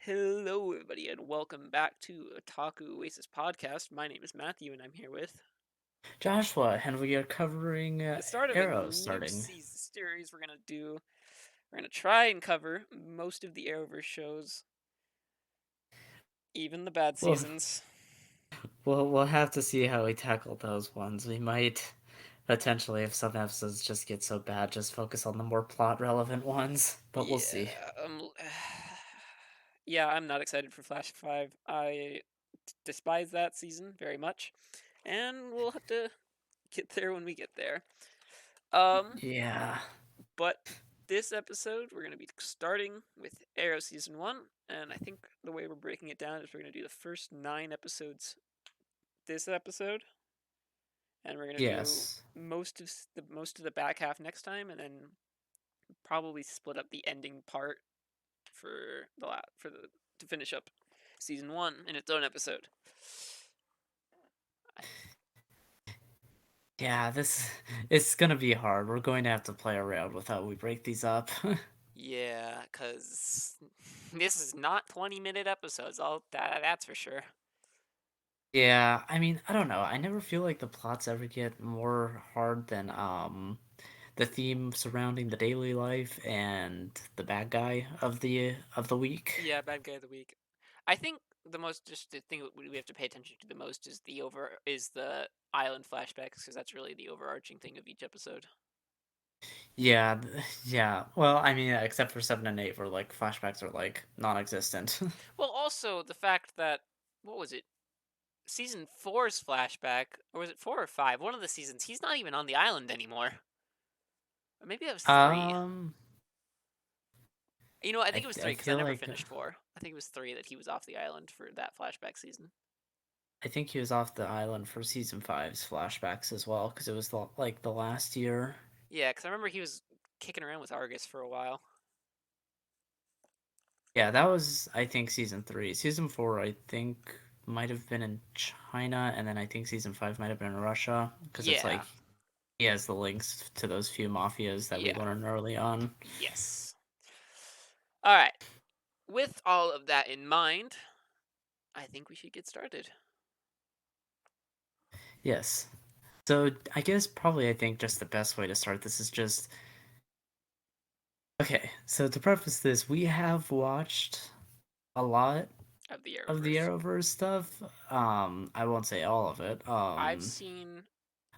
Hello, everybody, and welcome back to Otaku Oasis podcast. My name is Matthew, and I'm here with Joshua, and we are covering the start of a Arrow new starting. series. We're gonna try and cover most of the Arrowverse shows, even the bad Well, seasons. we'll have to see how we tackle those ones. We might potentially, if some episodes just get so bad, just focus on the more plot relevant ones. But we'll see. Yeah, yeah, I'm not excited for Flash 5. I despise that season very much, and we'll have to get there when we get there. Um, Yeah. But this episode, we're going to be starting with Arrow Season 1, and I think the way we're breaking it down is we're going to do the first 9 episodes this episode, and we're going to do Yes. most of the back half next time, and then probably split up the ending part for the to finish up Season 1 in its own episode. Yeah, this it's gonna be hard. We're going to have to play around with how we break these up. Yeah, cuz this is not 20-minute episodes. That's for sure. Yeah, I mean, I don't know. I never feel like the plots ever get more hard than the theme surrounding the daily life and the bad guy of the week. Yeah, bad guy of the week. I think the thing that we have to pay attention to the most is the island flashbacks because that's really the overarching thing of each episode. Yeah, yeah. Well, I mean, except for 7 and 8 where like flashbacks are like non-existent. Well, also the fact that what was it? Season four's flashback, or was it 4 or 5? One of the seasons, he's not even on the island anymore. Or maybe that was 3. um You know, I think it was 3 I because I feel never like finished 4. I think it was 3 that he was off the island for that flashback season. I think he was off the island for season five's flashbacks as well because it was like the last year. Yeah, because I remember he was kicking around with Argus for a while. Yeah, that was I think season 3. Season 4 I think might have been in China, and then I think season 5 might have been in Russia because it's Yeah, like he has the links to those few mafias that we yeah, learned early on. yes. All right. With all of that in mind, I think we should get started. Yes. So I guess probably I think just the best way to start this is just okay. So to preface this, we have watched a lot Of the of the Arrowverse. Arrowverse stuff. I won't say all of it. I've seen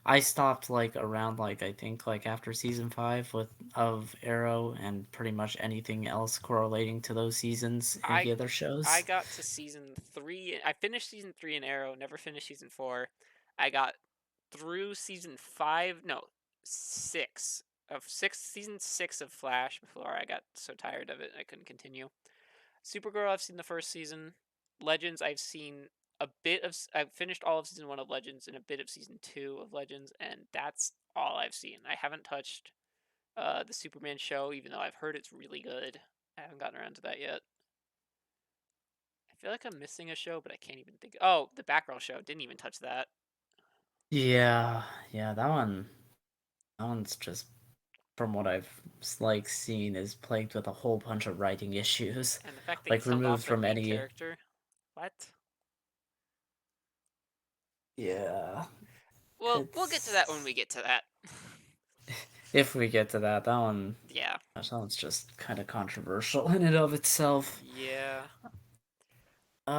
I stopped like around like I think like after season 5 with of Arrow and pretty much anything else correlating to those seasons in I the other I shows. got to season 3. I finished season 3 in Arrow, never finished season 4. I got through season 5, no, 6 season 6 of Flash before I got so tired of it I couldn't continue. Supergirl I've seen the first season. Legends I've seen I've finished all of season 1 of Legends and a bit of season 2 of Legends, and that's all I've seen. I haven't touched the Superman show, even though I've heard it's really good. I haven't gotten around to that yet. I feel like I'm missing a show, but I can't even think. Oh, the Batgirl show. Didn't even touch that. Yeah, yeah, that one's just from what I've like seen is plagued with a whole bunch of writing issues, And the fact they like killed removed off their from main any. character. What? Yeah, Well, we'll get to that when it's we get to that. if we get to that, that one, Yeah. gosh, that one's just kind of controversial in and of itself, Yeah.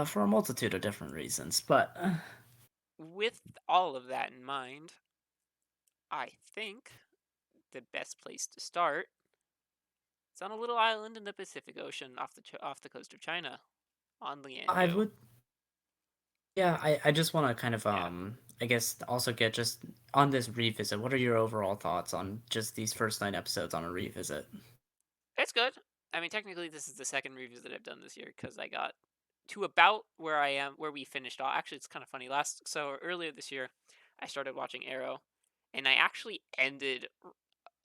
for a multitude of different reasons. But With all of that in mind, I think the best place to start is on a little island in the Pacific Ocean off the coast of China, on I Lianzhou. would, yeah, I just want to kind of Yeah. I guess also get just on this revisit. What are your overall thoughts on just these first 9 episodes on a revisit? It's good. I mean, technically, this is the second revisit I've done this year because I got to about where we finished off. Actually, it's kind of funny. Earlier this year, I started watching Arrow, and I actually ended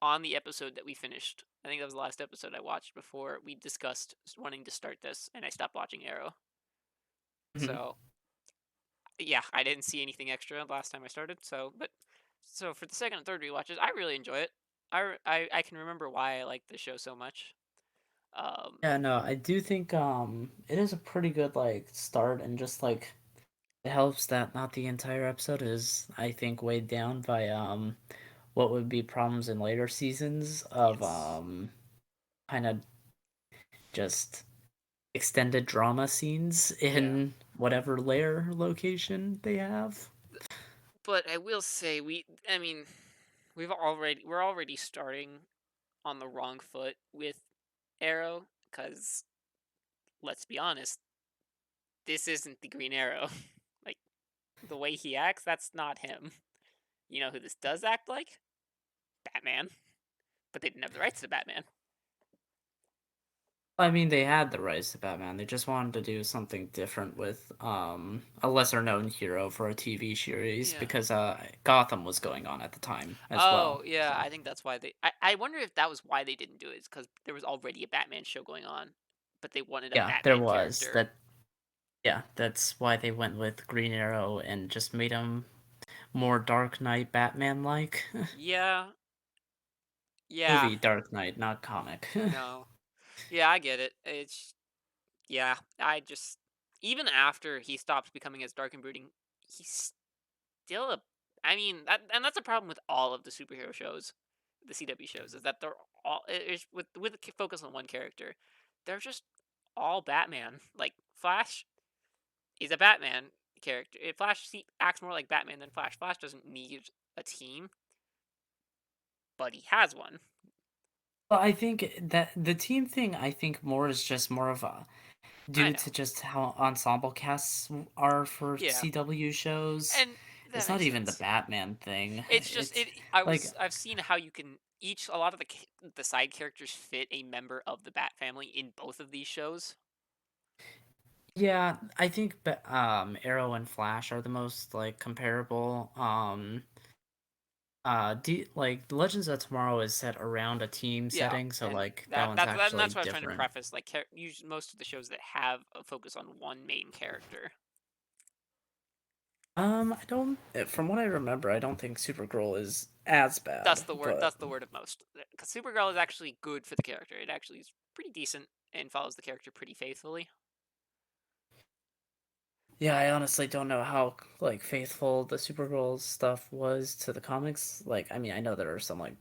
on the episode that we finished. I think that was the last episode I watched before we discussed wanting to start this, and I stopped watching Arrow. Mhm. So yeah, I didn't see anything extra last time I started. So for the second and third rewatches, I really enjoy it. I can remember why I like the show so much. Yeah, no, I do think it is a pretty good like start, and just like it helps that not the entire episode is, I think, weighed down by what would be problems in later seasons of Yes. kind of just extended drama scenes Yeah. in whatever lair location they have. But I will say I mean, we're already starting on the wrong foot with Arrow cuz let's be honest, this isn't the Green Arrow. Like the way he acts, that's not him. You know who this does act like? Batman. But they didn't have the rights to Batman. I mean, they had the rights to Batman. They just wanted to do something different with a lesser known hero for a TV series Yeah. because Gotham was going on at the time as well. Oh, yeah, So I think that's why I wonder if that was why they didn't do it, because there was already a Batman show going on, but they wanted a yeah, there Batman was character. that. Yeah, that's why they went with Green Arrow and just made him more Dark Knight Batman like. Yeah, yeah, Movie Dark Knight, not comic. I know. Yeah, I get it. Yeah, I just even after he stops becoming as dark and brooding, he's still a. I mean, that's a problem with all of the superhero shows, the CW shows, is that they're all with a focus on one character. They're just all Batman. Like Flash is a Batman character. If acts more like Batman than Flash. Flash doesn't need a team, but he has one. Well, I think that the team thing, I think more is just more of a I due to know. just how ensemble casts are for Yeah, CW shows. and that It's not makes even the sense. Batman thing. It's just It's it. like, I've seen how you can each a lot of the side characters fit a member of the Bat family in both of these shows. yeah, I think Arrow and Flash are the most like comparable. Like Legends of Tomorrow is set around a team Yeah, setting, so and like that one's actually that's what I was trying to different. preface. Like, use most of the shows that have a focus on one main character. I don't. From what I remember, I don't think Supergirl is as bad, but That's the word of most. Because Supergirl is actually good for the character. It actually is pretty decent and follows the character pretty faithfully. yeah, I honestly don't know how like faithful the Supergirl stuff was to the comics. Like, I mean, I know there are some like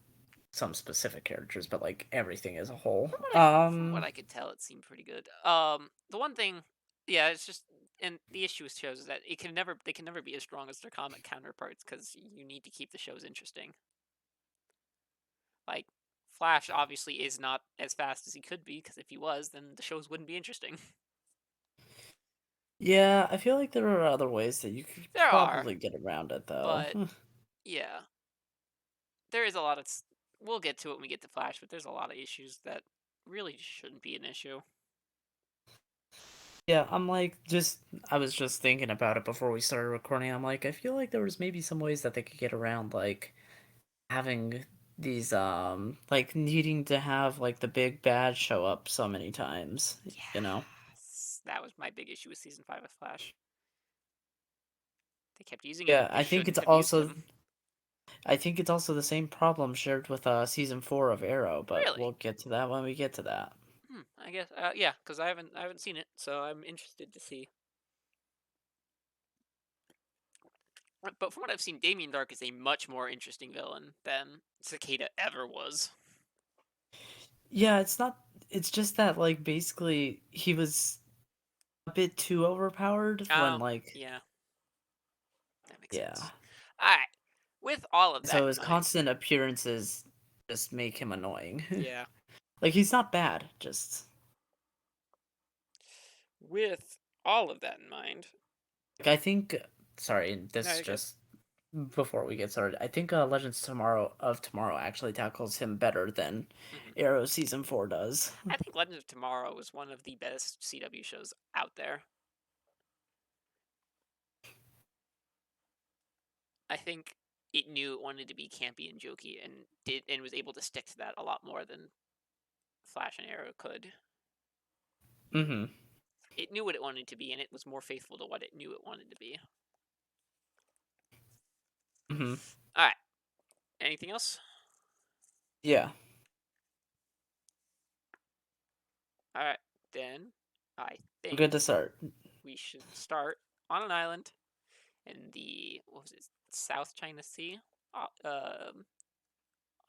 some specific characters, but like everything as a whole. From what I could tell, it seemed pretty good. The one thing, yeah, it's just and the issue with shows is that they can never be as strong as their comic counterparts because you need to keep the shows interesting. Like Flash obviously is not as fast as he could be because if he was, then the shows wouldn't be interesting. Yeah, I feel like there are other ways that you could There are, probably get around it though. but yeah, there is a lot of. We'll get to it when we get to Flash, but there's a lot of issues that really shouldn't be an issue. Yeah, I'm like just I was just thinking about it before we started recording. I'm like, I feel like there was maybe some ways that they could get around like having these like needing to have like the big bad show up so many times, you know? Yes, that was my big issue with season 5 of Flash. They kept using him Yeah, when they shouldn't have used him. I think it's also the same problem shared with season 4 of Arrow, but Really? we'll get to that when we get to that. I guess. Yeah, because I haven't seen it, so I'm interested to see. But from what I've seen, Damien Dark is a much more interesting villain than Cicada ever was. Yeah, it's just that like basically he was a bit too overpowered when like Yeah, that makes yeah. sense. All right. With all of that So in his mind, constant appearances just make him annoying. yeah. Like he's not bad, just With all of that in mind, like I think sorry, no, this you're good. just before we get started. I think Tomorrow actually tackles him better than hmm Arrow season 4 does. I think Legends of Tomorrow is one of the best CW shows out there. I think it knew it wanted to be campy and jokey, and was able to stick to that a lot more than Flash and Arrow could. Mhm. It knew what it wanted to be, and it was more faithful to what it knew it wanted to be. Mhm. All right. Anything else? Yeah. All right, then I Good think to start. we should start on an island in the what was it, South China Sea, on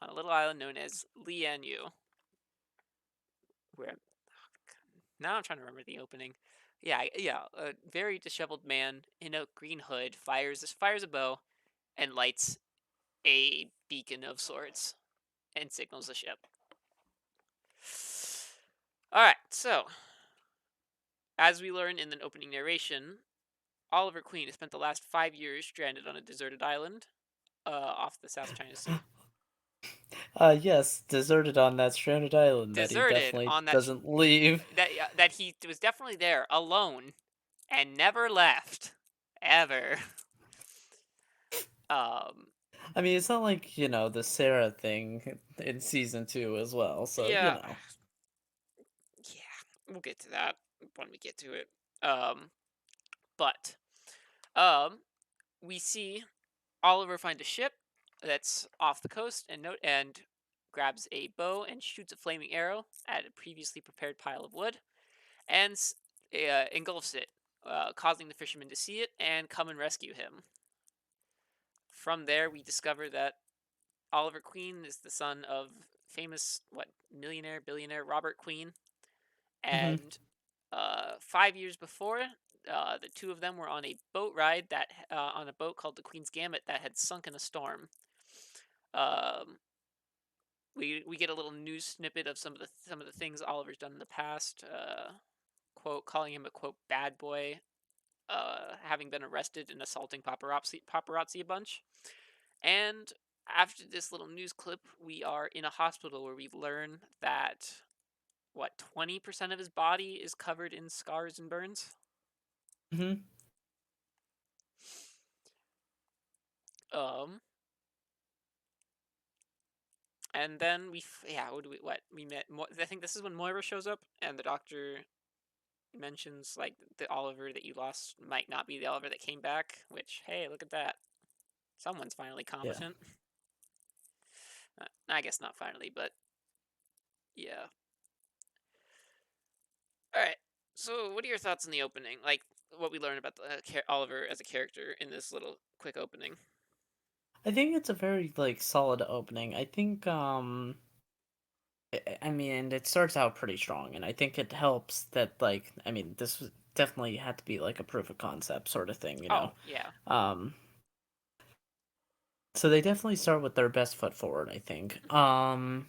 a little island known as Lianyu, where now I'm trying to remember the opening. Yeah, yeah, a very disheveled man in a green hood fires a bow and lights a beacon of sorts and signals the ship. All right, so as we learn in the opening narration, Oliver Queen has spent the last 5 years stranded on a deserted island off the South China Sea. Yes, deserted on that stranded island that he Deserted definitely on doesn't leave. that he was definitely there alone and never left ever. Um, I mean, it's not like, the Sarah thing in season 2 as well, so, yeah, yeah, we'll get to that when we get to it. Um, but um, we see Oliver find a ship that's off the coast and grabs a bow and shoots a flaming arrow at a previously prepared pile of wood and engulfs it, causing the fishermen to see it and come and rescue him. From there, we discover that Oliver Queen is the son of famous millionaire billionaire Robert Queen, Mhm. and 5 years before, the two of them were on a boat ride on a boat called the Queen's Gambit that had sunk in a storm. Um, we get a little news snippet of some of the things Oliver's done in the past. Quote calling him a quote bad boy, having been arrested and assaulting paparazzi a bunch. And after this little news clip, we are in a hospital where we learn that 20% of his body is covered in scars and burns. Mhm. Um, and then yeah, what we met. I think this is when Moira shows up, and the doctor mentions like the Oliver that you lost might not be the Oliver that came back. Which, hey, look at that, someone's finally Yeah. competent. I guess not finally, but yeah. All right. So, what are your thoughts on the opening? Like what we learn about Oliver as a character in this little quick opening. I think it's a very, like, solid opening. I think, I mean, it starts out pretty strong, and I think it helps that, like, I mean, definitely had to be, like, a proof of concept sort of thing, you know? Oh yeah. Um, so they definitely start with their best foot forward, I think. Hmm.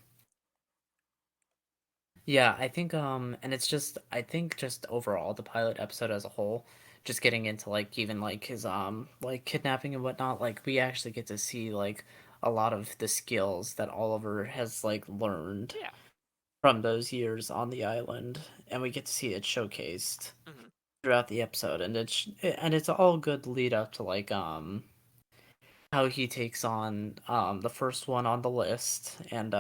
Yeah, I think, and it's just, I think just overall, the pilot episode as a whole, just getting into, like, even, like, his, like, kidnapping and whatnot, like, we actually get to see, like, a lot of the skills that Oliver has, like, learned Yeah. from those years on the island, and we get to see it showcased Hmm. throughout the episode, and it's all good lead up to, like, how he takes on, the first one on the list, and,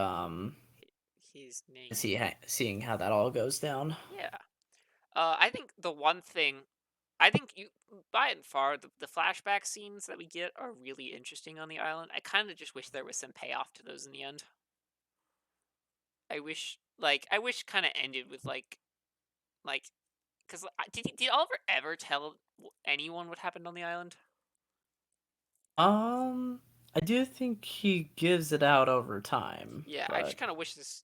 His name. seeing how that all goes down. Yeah. I think the one thing I think you by and far the flashback scenes that we get are really interesting on the island. I kind of just wish there was some payoff to those in the end. I wish kind of ended with like because did Oliver ever tell anyone what happened on the island? I do think he gives it out over time, Yeah, I but just kind of wish this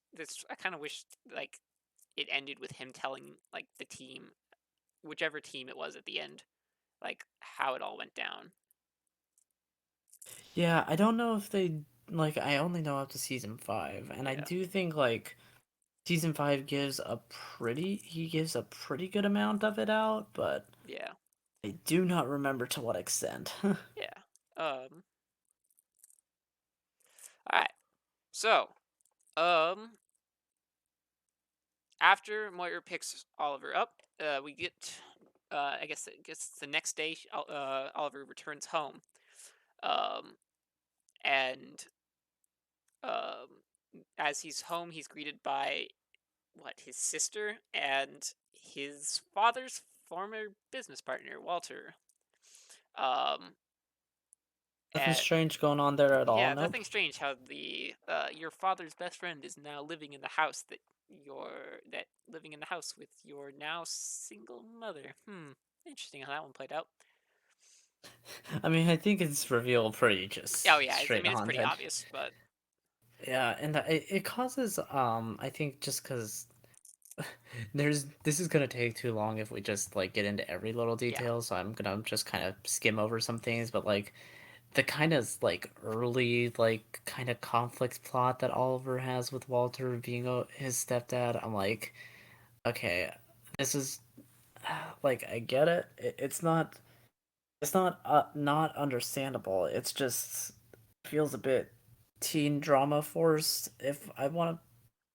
I kind of wish like it ended with him telling like the team, whichever team it was at the end, like how it all went down. yeah, I don't know if they, like, I only know up to season 5, and I Yeah, do think, like, season 5 he gives a pretty good amount of it out, but yeah, I do not remember to what extent. yeah. All right. So, um, after Moira picks Oliver up, we get, I guess the next day, Oliver returns home. Um, and as he's home, he's greeted by his sister and his father's former business partner, Walter. Um, Nothing And strange going on there at all, yeah, nope. nothing strange how the your father's best friend is now living in the house that living in the house with your now single mother. Interesting how that one played out. I mean, I think it's revealed pretty Oh just yeah, I straight mean it's on pretty that. obvious, but Yeah, and it causes, I think just because this is gonna take too long if we just, like, get into every little yeah. detail, so I'm gonna just kinda skim over some things, but, like, the kind of, like, early, like, kinda conflict plot that Oliver has with Walter being, his stepdad, I'm like, "Okay, this is" like, I get it. It's not understandable. It's just feels a bit teen drama forced, if I wanna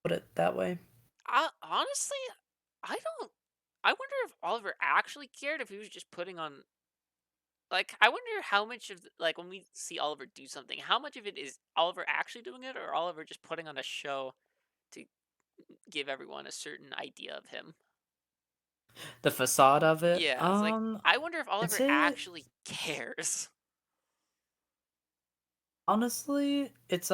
put it that way. Honestly, I don't. I wonder if Oliver actually cared if he was just putting on. Like, I wonder how much of like when we see Oliver do something, how much of it is Oliver actually doing it, or Oliver just putting on a show to give everyone a certain idea of him. The facade of it, Yeah, it's like I wonder if I'd Oliver say actually cares. honestly, it's,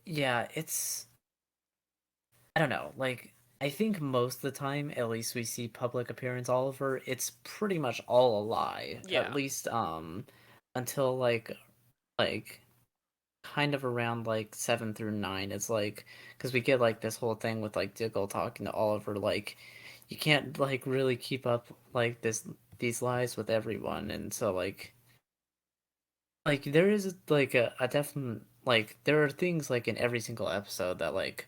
yeah, it's I don't know, like, I think most of the time, at least we see public appearance Oliver, it's pretty much all a lie, at Yeah. least, until, like, kind of around, like, 7 through 9, it's like because we get, like, this whole thing with, like, Diggle talking to Oliver, like, you can't, like, really keep up, like, these lies with everyone, and so, there is, like, a definite like, there are things, like, in every single episode that, like,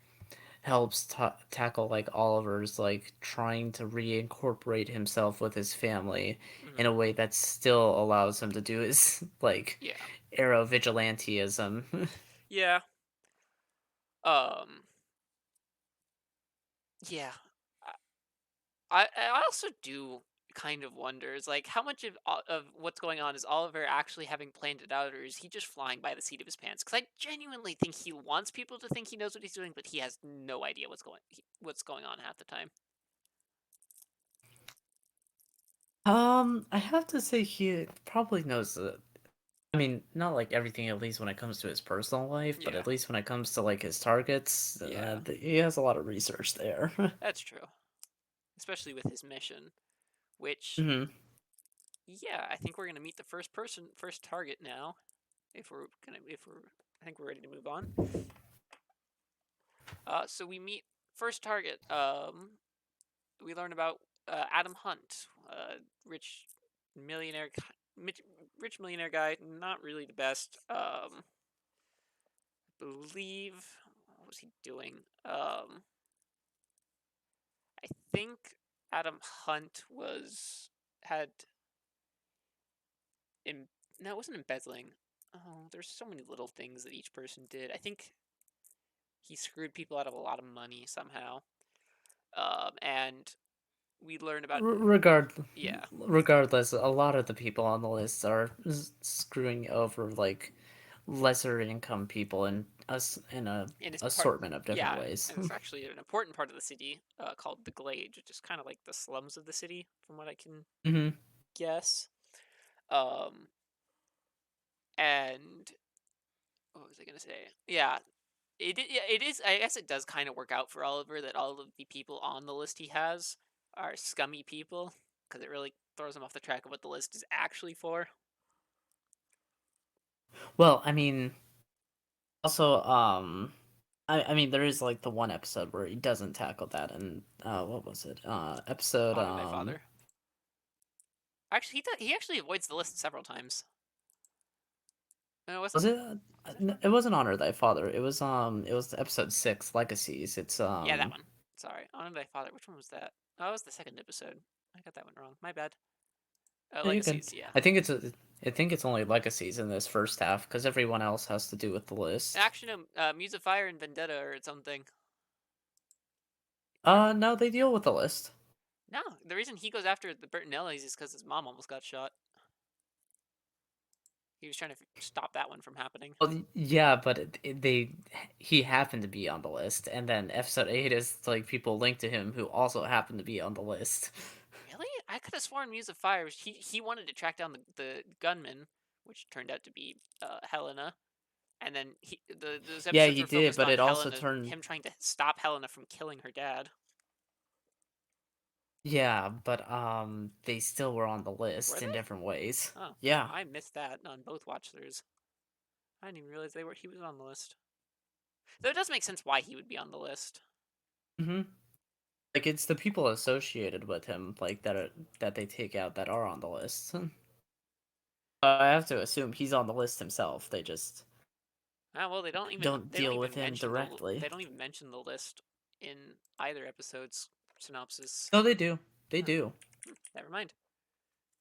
helps tackle like Oliver's like trying to reincorporate himself with his family in hmm a way that still allows him to do his like Yeah. arrow vigilanteism. Yeah. Um. Yeah. I also do kind of wonder is like how much of what's going on is Oliver actually having planned it out, or is he just flying by the seat of his pants? Because I genuinely think he wants people to think he knows what he's doing, but he has no idea what's going on half the time. I have to say he probably knows that. I mean, not like everything, at least when it comes to his personal life, but Yeah. at least when it comes to like his targets, Yeah. he has a lot of research there. That's true, especially with his mission. Which, hmm yeah, I think we're gonna meet the first target now. If we're, I think we're ready to move on. So we meet first target. We learn about Adam Hunt, rich millionaire, rich millionaire guy. Not really the best. Believe what was he doing? I think Adam Hunt was had em- no, it wasn't embezzling. Oh, there's so many little things that each person did. I think he screwed people out of a lot of money somehow. And we learn about regard yeah, regardless, a lot of the people on the list are screwing over like lesser income people in a and it's part assortment of different yeah, ways. and it's actually an important part of the city called the Glade, which is kind of like the slums of the city, from what I can hmm guess. Um, and what was I gonna say? Yeah, yeah, it is. I guess it does kind of work out for Oliver that all of the people on the list he has are scummy people because it really throws him off the track of what the list is actually for. Well, I mean, also, I mean, there is like the one episode where he doesn't tackle that, and what was it? Episode Honor thy father. Actually, he actually avoids the list several times. No, it was wasn't. it? Was it? It wasn't Honor Thy Father. It was episode 6, Legacies. It's Yeah, that one. Sorry, honor thy father. Which one was that? Oh, that was the second episode. I got that one wrong. My bad. yeah, you can. Legacies. Yeah. I think it's only Legacies in this first half because everyone else has to do with the list. Actually, no. Muse of Fire and Vendetta or its own thing. No, they deal with the list. No, the reason he goes after the Bertinellis is because his mom almost got shot. He was trying to stop that one from happening. Well, yeah, but he happened to be on the list, and then episode 8 is like people linked to him who also happened to be on the list. Really? I could have sworn Muse of Fire. He wanted to track down the gunman, which turned out to be Helena. And then those Yeah, episodes he were did, focused but on it also Helena, turned. him trying to stop Helena from killing her dad. Yeah, but they still were on the Were list in they? different ways. Oh, Yeah. I missed that on both watch throughs. I didn't even realize he was on the list. Though it does make sense why he would be on the list. Hmm. Like it's the people associated with him, like that they take out that are on the list. I have to assume he's on the list himself. They just Ah, well, don't deal with him they directly. don't even mention the list in either episode's synopsis. No, they do. They Huh. do. Never mind.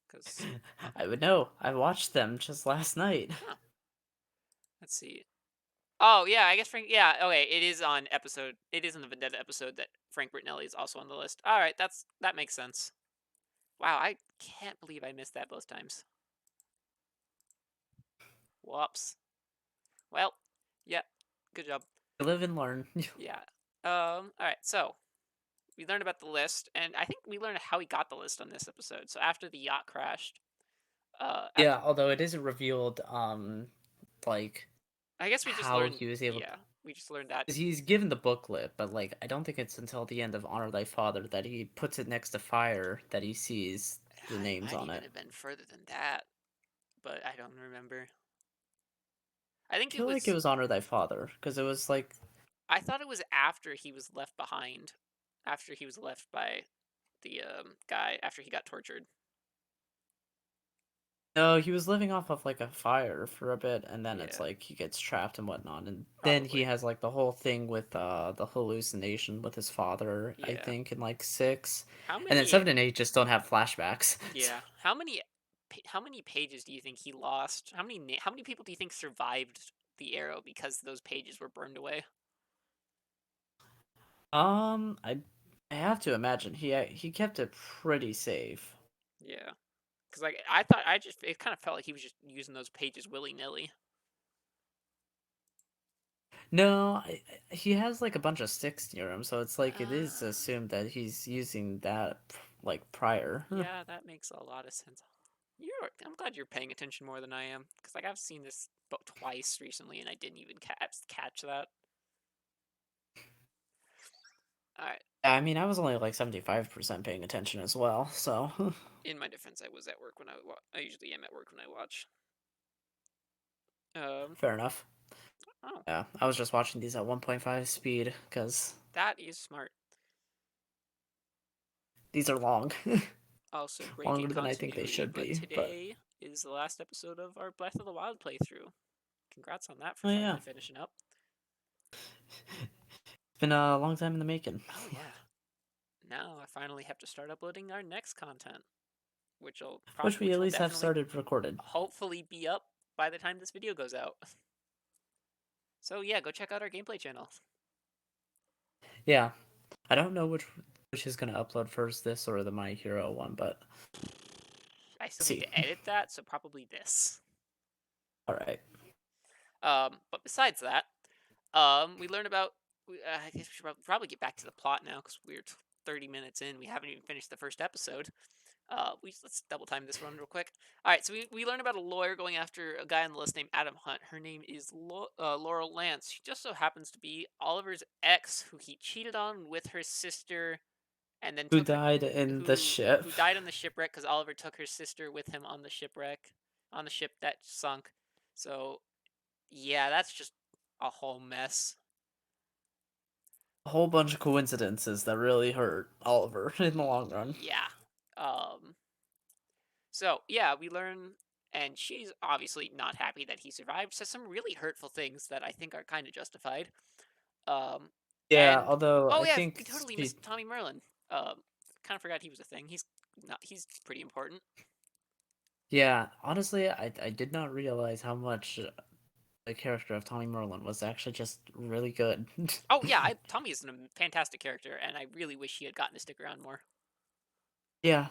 Because I would know. I watched them just last night. huh. Let's see. Oh yeah, I guess Frank. Yeah, okay. It is on episode. It is in the Vendetta episode that Frank Bertinelli is also on the list. All right, that makes sense. Wow, I can't believe I missed that both times. Whoops. Well, yeah, good job. Live and learn. Yeah. All right. So we learned about the list, and I think we learned how he got the list on this episode. So after the yacht crashed, after Yeah, although it isn't revealed, like I guess we just how learned. he was able. Yeah, we just learned that. 'Cause he's given the booklet, but like I don't think it's until the end of Honor Thy Father that he puts it next to fire that he sees the It names might on even it. have been further than that, but I don't remember. I I think it feel like it was. was Honor Thy Father because it was like I thought it was after he was left behind, after he was left by the guy after he got tortured. no, he was living off of like a fire for a bit, and then it's Yeah, like he gets trapped and whatnot, and then he probably. has like the whole thing with the hallucination with his father, I Yeah. think, in like six, How and then many? 7 and 8 just don't have flashbacks. Yeah. How many pages do you think he lost? How many people do you think survived the arrow because those pages were burned away? I have to imagine he kept it pretty safe. Yeah. Cuz like I thought I just it kind of felt like he was just using those pages willy-nilly. No, he has like a bunch of sticks near him, so it's like it is Uh, assumed that he's using that like prior. yeah, that makes a lot of sense. I'm glad you're paying attention more than I am cuz like I've seen this book twice recently and I didn't even catch that. All right. I mean, I was only like 75% paying attention as well, so In my defense, I was at work when I usually am at work when I watch. Um, fair enough. oh, Yeah, I was just watching these at 1.5 speed because that is smart. these are long, Also, breaking longer than I think they continuity, should but be. But today is the last episode of our Breath of the Wild playthrough. Congrats on that for oh yeah, finally finishing up. it's been a long time in the making, Oh yeah. Now I finally have to start uploading our next content, which we which at will least have definitely started recorded. hopefully be up by the time this video goes out. So yeah, go check out our gameplay channel. Yeah, I don't know which is gonna upload first, this or the My Hero one, but I still need see. to edit that, so probably this. All right. But besides that, we learn about. I guess we should probably get back to the plot now because we're 30 minutes in. We haven't even finished the first episode. Let's double time this one real quick. All right, so we learn about a lawyer going after a guy on the list named Adam Hunt. Her name is Laurel Lance. She just so happens to be Oliver's ex, who he cheated on with her sister, and then Who took her died in the ship? who died on the shipwreck because Oliver took her sister with him on the shipwreck, on the ship that sunk. So yeah, that's just a whole mess. A whole bunch of coincidences that really hurt Oliver in the long run. Yeah. Um. So yeah, we learn, and she's obviously not happy that he survived. Says some really hurtful things that I think are kind of justified. Um. Yeah, And although oh I yeah, think we totally she, missed Tommy Merlin. Kind of forgot he was a thing. He's not. He's pretty important. yeah, honestly, I did not realize how much the character of Tommy Merlin was actually just really good. Oh yeah, Tommy is a fantastic character, and I really wish he had gotten to stick around more. Yeah,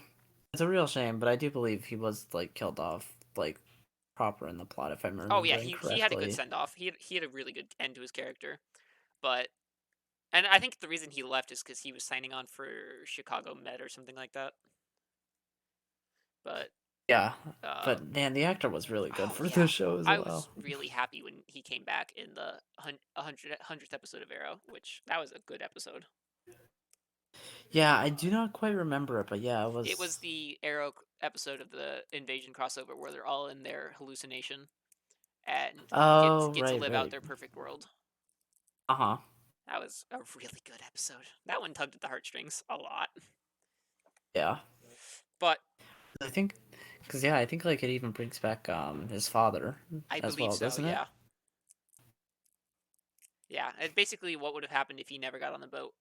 it's a real shame, but I do believe he was like killed off like proper in the plot if I'm Oh yeah, remembering he had a good correctly. send off. He had a really good end to his character, but and I think the reason he left is because he was signing on for Chicago Med or something like that. But Yeah, uh, but man, the actor was really good oh for yeah, the show as I was well. really happy when he came back in the 100th episode of Arrow, which that was a good episode. Yeah, I do not quite remember it, but yeah, it It was was. the Arrow episode of the Invasion crossover where they're all in their hallucination and Oh, get to right, live out right. their perfect world. Uh-huh. That was a really good episode. That one tugged at the heartstrings a lot. Yeah. But I think, because yeah, I think like it even brings back his father I as believe well, so, doesn't it? yeah. Yeah, it's basically what would have happened if he never got on the boat.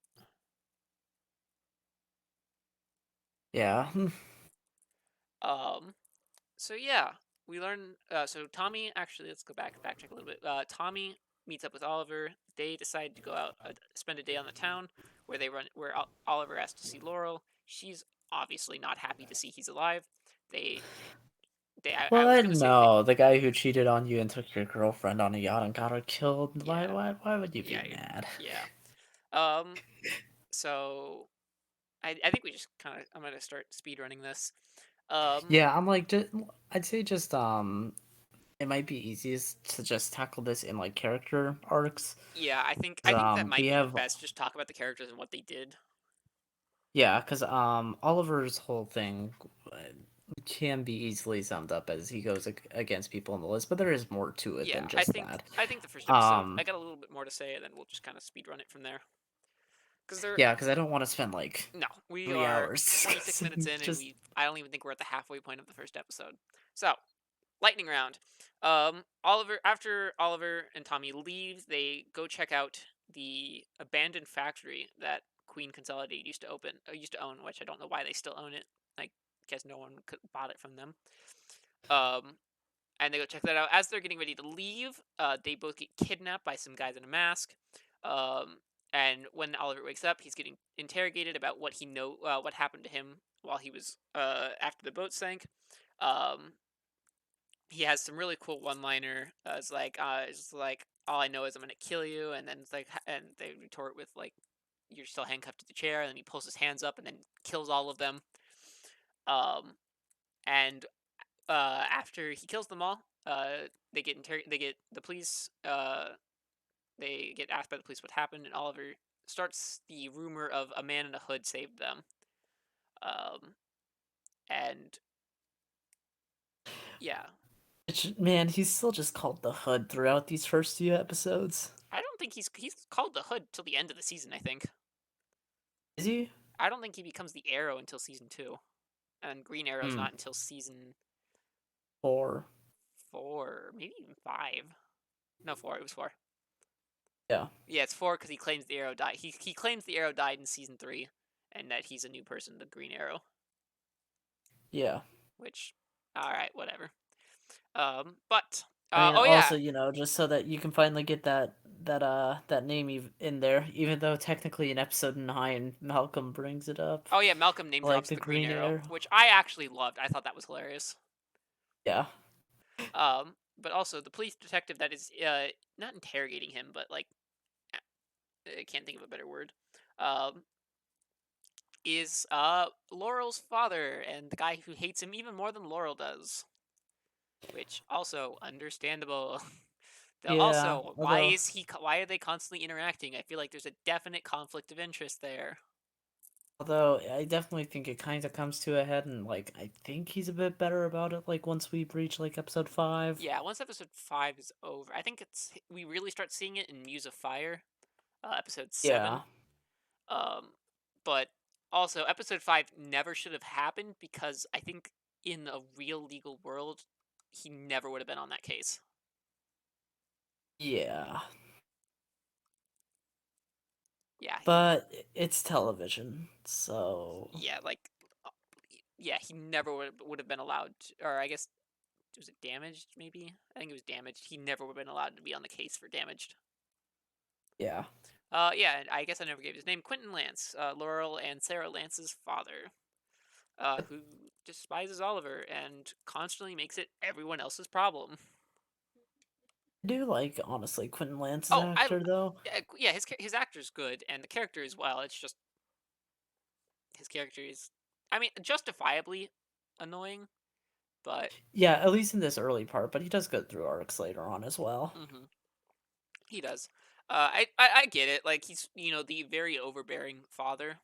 Yeah. Um, so yeah, we learn. So Tommy actually, let's go backtrack a little bit. Tommy meets up with Oliver. They decide to go out, spend a day on the town, where Oliver asks to see Laurel. She's obviously not happy to see he's alive. They, I was What? gonna say they, No, the guy who cheated on you and took your girlfriend on a yacht and got her killed. Why? yeah, Why would you be yeah, mad? yeah. Um, so I think we just kind of, I'm gonna start speed running this. Um, Yeah, I'm like, I'd say just it might be easiest to just tackle this in like character arcs. yeah, I 'Cause, think that we might be have best. Just talk about the characters and what they did. yeah, because Oliver's whole thing uh, can be easily summed up as he goes against people on the list, but there is more to it Yeah, than just that. I think the first episode I Um, got a little bit more to say, and then we'll just kind of speed run it from there. Because there, yeah, because I don't want to spend like no, we 3 hours 26 minutes discussing in, and just I don't even think we're at the halfway point of the first episode. So, lightning round. After Oliver and Tommy leave, they go check out the abandoned factory that Queen Consolidated used to own, which I don't know why they still own it. I guess no one bought it from them. Um, and they go check that out. As they're getting ready to leave, they both get kidnapped by some guys in a mask. Um, and when Oliver wakes up, he's getting interrogated about what happened to him while he was after the boat sank. Um, he has some really cool one-liner. It's like, all I know is I'm gonna kill you, and then it's like, and they retort with like, you're still handcuffed to the chair, and then he pulls his hands up and then kills all of them. Um, and After he kills them all, they get the police. They get asked by the police what happened, and Oliver starts the rumor of a man in a hood saved them. Um, and yeah, man, he's still just called the Hood throughout these first few episodes. I don't think he's called the Hood till the end of the season. I think Is he? I don't think he becomes the Arrow until season 2, and Green Arrow's Hmm. not until season Or 4, maybe even 5. No, 4. It was 4. yeah, Yeah, it's 4 because he claims the Arrow died. He claims the Arrow died in season 3, and that he's a new person, the Green Arrow. yeah. Which, all right, whatever. But I mean, oh yeah, also, just so that you can finally get that name in there, even though technically in episode 9 Malcolm brings it up, oh yeah, Malcolm name like drops the the Green Green Arrow, Arrow. which I actually loved. I thought that was hilarious. Yeah, But also the police detective that is not interrogating him, but like I can't think of a better word. Um, is Laurel's father and the guy who hates him even more than Laurel does, which also understandable. Though yeah. also, Although, why are they constantly interacting? I feel like there's a definite conflict of interest there. although I definitely think it kind of comes to a head, and like I think he's a bit better about it. Like once we reach like episode 5. Yeah, once episode 5 is over, I think we really start seeing it in Muse of Fire, episode Yeah, 7. Um, but also episode 5 never should have happened because I think in a real legal world, he never would have been on that case. yeah. Yeah, But it's television, so yeah, like, uh, yeah, he never would have been allowed, or I guess was it damaged? Maybe I think it was damaged. He never would have been allowed to be on the case for damaged. yeah. Yeah, I guess I never gave his name. Quentin Lance, Laurel and Sarah Lance's father, who despises Oliver and constantly makes it everyone else's problem. I do like honestly Quentin Lance's Oh, actor though. yeah, his actor's good and the character as well. It's just his character is, I mean, justifiably. annoying, but Yeah, at least in this early part, but he does go through arcs later on as well. hmm he does. I get it. Like he's the very overbearing father.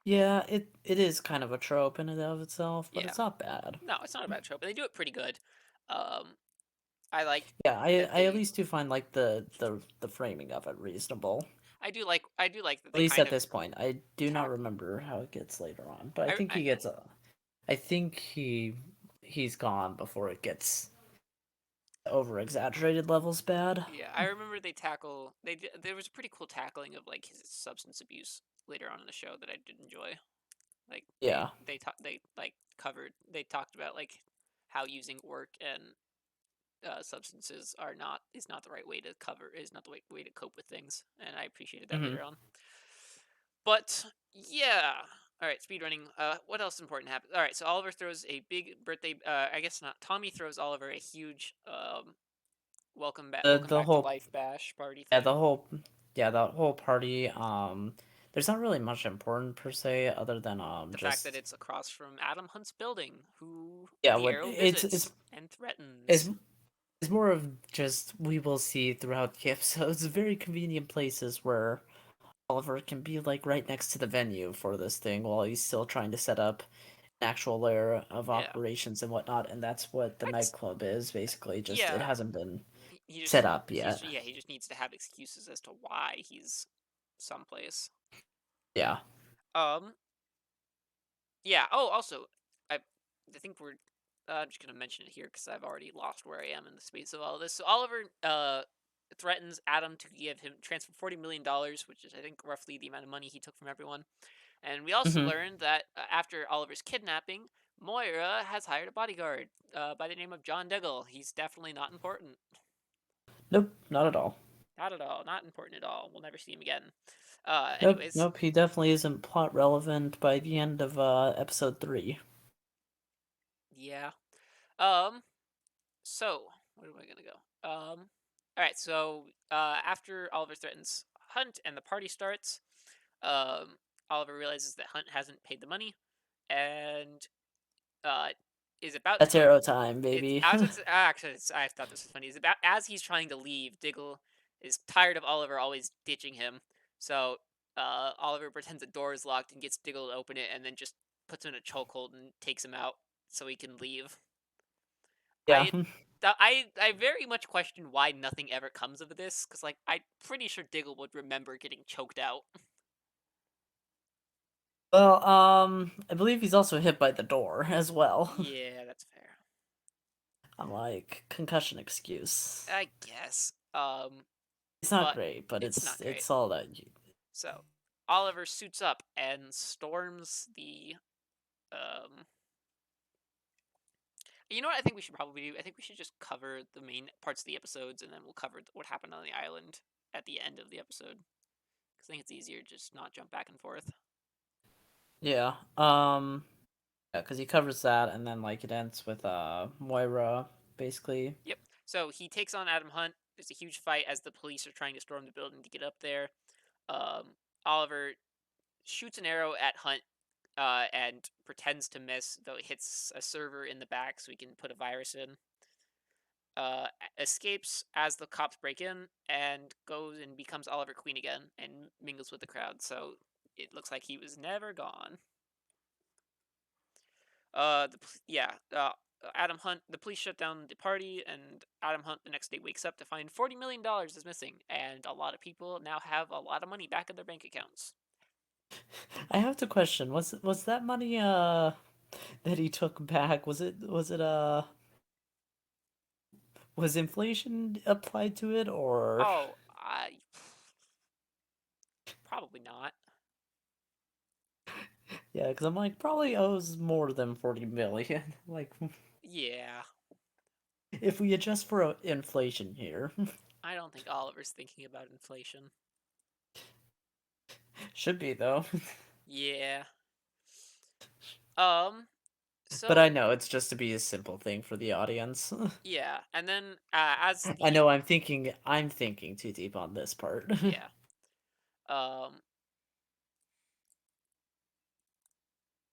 Yeah, it is kind of a trope in and of itself, but Yeah. it's not bad. No, it's not a bad trope, and they do it pretty good. Um, I like Yeah, that I at they. least do find like the framing of it reasonable. I do like that At they least kind at of this point. I do not tackle. remember how it gets later on, but I think I he gets a I think he's gone before it gets over exaggerated levels bad. Yeah, I remember there was a pretty cool tackling of like his substance abuse later on in the show that I did enjoy. Like Yeah. they like covered they talked about like how using work and substances is not the right way to cover is not the way to cope with things, and I appreciated that Hmm. later on. But yeah, all right, speedrunning. What else important happened? All right, so Oliver throws a big birthday. I guess not. Tommy throws Oliver a huge welcome The back to whole life bash party yeah, thing. the whole party there's not really much important per se other than The fact that just it's across from Adam Hunt's building, who yeah, the what Arrow it's visits and threatens. it's it's more of just we will see throughout the episodes very convenient places where Oliver can be like right next to the venue for this thing while he's still trying to set up an actual layer of Yeah, operations and whatnot, and that's what the I'd, s- nightclub is basically. Just it yeah. hasn't been He set just up yet. he just needs to have excuses as to why he's someplace. Yeah. Um, yeah. Oh, also, I think I'm just gonna mention it here because I've already lost where I am in the space of all of this. So Oliver threatens Adam to give him transfer $40 million, which is I think roughly the amount of money he took from everyone. And we also Hmm. learned that after Oliver's kidnapping, Moira has hired a bodyguard by the name of John Diggle. He's definitely not important. Nope, not at all. Not at all. Not important at all. We'll never see him again. Nope, Anyways, nope. He definitely isn't plot relevant by the end of episode 3. yeah. So where am I gonna go? All right. So after Oliver threatens Hunt and the party starts, um, Oliver realizes that Hunt hasn't paid the money, and uh, is about to That's go. arrow time, It's baby. as it's actually. I thought this was funny. It's about as he's trying to leave. Diggle is tired of Oliver always ditching him, so Oliver pretends the door is locked and gets Diggle to open it, and then just puts him in a chokehold and takes him out so he can leave. Yeah. I I very much question why nothing ever comes of this, because like I'm pretty sure Diggle would remember getting choked out. Well, I believe he's also hit by the door as well. Yeah, that's fair. I'm like concussion excuse. I guess. It's not But great, but it's not great. it's all that you. So Oliver suits up and storms the. Um, you know what I think we should probably do? I think we should just cover the main parts of the episodes, and then we'll cover what happened on the island at the end of the episode. Because I think it's easier just not jump back and forth. Yeah. Yeah, because he covers that, and then like it ends with Moira basically. Yep. So he takes on Adam Hunt. There's a huge fight as the police are trying to storm the building to get up there. Oliver shoots an arrow at Hunt and pretends to miss, though it hits a server in the back so he can put a virus in. Uh, Escapes as the cops break in and goes and becomes Oliver Queen again and mingles with the crowd. So it looks like he was never gone. Yeah. Adam Hunt. The police shut down the party, and Adam Hunt the next day wakes up to find $40 million is missing, and a lot of people now have a lot of money back in their bank accounts. I have to question, was that money that he took back, was inflation applied to it or Oh, I probably not. yeah, because I'm like probably owes more than 40 million. Like Yeah, if we adjust for inflation here, I don't think Oliver's thinking about inflation. should be though. Yeah. Um. But I So know it's just to be a simple thing for the audience. yeah, and then as I the know I'm thinking too deep on this part. yeah. Um.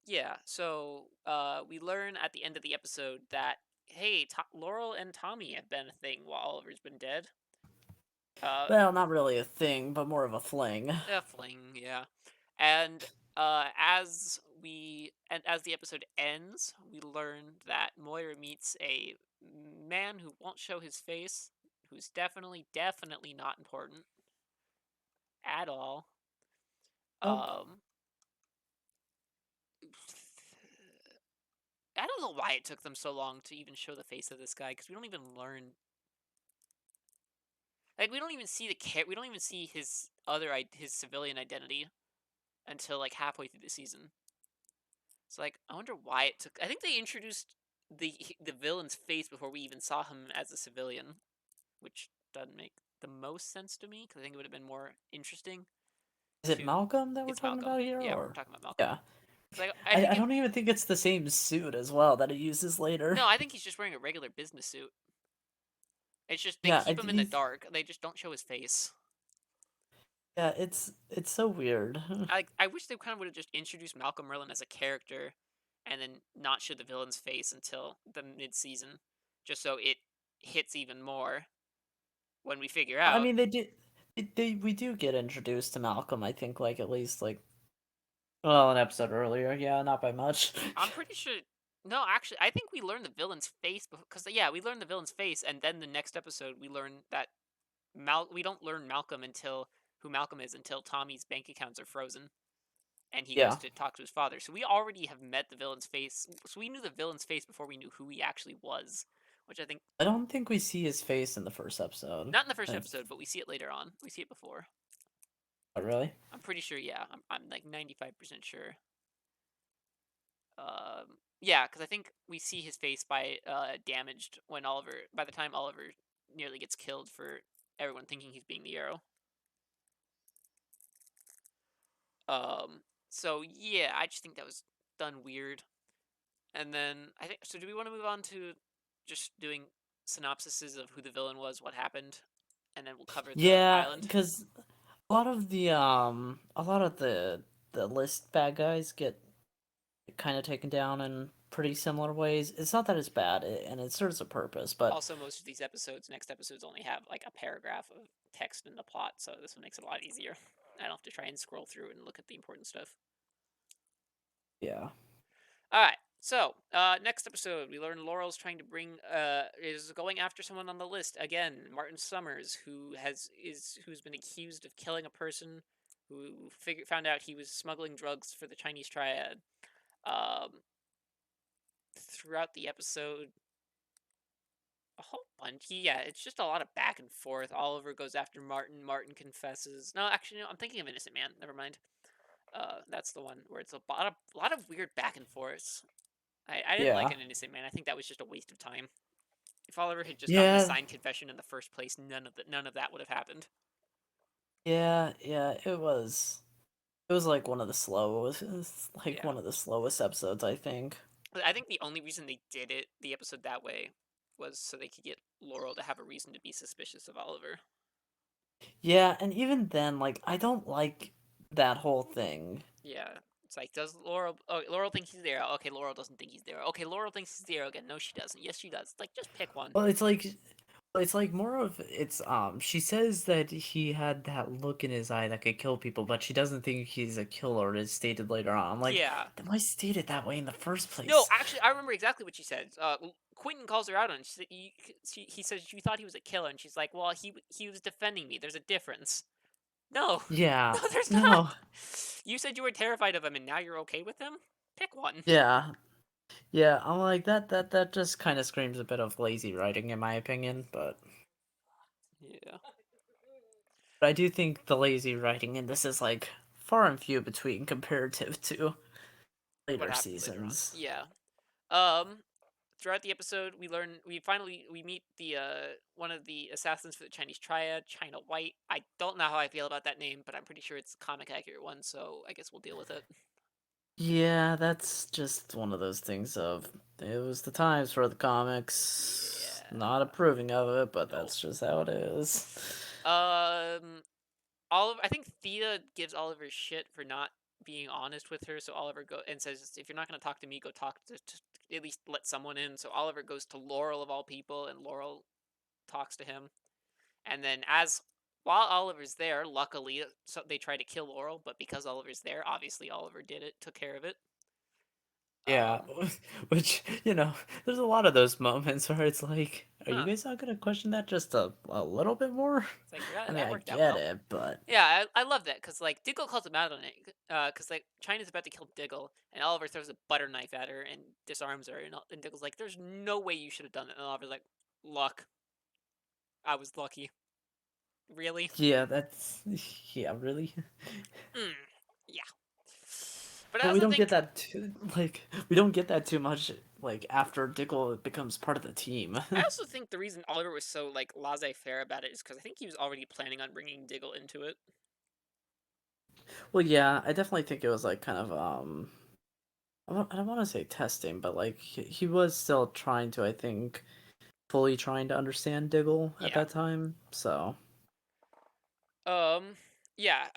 Yeah, so we learn at the end of the episode that hey, Laurel and Tommy have been a thing while Oliver's been dead. Uh, Well, not really a thing, but more of a fling. a fling, yeah. And as the episode ends, we learn that Moira meets a man who won't show his face, who's definitely not important at all. Nope. Um, I don't know why it took them so long to even show the face of this guy because we don't even learn. Like we don't even see we don't even see his civilian identity until like halfway through the season. So like I wonder why it took. I think they introduced the villain's face before we even saw him as a civilian, which doesn't make the most sense to me because I think it would have been more interesting Is it to. Malcolm that we're It's talking Malcolm. about here, Yeah, we're or talking about Malcolm. yeah? Because I I, think I it. don't even think it's the same suit as well that he uses later. No, I think he's just wearing a regular business suit. It's just they Yeah, keep him in the he's dark. They just don't show his face. yeah, it's so weird. I wish they kind of would have just introduced Malcolm Merlin as a character, and then not show the villain's face until the mid season, just so it hits even more when we figure I out. mean, we do get introduced to Malcolm. I think like at least like well an episode earlier. Yeah, not by much. I'm pretty sure. No, actually, I think we learn the villain's face because yeah, we learn the villain's face, and then the next episode we learn that We don't learn Malcolm until who Malcolm is until Tommy's bank accounts are frozen. And he goes Yeah, to talk to his father. So we already have met the villain's face. So we knew the villain's face before we knew who he actually was, which I think I don't think we see his face in the first episode. not in the first Uh, episode, but we see it later on. We see it before. oh, really? I'm pretty sure. Yeah, I'm like 95% sure. Yeah, because I think we see his face by damaged when Oliver. By the time Oliver nearly gets killed for everyone thinking he's being the Arrow. Um. So yeah, I just think that was done weird. And then I think so. Do we want to move on to just doing synopsises of who the villain was, what happened, and then we'll cover the Yeah, island? because a lot of the list bad guys get kind of taken down in pretty similar ways. It's not that it's bad, and it serves a purpose, but Also, most of these next episodes, only have like a paragraph of text in the plot, so this one makes it a lot easier. I don't have to try and scroll through and look at the important stuff. yeah. All right. So, next episode, we learn Laurel's trying to is going after someone on the list again. Martin Summers, who's been accused of killing a person, who found out he was smuggling drugs for the Chinese Triad. Um, Throughout the episode, a whole bunch. Yeah, it's just a lot of back and forth. Oliver goes after Martin. Martin confesses. No, actually, no. I'm thinking of Innocent Man. Never mind. That's the one where it's a lot of weird back and forth. I didn't like Yeah. an Innocent Man. I think that was just a waste of time. If Oliver had just gotten the Yeah. signed confession in the first place, none of that would have happened. Yeah, it was like one of the slowest it's like Yeah, one of the slowest episodes, I think. I think the only reason they did the episode that way was so they could get Laurel to have a reason to be suspicious of Oliver. Yeah, and even then like I don't like that whole thing. Yeah, it's like does Laurel? Oh, Laurel thinks he's there. Okay, Laurel doesn't think he's there. Okay, Laurel thinks he's there again. No, she doesn't. Yes, she does. Like just pick one. Well, it's like more of it's she says that he had that look in his eye that could kill people, but she doesn't think he's a killer as stated later on. I'm like, Yeah. then why state it that way in the first No, place? actually, I remember exactly what she said. Quentin calls her out on it. He says you thought he was a killer, and she's like, "Well, he was defending me. There's a difference." No, Yeah. no, there's not. No. You said you were terrified of him, and now you're okay with him. Pick one. Yeah. Yeah, I'm like that just kind of screams a bit of lazy writing in my opinion, Yeah. but I do think the lazy writing in this is like far and few between comparative to What later happens later on? seasons. Yeah. Um. Throughout the episode, we meet the one of the assassins for the Chinese Triad, China White. I don't know how I feel about that name, but I'm pretty sure it's a comic accurate one, so I guess we'll deal with it. Yeah, that's just one of those things of it was the times for the comics. Not Yeah. approving of it, but Nope. that's just how it is. Um, Oliver. I think Thea gives Oliver shit for not being honest with her. So Oliver go and says, "If you're not going to talk to me, go talk to at least let someone in." So Oliver goes to Laurel of all people, and Laurel talks to him. And then as while Oliver's there, luckily, so they try to kill Laurel, but because Oliver's there, obviously Oliver did it, took care of it. Yeah, Um, which, there's a lot of those moments where it's like, are you huh? guys not gonna question that just a little bit more? It's like I that, mean, that I worked out get well. it, but Yeah, I love that because like Diggle calls him out on it, because like China's about to kill Diggle, and Oliver throws a butter knife at her and disarms her, and Diggle's like, "There's no way you should have done it," and Oliver's like, "Luck, I was lucky." Really? yeah, that's yeah, really. Mm, yeah. But I But we also don't get think that too, we don't get that too much after Dickel becomes part of the team. I also think the reason Oliver was so like laissez-faire about it is because I think he was already planning on bringing Diggle into it. Well, yeah, I definitely think it was like kind of I don't want to say testing, but like he was still trying to, I think, fully trying to understand Diggle at Yeah. that time. So Um. Yeah.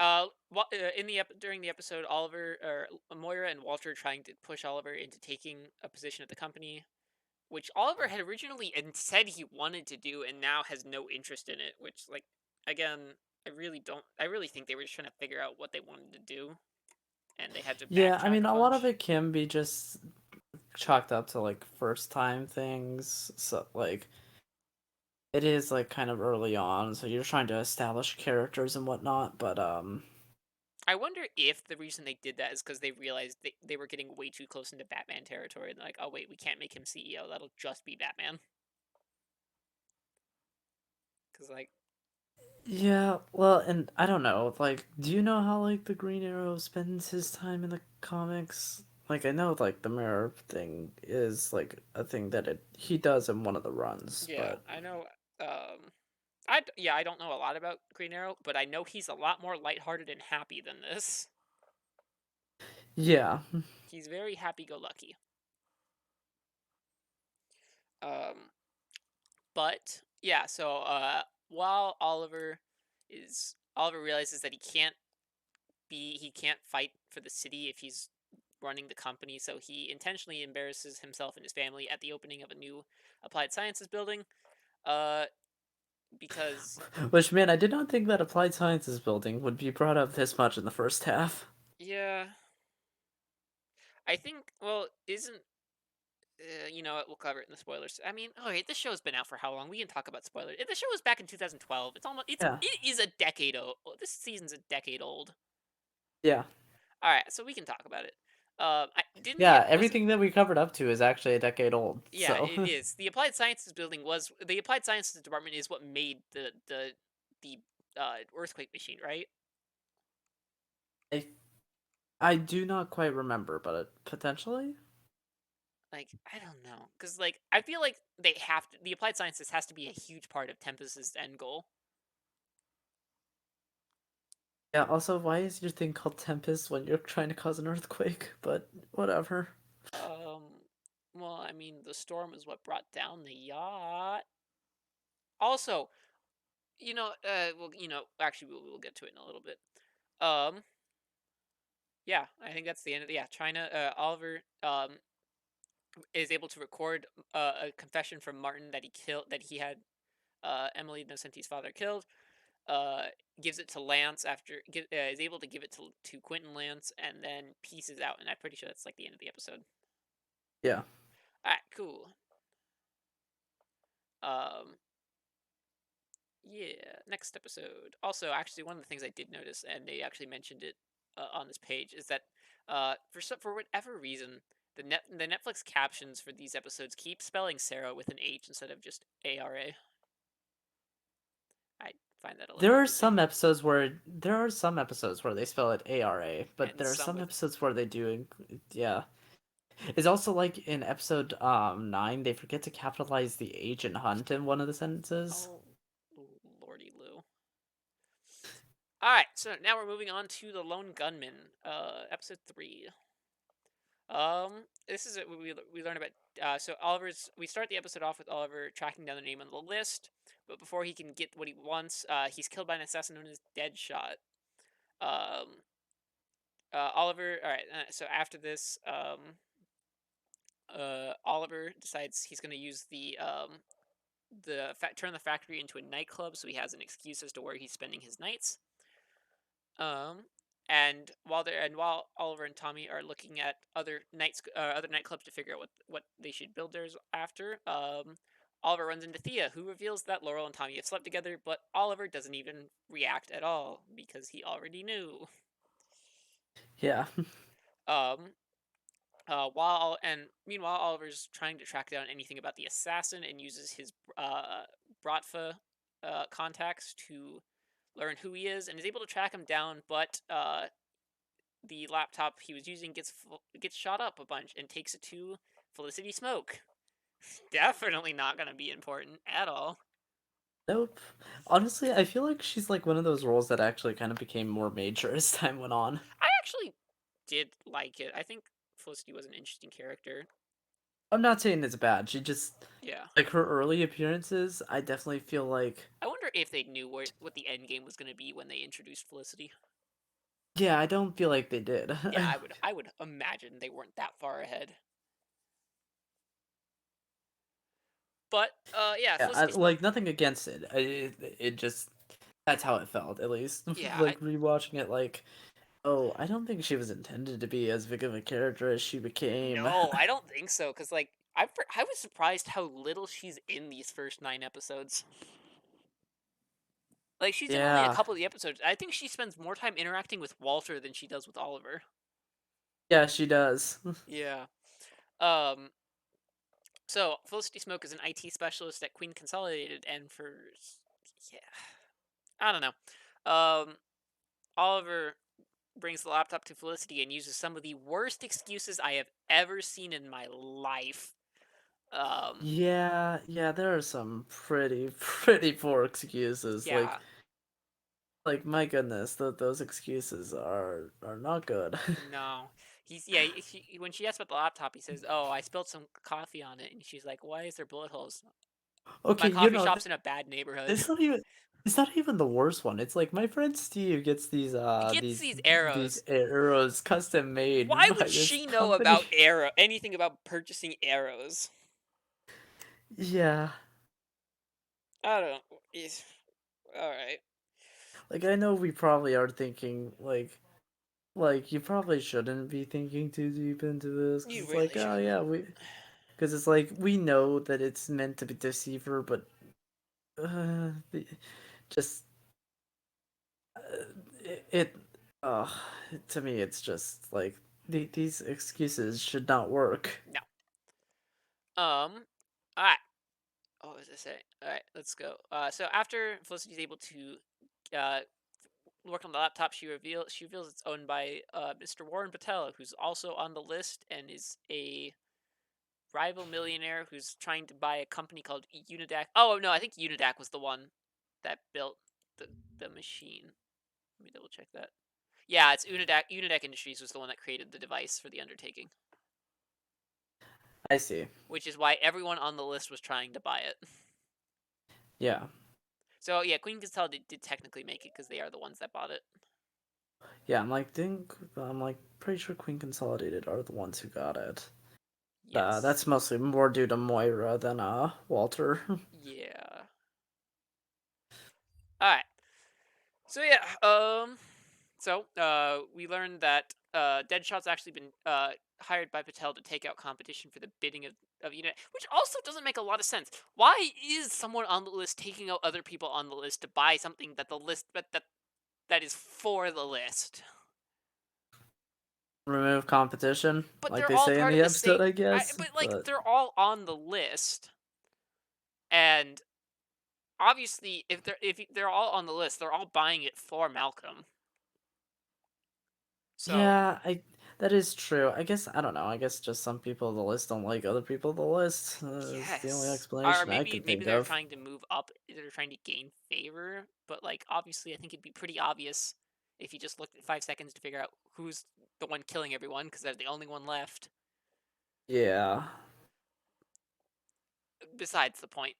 In the during the episode, Oliver or Moira and Walter trying to push Oliver into taking a position at the company, which Oliver had originally and said he wanted to do, and now has no interest in it. Which, like, again, I really don't. I really think they were just trying to figure out what they wanted to do, and they had to yeah, I backtrack mean, a a lot of bunch. it can be just chalked up to like first time things. So like it is like kind of early on, so you're trying to establish characters and whatnot. But I wonder if the reason they did that is because they realized they were getting way too close into Batman territory. And they're like, oh wait, we can't make him CEO. That'll just be Batman. Because like, yeah, well, and I don't know, like, do you know how like the Green Arrow spends his time in the comics? Like, I know like the mirror thing is like a thing that he does in one of the runs, yeah, but I know. I don't know a lot about Green Arrow, but I know he's a lot more lighthearted and happy than this. yeah. He's very happy-go-lucky. Um, but yeah, so while Oliver realizes that he can't fight for the city if he's running the company, so he intentionally embarrasses himself and his family at the opening of a new applied sciences building. Uh, because Which, man, I did not think that Applied Sciences building would be brought up this much in the first half. yeah, I think isn't you know what? We'll cover it in the spoilers. I mean, all right, this show's been out for how long? We can talk about spoilers. The show was back in 2012. Yeah, It is a decade old. This season's a decade old. yeah, All right, so we can talk about it. Didn't yeah. Everything that we covered up to is actually a decade old. Yeah, So, it is. The applied sciences department is what made the earthquake machine, right? I I do not quite remember, but potentially. Like I don't know, because like I feel like they have to. The applied sciences has to be a huge part of Tempest's end goal. Yeah. Also, why is your thing called Tempest when you're trying to cause an earthquake? But whatever. Um, well, I mean, the storm is what brought down the yacht. Also, actually, we'll get to it in a little bit. Um, yeah, I think that's the end of yeah. China, Oliver, is able to record a confession from Martin that he had Emily Nocenti's father killed. Uh, Gives it to Lance is able to give it to Quentin Lance, and then pieces out. And I'm pretty sure that's like the end of the episode. Yeah. All right, cool. Um, yeah, next episode. Also, actually, one of the things I did notice, and they actually mentioned it on this page, is that for whatever reason, the Netflix captions for these episodes keep spelling Sarah with an H instead of just ARA. I find that a little confusing. There are some episodes where they spell it ARA, but And there are some some with episodes where they do. Yeah. It's also like in episode 9, they forget to capitalize the Agent Hunt in one of the sentences. oh lordy Lou. All right, so now we're moving on to the Lone Gunman, episode 3. This is what we learn about. So Oliver's. We start the episode off with Oliver tracking down the name on the list, but before he can get what he wants, he's killed by an assassin known as Deadshot. Um, Oliver. All right. So after this, Oliver decides he's going to use turn the factory into a nightclub, so he has an excuse as to where he's spending his nights. Um, and while Oliver and Tommy are looking at other nightclubs to figure out what they should build theirs after, Oliver runs into Thea, who reveals that Laurel and Tommy have slept together, but Oliver doesn't even react at all because he already knew. Yeah. Um, Meanwhile, Oliver's trying to track down anything about the assassin and uses his Bratva contacts to learn who he is and is able to track him down, but the laptop he was using gets shot up a bunch and takes it to Felicity Smoke. Definitely not going to be important at all. Nope. Honestly, I feel like she's like one of those roles that actually kind of became more major as time went on. I actually did like it. I think Felicity was an interesting character. I'm not saying it's bad. She just Yeah. like her early appearances, I definitely feel like I wonder if they knew what the end game was going to be when they introduced Felicity. yeah, I don't feel like they did. Yeah, I would imagine they weren't that far ahead. But yeah, Yeah, Felicity Smoke. like nothing against it. It just that's how it felt at least. Yeah, Like rewatching it like oh, I don't think she was intended to be as big of a character as she became. no, I don't think so. Cause like I was surprised how little she's in these first 9 episodes. Like she's in only a Yeah. couple of the episodes. I think she spends more time interacting with Walter than she does with Oliver. Yeah, she does. Yeah. Um. So Felicity Smoke is an IT specialist at Queen Consolidated, and yeah, I don't know. Oliver brings the laptop to Felicity and uses some of the worst excuses I have ever seen in my life. Um. Yeah, yeah, there are some pretty pretty poor excuses. Yeah. Like my goodness, those excuses are not good. No. When she asks about the laptop, he says, "Oh, I spilled some coffee on it," and she's like, "Why is there bullet holes? My Okay, coffee shop's in a bad neighborhood." it's not even it's not even the worst one. It's like my friend Steve gets these He gets these arrows. arrows custom made Why would by this she know company. about anything about purchasing arrows? Yeah. I don't. All right. Like I know we probably are thinking like you probably shouldn't be thinking too deep into this cuz You it's really like oh shouldn't. yeah, we cuz it's like we know that it's meant to be deceive her but the, just it uh to me it's just like these excuses should not work. No. All right. What was I saying? All right, let's go. So after Felicity's able to uh work on the laptop, she reveals it's owned by Mr. Warren Patel, who's also on the list and is a rival millionaire who's trying to buy a company called Unidac. Oh no, I think Unidac was the one that built the the machine. Let me double check that. Yeah, it's Unidac. Unidac Industries was the one that created the device for the undertaking, I see. which is why everyone on the list was trying to buy it. Yeah. So yeah, Queen Consolidated did technically make it because they are the ones that bought it. Yeah, I'm like pretty sure Queen Consolidated are the ones who got it. Yes. That's mostly more due to Moira than Walter. Yeah. All right. So yeah. We learned that Deadshot's actually been hired by Patel to take out competition for the bidding of Unit, which also doesn't make a lot of sense. Why is someone on the list taking out other people on the list to buy something that the list that is for the list? Remove competition, But like they're they all say in part of the the same. episode, I guess. But like But they're all on the list, and obviously, if they're all on the list, they're all buying it for Malcolm. So yeah, I that is true. I guess I don't know. I guess just some people on the list don't like other people on the list. Is the only yes, or explanation I maybe can maybe think they're of. trying to move up. They're trying to gain favor, but like obviously, I think it'd be pretty obvious if you just looked at 5 seconds to figure out who's the one killing everyone because they're the only one left. Yeah. Besides the point.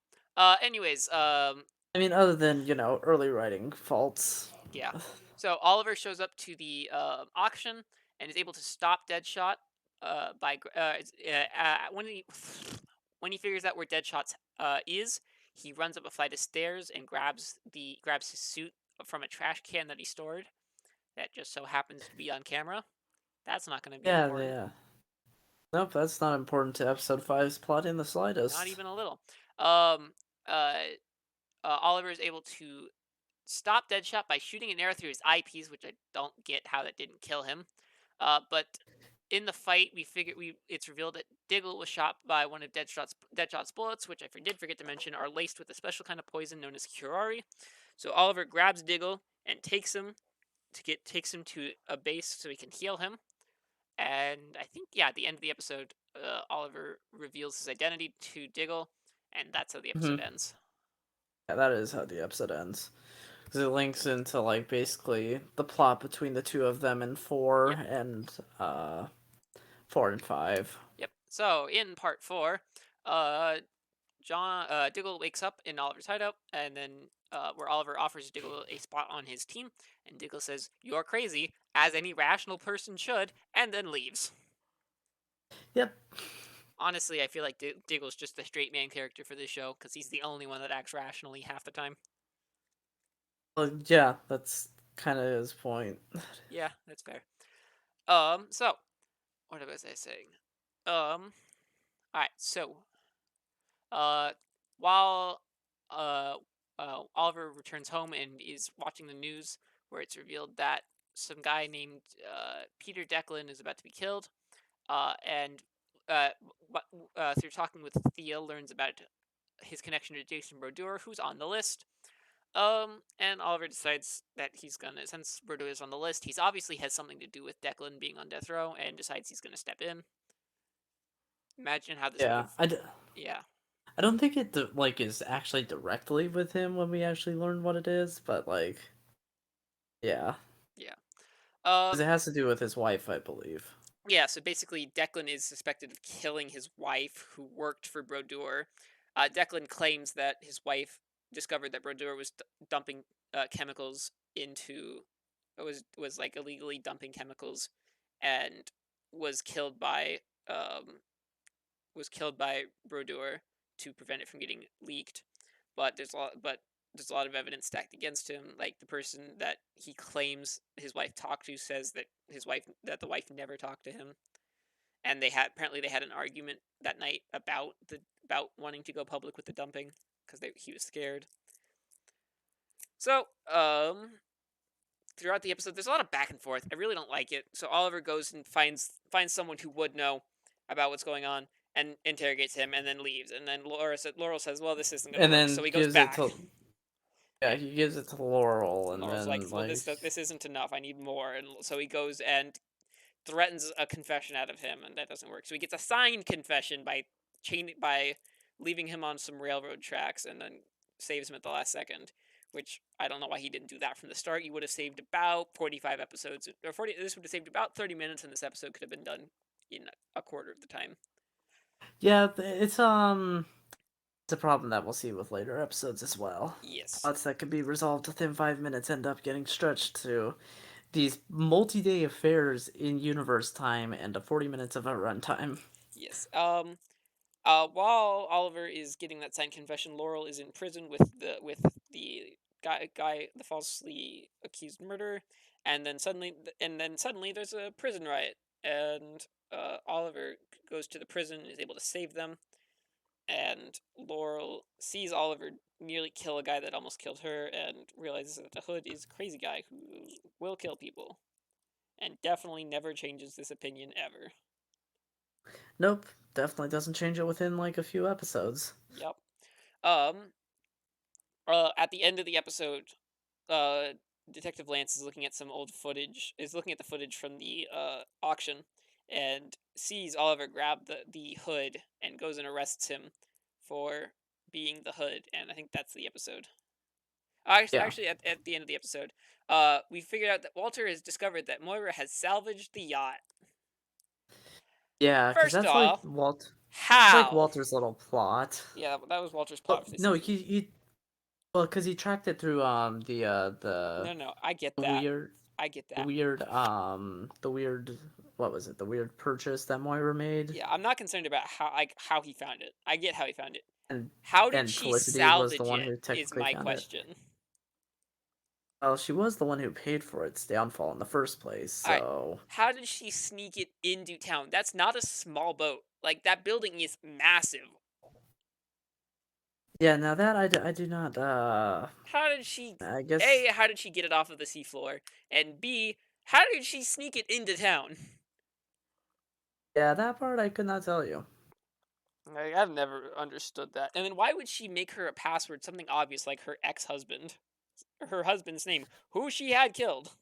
Anyways, I mean, other than early writing faults. yeah. So Oliver shows up to the auction and is able to stop Deadshot by when he when he figures out where Deadshot's is, he runs up a flight of stairs and grabs his suit from a trash can that he stored that just so happens to be on camera. That's not going to be Yeah, important. yeah. Nope, that's not important to episode five's plot in the Not slightest. even a little. Um, uh, Oliver is able to stop Deadshot by shooting an arrow through his eyepiece, which I don't get how that didn't kill him. But in the fight, it's revealed that Diggle was shot by one of Deadshot's bullets, which I did forget to mention, are laced with a special kind of poison known as curare. So Oliver grabs Diggle and takes him to a base so he can heal him. And I think, yeah, at the end of the episode, Oliver reveals his identity to Diggle, and that's how the episode Hmm. ends. Yeah, that is how the episode ends. Because it links into like basically the plot between the two of them in Yep, uh 4 and 5. yep. So in part four, uh, Diggle wakes up in Oliver's hideout, and then where Oliver offers Diggle a spot on his team, and Diggle says, "You're crazy," as any rational person should, and then leaves. Yep. Honestly, I feel like Diggle's just the straight man character for this show because he's the only one that acts rationally half the time. Well, yeah, that's kind of his point. Yeah, that's fair. So what was I saying? All right. So, uh, while uh, Oliver returns home and is watching the news, where it's revealed that some guy named Peter Declan is about to be killed, and uh, through talking with Thea, learns about his connection to Jason Brodeur, who's on the list. And Oliver decides that he's gonna, since Brodeur is on the list, he's obviously has something to do with Declan being on death row, and decides he's gonna step in. Imagine how this would Yeah, have, yeah, I don't think it like is actually directly with him when we actually learn what it is, but like yeah, yeah. because it has to do with his wife, I believe. Yeah, so basically, Declan is suspected of killing his wife, who worked for Brodeur. Declan claims that his wife discovered that Brodeur was dumping chemicals into, was like illegally dumping chemicals, and was killed by um, was killed by Brodeur to prevent it from getting leaked. But there's a lot of evidence stacked against him. Like the person that he claims his wife talked to says that the wife never talked to him, and they had an argument that night about wanting to go public with the dumping because he was scared. So throughout the episode, there's a lot of back and forth. I really don't like it. So Oliver goes and finds someone who would know about what's going on and interrogates him, and then leaves. And then Laurel says, "Well, this isn't going to And work." then So he goes gives it back, to yeah, and he gives it to Laurel, and Laurel's like, then "Well, like this isn't enough. I need more." And so he goes and threatens a confession out of him, and that doesn't work. So he gets a signed confession by leaving him on some railroad tracks, and then saves him at the last second. Which I don't know why he didn't do that from the start. You would have saved about 45 episodes, or 40. This would have saved about 30 minutes, and this episode could have been done in a quarter of the time. yeah, it's a problem that we'll see with later episodes as well. Yes, Plots that could be resolved within 5 minutes end up getting stretched to these multi-day affairs in universe time and a 40 minutes of a runtime. yes. While Oliver is getting that signed confession, Laurel is in prison with the the falsely accused murderer, and then suddenly there's a prison riot, and Oliver goes to the prison and is able to save them, and Laurel sees Oliver nearly kill a guy that almost killed her, and realizes that the Hood is a crazy guy who will kill people, and definitely never changes this opinion ever. Nope, definitely doesn't change it within like a few episodes. Yep. Um. At the end of the episode, uh, Detective Lance is looking at some old footage. Is looking at the footage from the auction, and sees Oliver grab the hood and goes and arrests him for being the hood. And I think that's the episode. Yeah. At the end of the episode, we figured out that Walter has discovered that Moira has salvaged the yacht. Yeah, because First that's like off, it's like how? Walter's little plot. Yeah, that was Walter's plot But for this no, season. well, because he tracked it through No, no, I get that. weird. I get that. the weird, what was it? The weird purchase that Moira made, Yeah, I'm not concerned about how he found it. I get how he found it. and How did and she Felicity was the salvage one it? who Is technically my found it. question. Well, she was the one who paid for its downfall in the first place, All right, so how did she sneak it into town? That's not a small boat. Like that building is massive. yeah. Now that I do not. How did she? I guess A. How did she get it off of the seafloor? And B. How did she sneak it into town? yeah, that part I could not tell you. I've never understood that. And then why would she make her a password something obvious like her ex-husband, her husband's name, who she had killed?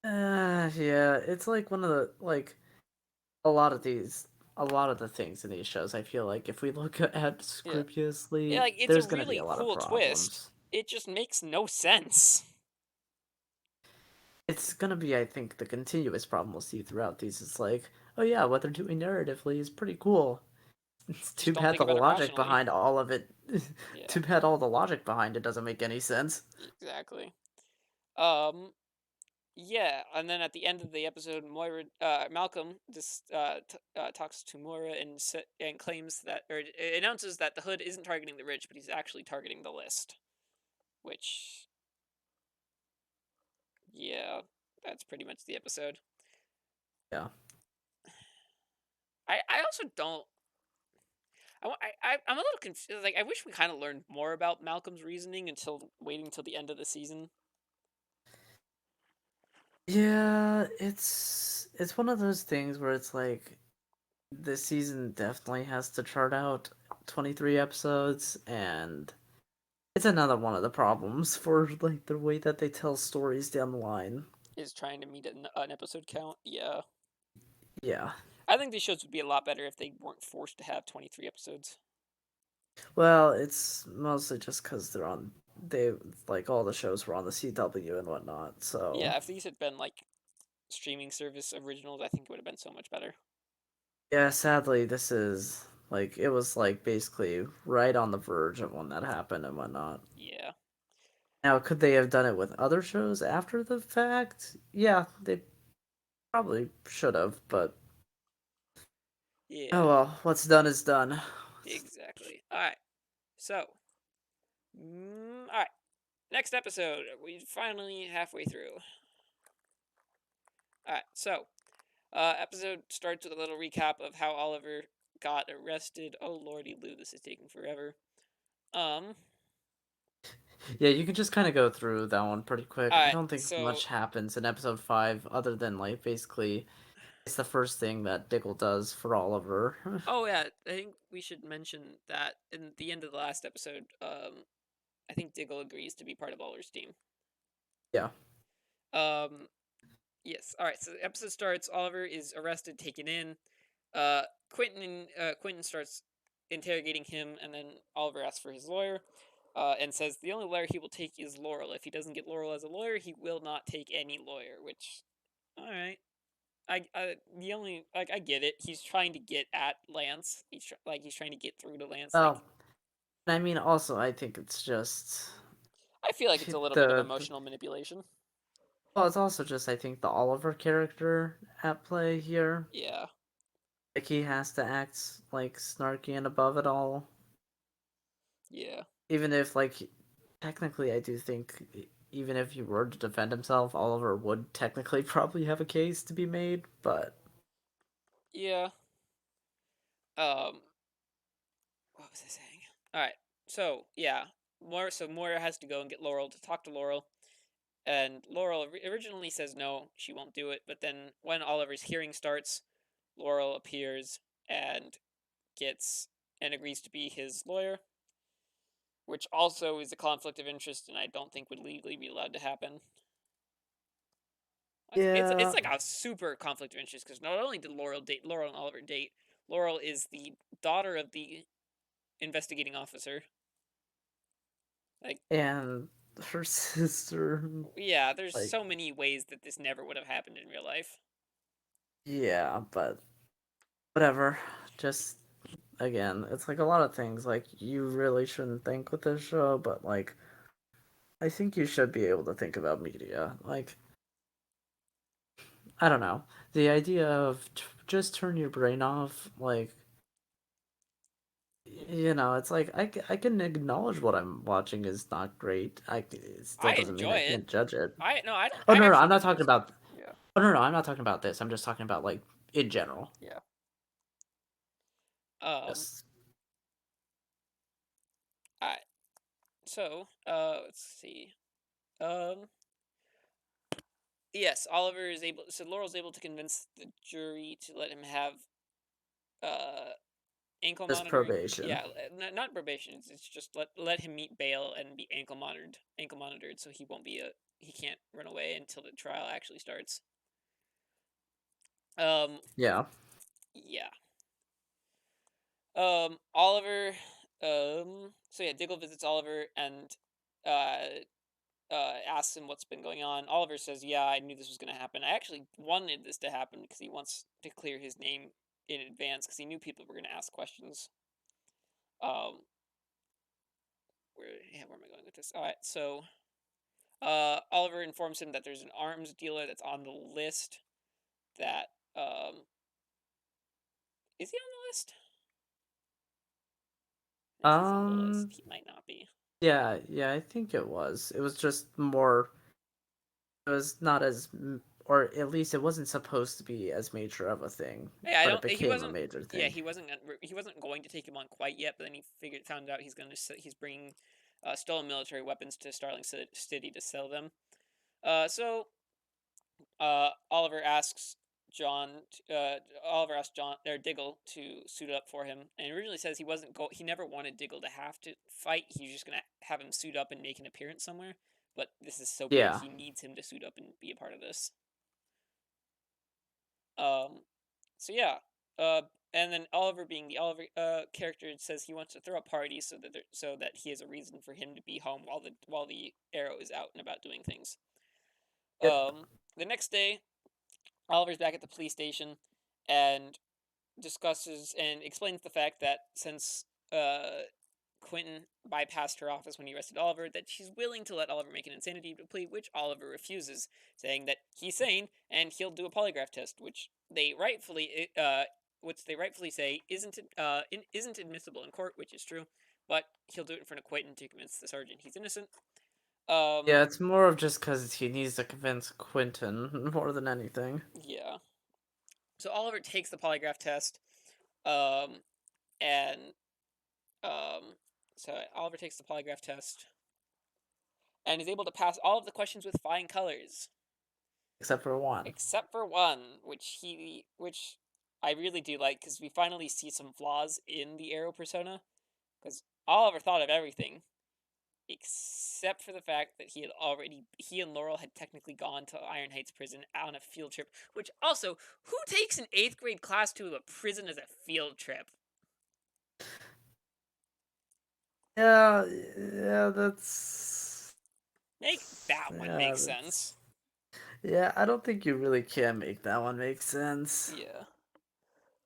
Yeah, it's like one of the like a lot of these a lot of the things in these shows. I feel like if we look at Yeah. Yeah, scrupulously, like it's a there's gonna be really a lot of cool twist. problems. It just makes no sense. It's gonna be, I think, the continuous problem we'll see throughout these. It's like, oh yeah, what they're doing narratively is pretty cool. It's Just too don't bad think the about it logic rationally. behind all of it. Yeah, Too bad all the logic behind it doesn't make any sense. exactly. Um, yeah, and then at the end of the episode, Malcolm talks to Moira and claims that, or announces that the Hood isn't targeting the rich, but he's actually targeting the list. Which, yeah, that's pretty much the episode. Yeah. I also don't. I'm a little confused. Like, I wish we kind of learned more about Malcolm's reasoning until waiting till the end of the season. Yeah, it's one of those things where it's like this season definitely has to chart out 23 episodes, and it's another one of the problems for like the way that they tell stories down the line. Is trying to meet an episode count. Yeah, Yeah. I think these shows would be a lot better if they weren't forced to have 23 episodes. Well, it's mostly just because they like all the shows were on the CW and whatnot. So Yeah, if these had been like streaming service originals, I think it would have been so much better. yeah, sadly, this is like it was like basically right on the verge of when that happened and whatnot. Yeah, Now, could they have done it with other shows after the fact? Yeah, they probably should have, but oh yeah, well, what's done is done. exactly. All right, so, all right, next episode. We finally halfway through. All right, so episode starts with a little recap of how Oliver got arrested. Oh lordy, Lou, this is taking forever. Um. Yeah, you can just kind of go through that one pretty quick. All I right, don't think so much happens in episode 5 other than like basically it's the first thing that Diggle does for Oliver. oh yeah, I think we should mention that in the end of the last episode. I think Diggle agrees to be part of Oliver's team. Yeah. Um. Yes. All right. So the episode starts. Oliver is arrested, taken in. Uh, Quentin starts interrogating him, and then Oliver asks for his lawyer, and says the only lawyer he will take is Laurel. If he doesn't get Laurel as a lawyer, he will not take any lawyer. Which, all right. The only like I get it. He's trying to get at Lance. He's trying to get through to Lance. Like Oh, I mean, also, I think it's just I feel like it's a little bit of the emotional manipulation. well, it's also just I think the Oliver character at play here. Yeah. Like he has to act like snarky and above it all, Yeah. even if like technically I do think even if he were to defend himself, Oliver would technically probably have a case to be made. But Yeah. What was I saying? All right. So yeah, Moira has to go and get Laurel to talk to Laurel, and Laurel originally says no, she won't do it. But then when Oliver's hearing starts, Laurel appears and gets and agrees to be his lawyer, which also is a conflict of interest, and I don't think would legally be allowed to happen. It's yeah, like a super conflict of interest because not only did Laurel and Oliver date, Laurel is the daughter of the investigating officer. Like, and her sister, yeah, there's like so many ways that this never would have happened in real life. yeah, but whatever. Just again, it's like a lot of things like you really shouldn't think with this show, but like I think you should be able to think about media. Like, I don't know. The idea of just turn your brain off, like, it's like I can acknowledge what I'm watching is not great. It still I doesn't mean enjoy I it. can't judge it. I no, I don't. Oh I no, no, actually I'm not think talking most of it. about. Yeah, Oh no, no, I'm not talking about this. I'm just talking about like in general. yeah. Um, Yes. I so let's see. Um, yes, Oliver is able. So Laurel's able to convince the jury to let him have uh ankle Just monitoring. probation. Yeah, not probation. It's just let him meet bail and be ankle monitored, so he can't run away until the trial actually starts. Um, Yeah. yeah. Oliver. So yeah, Diggle visits Oliver and uh asks him what's been going on. Oliver says, "Yeah, I knew this was going to happen. I actually wanted this to happen because he wants to clear his name in advance because he knew people were going to ask questions." Um, where am I going with this? All right, so Oliver informs him that there's an arms dealer that's on the list. That is he on the list? If he's on the list, Um. he might not be. Yeah. Yeah. I think it was. It was just more. It was not as, or at least it wasn't supposed to be as major of a thing, Yeah, I but it don't. He became a wasn't. major Yeah, thing. he wasn't going to take him on quite yet, but then found out he's bringing stolen military weapons to Starling City to sell them. So Oliver asks John. Oliver asks John or Diggle to suit up for him, and originally says he wasn't go. He never wanted Diggle to have to fight. He was just gonna have him suit up and make an appearance somewhere. But this is so big, Yeah. he needs him to suit up and be a part of this. Um, so yeah, uh, and then Oliver, being the Oliver character, says he wants to throw a party so that he has a reason for him to be home while the Arrow is out and about doing things. Yep. The next day, Oliver's back at the police station, and discusses and explains the fact that since Quentin bypassed her office when he arrested Oliver, that she's willing to let Oliver make an insanity plea, which Oliver refuses, saying that he's sane and he'll do a polygraph test, which they rightfully say isn't admissible in court, which is true, but he'll do it in front of Quentin to convince the sergeant he's innocent. Um, Yeah, it's more of just because he needs to convince Quentin more than anything. yeah. So Oliver takes the polygraph test, um, and um, so Oliver takes the polygraph test and is able to pass all of the questions with flying colors, Except for one. except for one, which I really do like because we finally see some flaws in the Arrow persona. Because Oliver thought of everything except for the fact that he and Laurel had technically gone to Iron Heights prison on a field trip. Which also, who takes an eighth grade class to a prison as a field trip? Yeah, yeah, that's Make that one yeah, make sense. yeah. I don't think you really can make that one make sense. Yeah.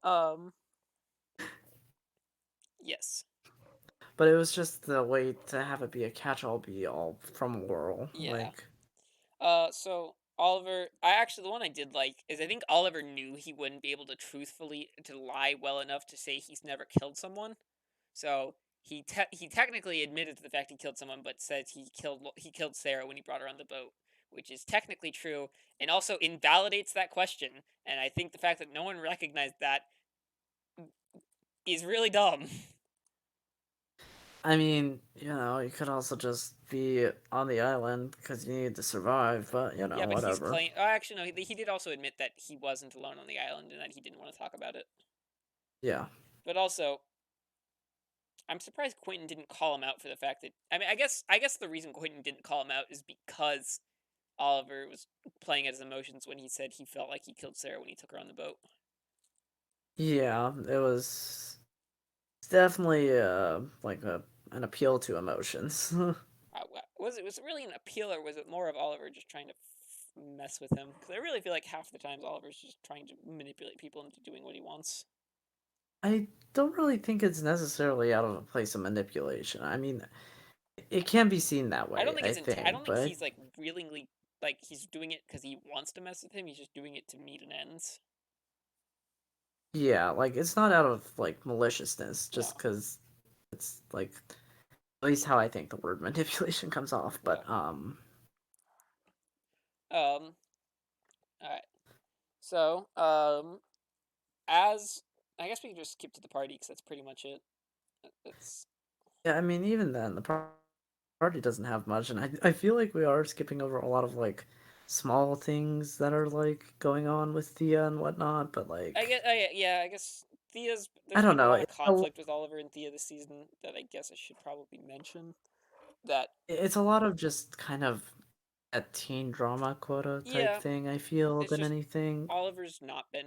Um. Yes. But it was just the way to have it be a catch-all be-all from Laurel. Yeah. Like, So Oliver, the one I did like is I think Oliver knew he wouldn't be able to lie well enough to say he's never killed someone. So he technically admitted to the fact he killed someone, but said he killed Sarah when he brought her on the boat, which is technically true, and also invalidates that question. And I think the fact that no one recognized that is really dumb. I mean, you could also just be on the island because you need to survive. But Yeah, but he's whatever. claim. Oh, actually, no. He did also admit that he wasn't alone on the island and that he didn't want to talk about it. Yeah. But also, I'm surprised Quentin didn't call him out for the fact that I guess the reason Quentin didn't call him out is because Oliver was playing at his emotions when he said he felt like he killed Sarah when he took her on the boat. Yeah, it was definitely like an appeal to emotions. Was it really an appeal, or was it more of Oliver just trying to mess with him? Because I really feel like half the times Oliver's just trying to manipulate people into doing what he wants. I don't really think it's necessarily out of a place of manipulation. I mean, It can be seen that I don't way, think I I don't think, think but he's like willingly like he's doing it because he wants to mess with him. He's just doing it to meet an ends. yeah, like it's not out of like maliciousness, No. just because it's like at least how I think the word manipulation comes off. Yeah. But Um. All right. So as I guess we can just skip to the party because that's pretty much it. It's yeah, I mean, even then, the party doesn't have much, and I feel like we are skipping over a lot of like small things that are like going on with Thea and whatnot. But I like, guess yeah, I guess Thea's I there's don't been a know, lot of conflict with Oliver and Thea this season that I guess I should probably mention. That it's a lot of just kind of a teen drama quota type yeah, thing. I feel it's than just anything. Oliver's not been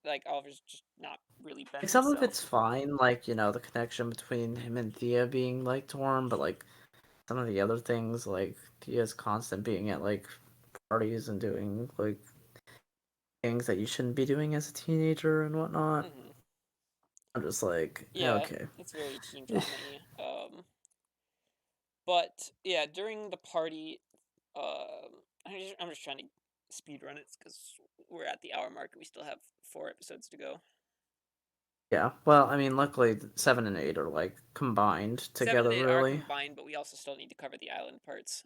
like Oliver's just not really been Like some of himself. it's fine, like the connection between him and Thea being like torn, but like some of the other things, like Thea's constant being at like parties and doing like things that you shouldn't be doing as a teenager and whatnot. Hmm. I'm just like, Yeah, okay. it's very teen drama-y. But yeah, during the party, I'm just trying to speed run it because we're at the hour mark and we still have 4 episodes to go. Yeah, well, I mean, luckily 7 and 8 are like combined Seven and together, eight are really. combined, but we also still need to cover the island parts.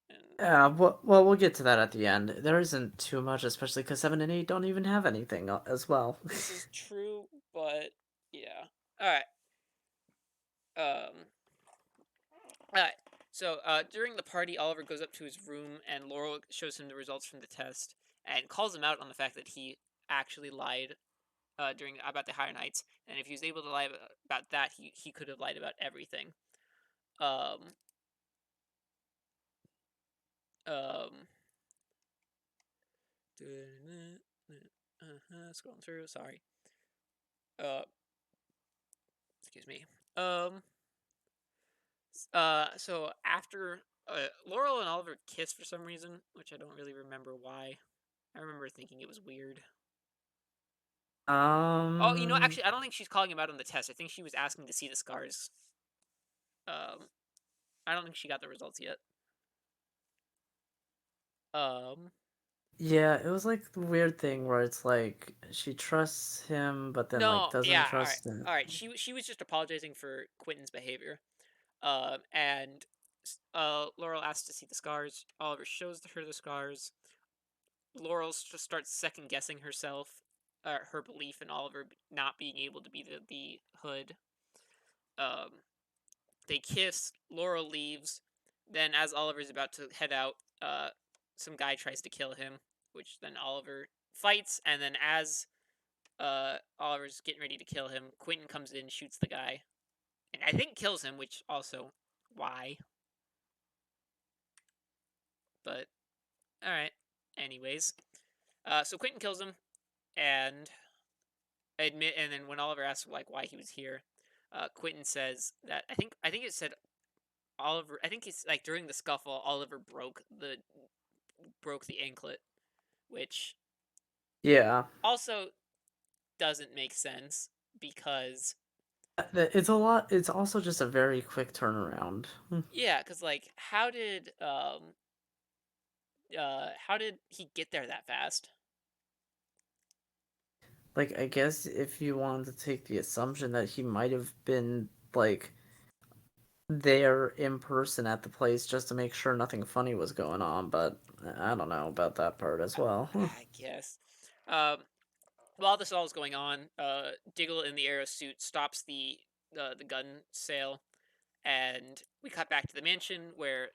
And Yeah, well, we'll get to that at the end. There isn't too much, especially because 7 and 8 don't even have anything as well. this is true, but yeah. All right. Um. All right. So during the party, Oliver goes up to his room, and Laurel shows him the results from the test, and calls him out on the fact that he actually lied during about the Higher Knights, and if he was able to lie about that, he could have lied about everything. Um. Um. Scrolling through. Sorry. Uh. Excuse me. Um. So after Laurel and Oliver kiss for some reason, which I don't really remember why. I remember thinking it was weird. Oh, Um, actually, I don't think she's calling him out on the test. I think she was asking to see the scars. Um, I don't think she got the results yet. Um, yeah, it was like the weird thing where it's like she trusts him, but then like no, doesn't yeah, all right, trust him. all right. She was just apologizing for Quentin's behavior. And Laurel asks to see the scars. Oliver shows her the scars. Laurel just starts second guessing herself, her belief in Oliver not being able to be the Hood. Um, they kiss. Laurel leaves. Then, as Oliver's about to head out, some guy tries to kill him, which then Oliver fights. And then, as Oliver's getting ready to kill him, Quentin comes in, shoots the guy, and I think kills him. Which also, why? But all right. Anyways, so Quentin kills him, and and then when Oliver asks like why he was here, Quentin says that I think it said Oliver. I think it's like during the scuffle, Oliver broke the anklet, which Yeah, also doesn't make sense because it's a lot. It's also just a very quick turnaround. yeah, because like how did he get there that fast? Like, I guess if you wanted to take the assumption that he might have been like there in person at the place just to make sure nothing funny was going on, but I don't know about that part as well. I guess. Um, while this all is going on, Diggle in the arrow suit stops the gun sale, and we cut back to the mansion where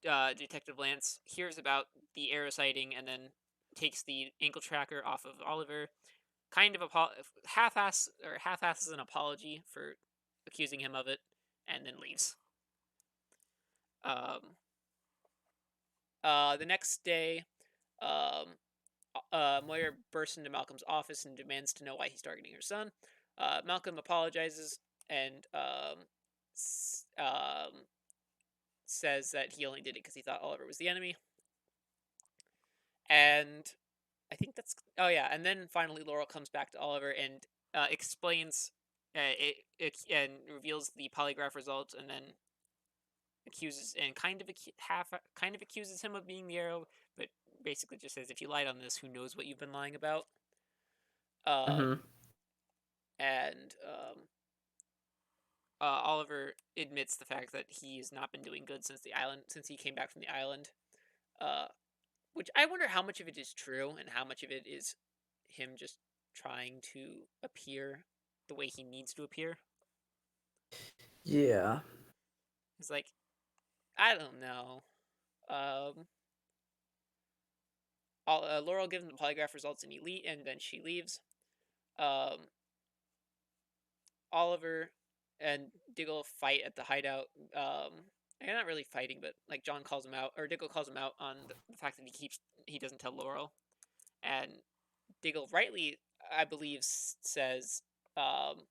Detective Lance hears about the arrow sighting and then takes the ankle tracker off of Oliver. Kind of half-asses an apology for accusing him of it, and then leaves. Um, the next day, um, Moira bursts into Malcolm's office and demands to know why he's targeting her son. Malcolm apologizes and says that he only did it because he thought Oliver was the enemy. And I think that's. Oh, yeah. And then finally, Laurel comes back to Oliver and explains. it and reveals the polygraph results, and then accuses and kind of accuses him of being the Arrow, but basically just says if you lied on this, who knows what you've been lying about. Hmm. And Oliver admits the fact that he's not been doing good since he came back from the island. Uh, which I wonder how much of it is true and how much of it is him just trying to appear the way he needs to appear. Yeah. It's like I don't know. Um, Laurel gives him the polygraph results and and then she leaves. Um, Oliver and Diggle fight at the hideout. They're not really fighting, but like John calls him out, or Diggle calls him out on the fact that he doesn't tell Laurel, and Diggle rightly, I believe, says um,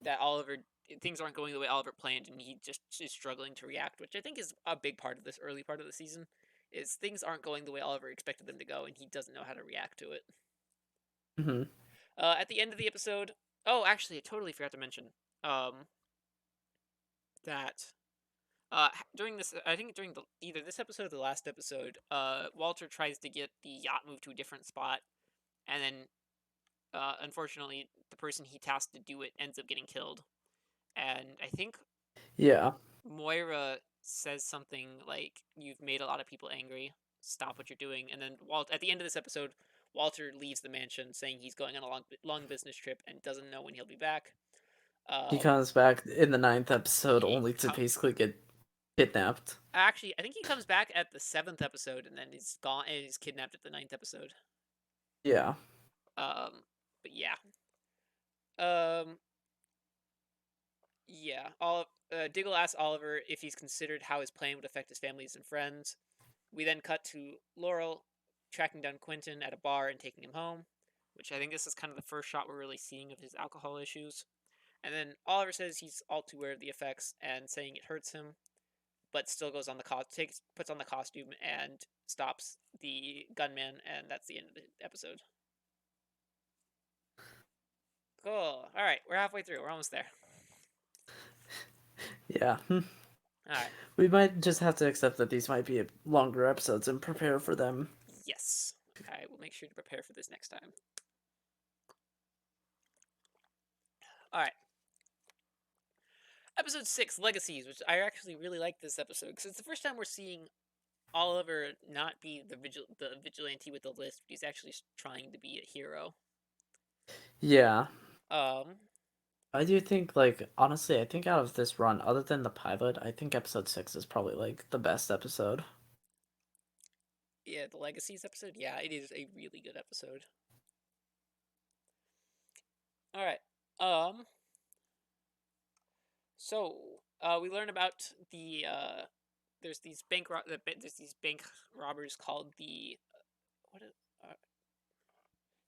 that Oliver things aren't going the way Oliver planned, and he just is struggling to react, which I think is a big part of this early part of the season. Is things aren't going the way Oliver expected them to go, and he doesn't know how to react to it. Hmm. At the end of the episode, oh, actually, I totally forgot to mention um, that during this, I think during either this episode or the last episode, Walter tries to get the yacht moved to a different spot, and then unfortunately, the person he tasked to do it ends up getting killed. And I think Yeah. Moira says something like, "You've made a lot of people angry. Stop what you're doing." And then at the end of this episode, Walter leaves the mansion, saying he's going on a long business trip and doesn't know when he'll be back. He Um, comes back in the ninth episode he only to co- basically get kidnapped. Actually, I think he comes back at the seventh episode, and then he's gone and he's kidnapped at the ninth episode. Yeah. Um, but yeah. Um, yeah. Diggle asks Oliver if he's considered how his plan would affect his families and friends. We then cut to Laurel tracking down Quentin at a bar and taking him home, which I think this is kind of the first shot we're really seeing of his alcohol issues. And then Oliver says he's all too aware of the effects and saying it hurts him, but still goes on puts on the costume and stops the gunman, and that's the end of the episode. Cool. All right, we're halfway through. We're almost there. Yeah. All right. We might just have to accept that these might be longer episodes and prepare for them. Yes. I will make sure to prepare for this next time. All right. Episode 6, Legacies, which I actually really like this episode because it's the first time we're seeing Oliver not be the vigilante with the list, but he's actually trying to be a hero. Yeah. Um, I do think, like, honestly, I think out of this run, other than the pilot, I think episode 6 is probably, like, the best episode. yeah, the Legacies episode. Yeah, it is a really good episode. All right. So we learn about there's these bank robbers called the what?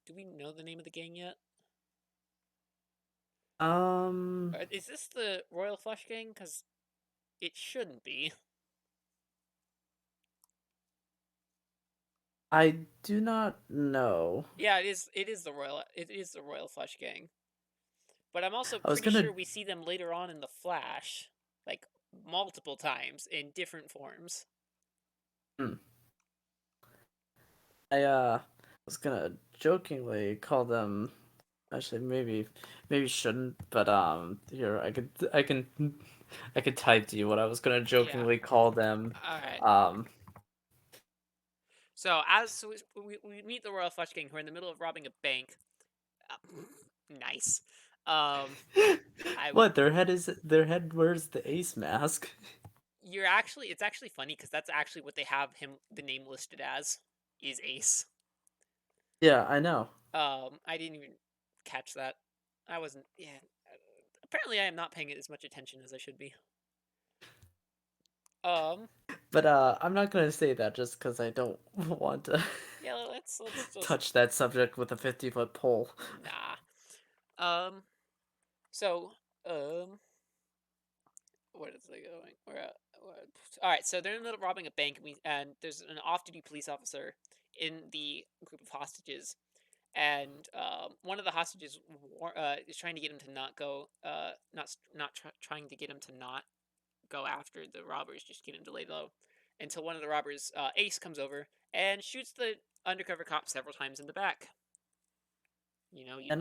Do we know the name of the gang yet? Um, Is this the Royal Flush Gang? Because it shouldn't be. I do not know. Yeah, it is. It is the Royal. It is the Royal Flush Gang. But I'm also I was pretty gonna, sure we see them later on in the Flash, like multiple times in different forms. hmm. I was gonna jokingly call them. Actually, maybe shouldn't, but here I could type to you what I was gonna Yeah. jokingly call them. All right. Um, So we meet the Royal Flush Gang who are in the middle of robbing a bank. Uh, nice. Um, I would. what their head wears the ace mask. It's actually funny because that's actually what they have the name listed as is Ace. Yeah, I know. I didn't even catch that. I wasn't. Yeah. Apparently, I am not paying it as much attention as I should be. Um. But I'm not gonna say that just because I don't want to Yeah. Let's just touch that subject with a 50-foot pole. nah. Um. So. Um. What is it going? All right. So they're in the middle of robbing a bank, and there's an off-duty police officer in the group of hostages, and one of the hostages is trying to get him to not go, trying to get him to not go after the robbers, just get him to lay low. Until one of the robbers, Ace, comes over and shoots the undercover cop several times in the back. You know, you And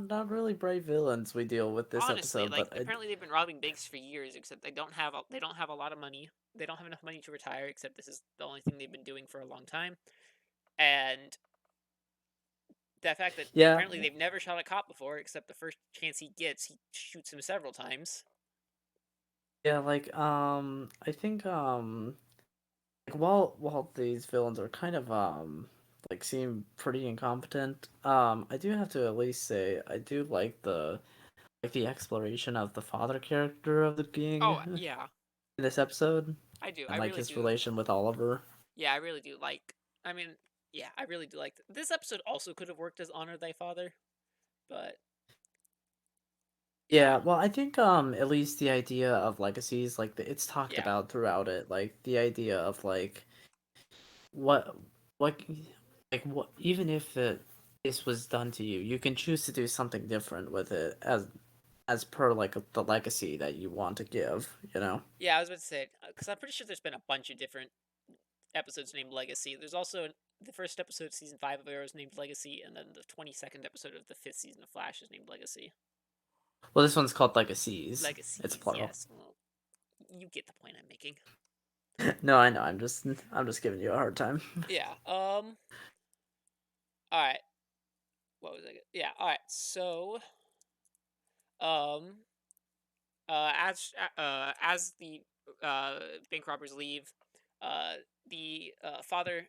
not really brave villains we deal with this honestly, episode, like, but apparently they've been robbing banks for years, except they don't have a lot of money. They don't have enough money to retire, except this is the only thing they've been doing for a long time. And the fact that yeah, apparently they've never shot a cop before, except the first chance he gets, he shoots him several times. yeah, like I think like while these villains are kind of like seem pretty incompetent, I do have to at least say I do like the exploration of the father character of the gang Oh yeah, in this episode I do. and I like really his do. relation with Oliver. Yeah, I really do like. I mean, yeah, I really do like. This episode also could have worked as Honor Thy Father, but yeah, Yeah, well, I think at least the idea of legacies, it's talked yeah, about throughout it, like the idea of what what what even if this was done to you, you can choose to do something different with it as per like the legacy that you want to give, you know. yeah. I was about to say because I'm pretty sure there's been a bunch of different episodes named Legacy. There's also the first episode of season 5 of Arrow is named Legacy, and then the 22nd episode of the fifth season of Flash is named Legacy. Well, this one's called Legacies. It's Legacies, plural. yes. Well, you get the point I'm making. No, I know. I'm just giving you a hard time. Yeah. All right. What was I? Yeah. All right. So, um, as the bank robbers leave, uh, the father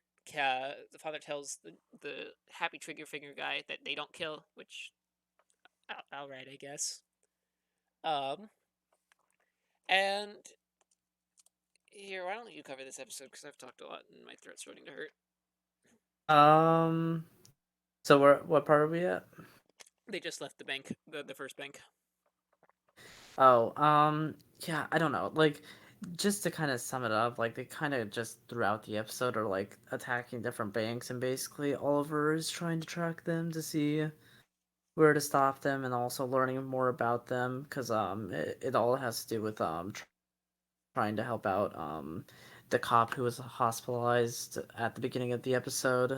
tells the happy trigger finger guy that they don't kill, which all right, I guess. Um, and here, why don't you cover this episode because I've talked a lot and my throat's starting to hurt. Um, so what part are we at? They just left the bank, the first bank. Oh, yeah, I don't know. Like, just to kind of sum it up, like they kind of just throughout the episode are like attacking different banks, and basically Oliver is trying to track them to see where to stop them, and also learning more about them, because it all has to do with trying to help out the cop who was hospitalized at the beginning of the episode.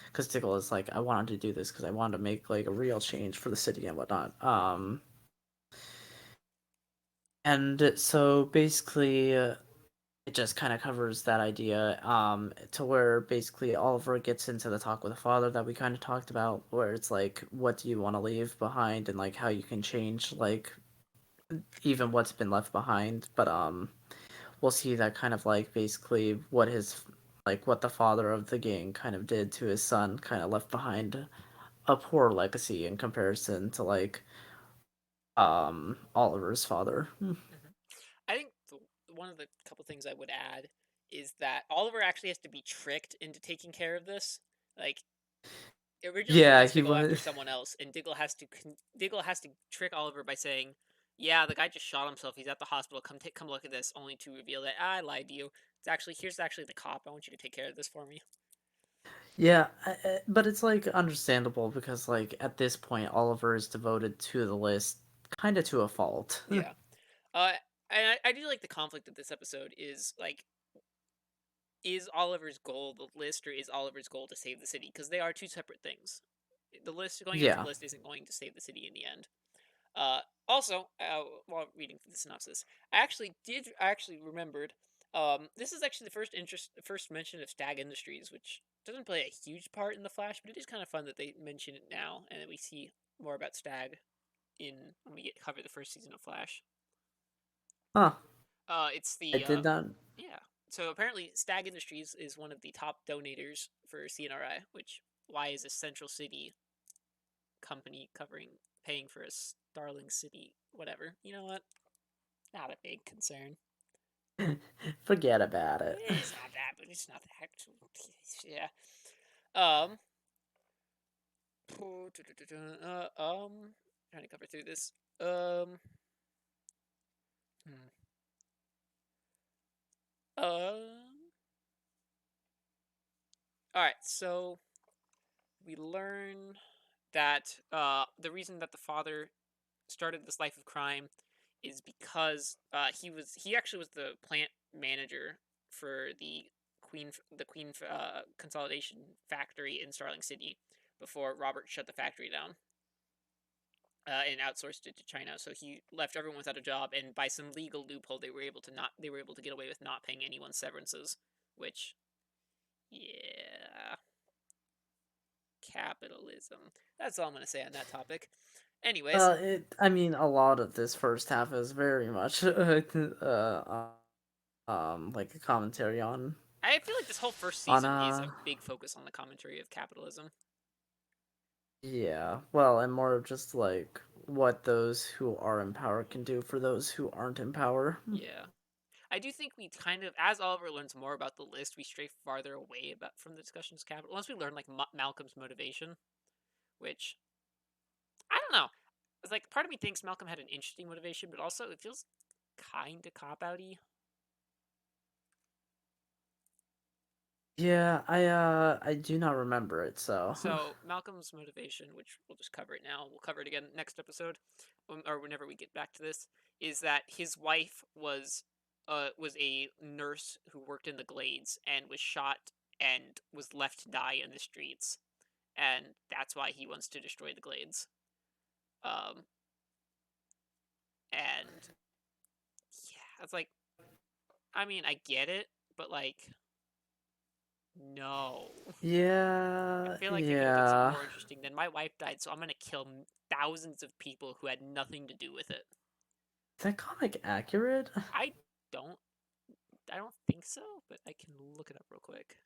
Because Diggle is like, I wanted to do this because I wanted to make like a real change for the city and whatnot. And so basically, it just kind of covers that idea, to where basically Oliver gets into the talk with the father that we kind of talked about, where it's like, what do you want to leave behind, and like how you can change like even what's been left behind. But we'll see that kind of like basically what the father of the gang kind of did to his son, kind of left behind a poor legacy in comparison to like Oliver's father. Mhm. I think one of the couple things I would add is that Oliver actually has to be tricked into taking care of this. Like originally, he Yeah, wants to he go after was. someone else, and Diggle has to trick Oliver by saying, "Yeah, the guy just shot himself. He's at the hospital. Come look at this." Only to reveal that I lied to you. Here's actually the cop. I want you to take care of this for me. Yeah, but it's like understandable because like at this point Oliver is devoted to the list, kind of to a fault. Yeah. Uh, and I do like the conflict of this episode is like, is Oliver's goal the list or is Oliver's goal to save the city? Because they are two separate things. The list going after the Yeah. list isn't going to save the city in the end. Uh, also, while reading the synopsis, I actually remembered. This is actually the first mention of Stag Industries, which doesn't play a huge part in the Flash, but it is kind of fun that they mention it now, and that we see more about Stag in when we cover the first season of Flash. Huh. It's I the did not. yeah. So apparently, Stag Industries is one of the top donators for CNRI, which why is a Central City company covering paying for a Starling City whatever. You know what? Not a big concern. Forget about it. It's not that, but it's not that. Yeah. Um. Trying to cover through this. Um. Hmm. All right. So we learn that the reason that the father started this life of crime is because he actually was the plant manager for the Queen consolidation factory in Starling City before Robert shut the factory down and outsourced it to China. So he left everyone without a job, and by some legal loophole, they were able to get away with not paying anyone severances, which yeah, capitalism. That's all I'm gonna say on that topic. Anyways, I mean, a lot of this first half is very much like a commentary I feel like this whole first on season is a big focus on the commentary of capitalism. yeah, well, and more of just like what those who are in power can do for those who aren't in power. Yeah. I do think we kind of, as Oliver learns more about the list, we stray farther away from the discussions of capital. Once we learn like Malcolm's motivation, which I don't know, it's like part of me thinks Malcolm had an interesting motivation, but also it feels kind of cop outy. Yeah, I do not remember it, so So Malcolm's motivation, which we'll just cover it now, we'll cover it again next episode, or whenever we get back to this, is that his wife was a nurse who worked in the Glades and was shot and was left to die in the streets, and that's why he wants to destroy the Glades. Um, and yeah, it's like, I mean, I get it, but like, no. I yeah, feel like they could have done something yeah. more interesting than my wife died, so I'm gonna kill thousands of people who had nothing to do with it. Is that comic accurate? I don't, I don't think so, but I can look it up real quick.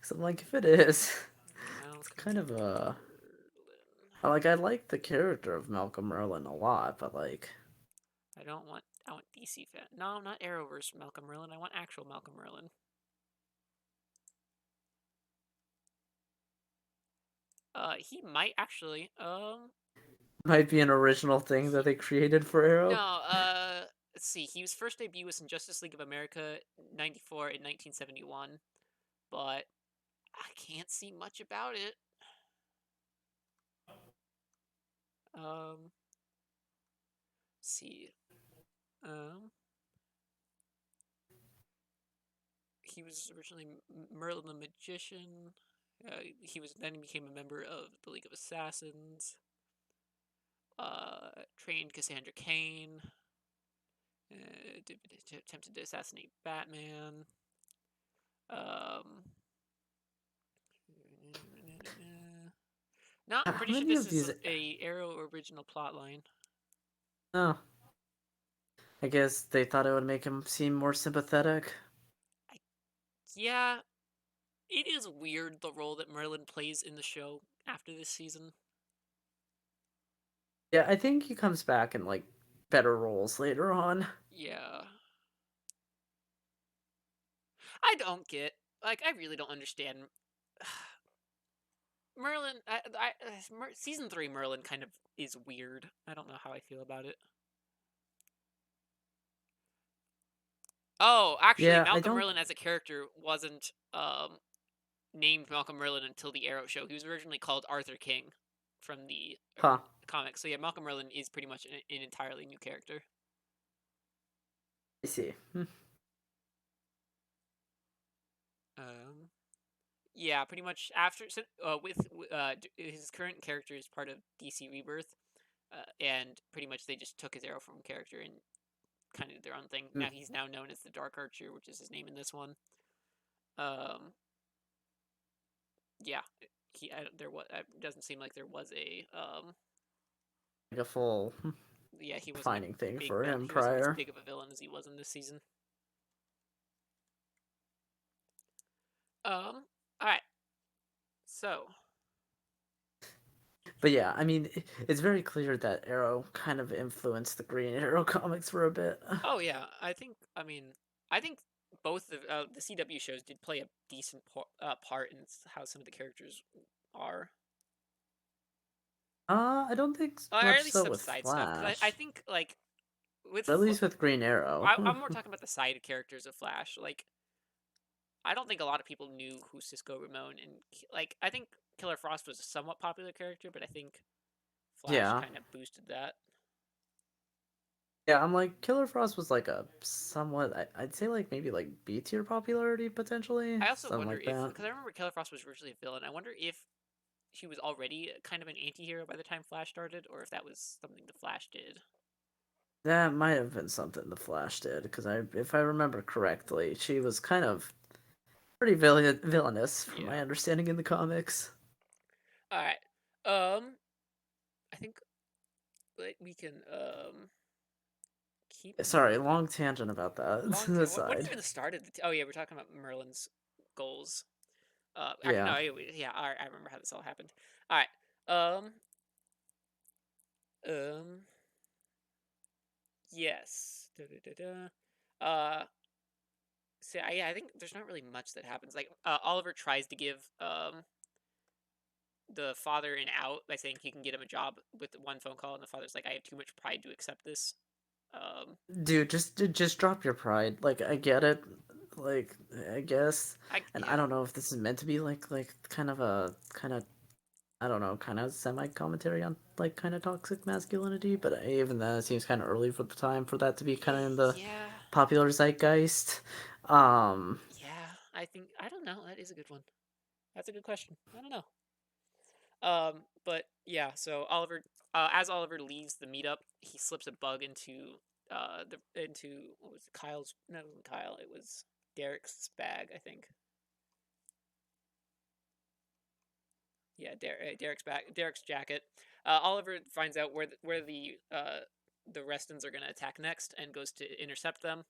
'Cause I'm like, if it is, it's Malcolm kind of Merlin. I like the character of Malcolm Merlin a lot, but like, I want DC fan. No, not Arrowverse Malcolm Merlin. I want actual Malcolm Merlin. He might actually. might be an original thing that He they created for no. Arrow. Let's see. He was first debut was in Justice League of America '94 and 1971, but I can't see much about it. Let's see. Um, he was originally Merlin the Magician. He became a member of the League of Assassins. Trained Cassandra Cain. Attempted to assassinate Batman. Um, no, I'm How pretty sure many this of is these? a Arrow original plotline. Oh, I guess they thought it would make him seem more sympathetic. I, yeah, it is weird the role that Merlin plays in the show after this season. Yeah, I think he comes back in like better roles later on. Yeah, I don't get. Like, I really don't understand. Merlin, season 3 Merlin kind of is weird. I don't know how I feel about it. Oh, actually, Yeah, I Malcolm don't. Merlin as a character wasn't named Malcolm Merlin until the Arrow show. He was originally called Arthur King from the Huh. comics. So yeah, Malcolm Merlin is pretty much an entirely new character. I see. Um, yeah, pretty much after with his current character is part of DC Rebirth, and pretty much they just took his Arrow from character and kind of did their own thing. Mm, Now he's now known as the Dark Archer, which is his name in this one. Um, yeah, there was it doesn't seem like there was a like a full yeah, he wasn't a defining thing big for villain. him He wasn't as prior. big of a villain as he was in this season. All right. So, But yeah, I mean, it's very clear that Arrow kind of influenced the Green Arrow comics for a bit. oh yeah, I think both of the CW shows did play a decent part in how some of the characters are, I don't think or much at least so some with side stuff. Because I Flash, think like with but at least with Green Arrow. I'm more talking about the side characters of Flash. Like I don't think a lot of people knew who Cisco Ramon and like I think Killer Frost was a somewhat popular character, but I think Flash Yeah. kind of boosted that. Yeah, I'm like Killer Frost was like a somewhat I'd say like maybe like B tier popularity potentially, I also something wonder like if that. because I remember Killer Frost was originally a villain. I wonder if he was already kind of an anti-hero by the time Flash started, or if that was something the Flash did. That might have been something the Flash did because if I remember correctly, she was kind of pretty villainous from my Yeah. understanding in the comics. All right. I think we can keep Sorry, moving. long tangent about that Long tail. What aside. even started? Oh yeah, we're talking about Merlin's goals. Actually Yeah. no. Yeah. All right, I remember how this all happened. All right. Um. Um. Yes. Da, da, da, da. So yeah, I think there's not really much that happens. Like Oliver tries to give the father an out by saying he can get him a job with one phone call, and the father's like, "I have too much pride to accept this." Um, Dude, just drop your pride. Like I get it. Like I guess and I yeah, don't know if this is meant to be like kind of a kind of I don't know, kind of semi commentary on like kind of toxic masculinity, but even then it seems kind of early for the time for that to be kind of in the yeah, popular zeitgeist. Um yeah. I don't know. That is a good one. That's a good question. I don't know. But yeah. So as Oliver leaves the meetup, he slips a bug into what was it, Kyle's? No, it wasn't Kyle. It was Derek's bag, I think. Yeah, Derek's back. Derek's jacket. Oliver finds out where the Restons are going to attack next and goes to intercept them.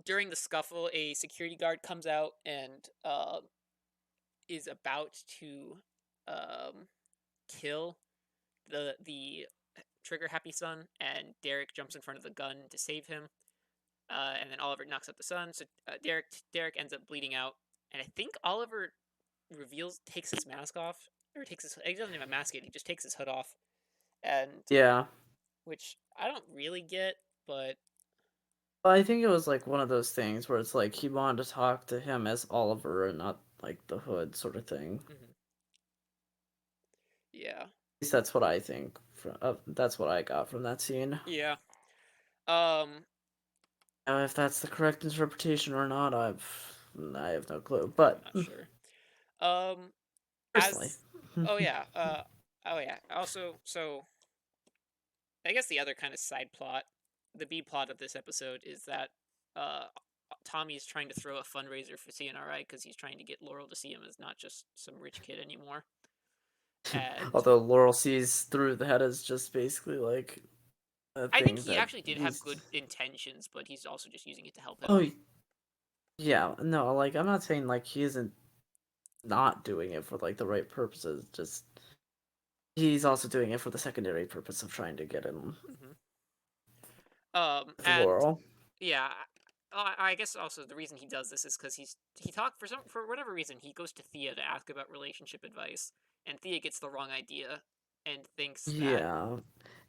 During the scuffle, a security guard comes out and is about to um, kill the trigger happy son, and Derek jumps in front of the gun to save him. And then Oliver knocks up the son, so Derek ends up bleeding out, and I think Oliver takes his mask off, or he doesn't even mask it. He just takes his hood off, and yeah. which I don't really get, but Well, I think it was like one of those things where it's like he wanted to talk to him as Oliver and not like the hood sort of thing. At mhm, yeah, least that's what I think. That's what I got from that scene. yeah. Um, Now, if that's the correct interpretation or not, I have no clue. I'm But not sure. Um, personally, as oh yeah, oh yeah. Also, so I guess the other kind of side plot, the B plot of this episode is that uh Tommy's trying to throw a fundraiser for CNRI because he's trying to get Laurel to see him as not just some rich kid anymore. And although Laurel sees through that as just basically like a I think thing he that actually did have he's. good intentions, but he's also just using it to help him. Oh yeah, no, like I'm not saying like he isn't not doing it for like the right purposes. Just he's also doing it for the secondary purpose of trying to get in Hmm. with And Laurel. yeah, I guess also the reason he does this is because he talked for whatever reason he goes to Thea to ask about relationship advice, and Thea gets the wrong idea and thinks that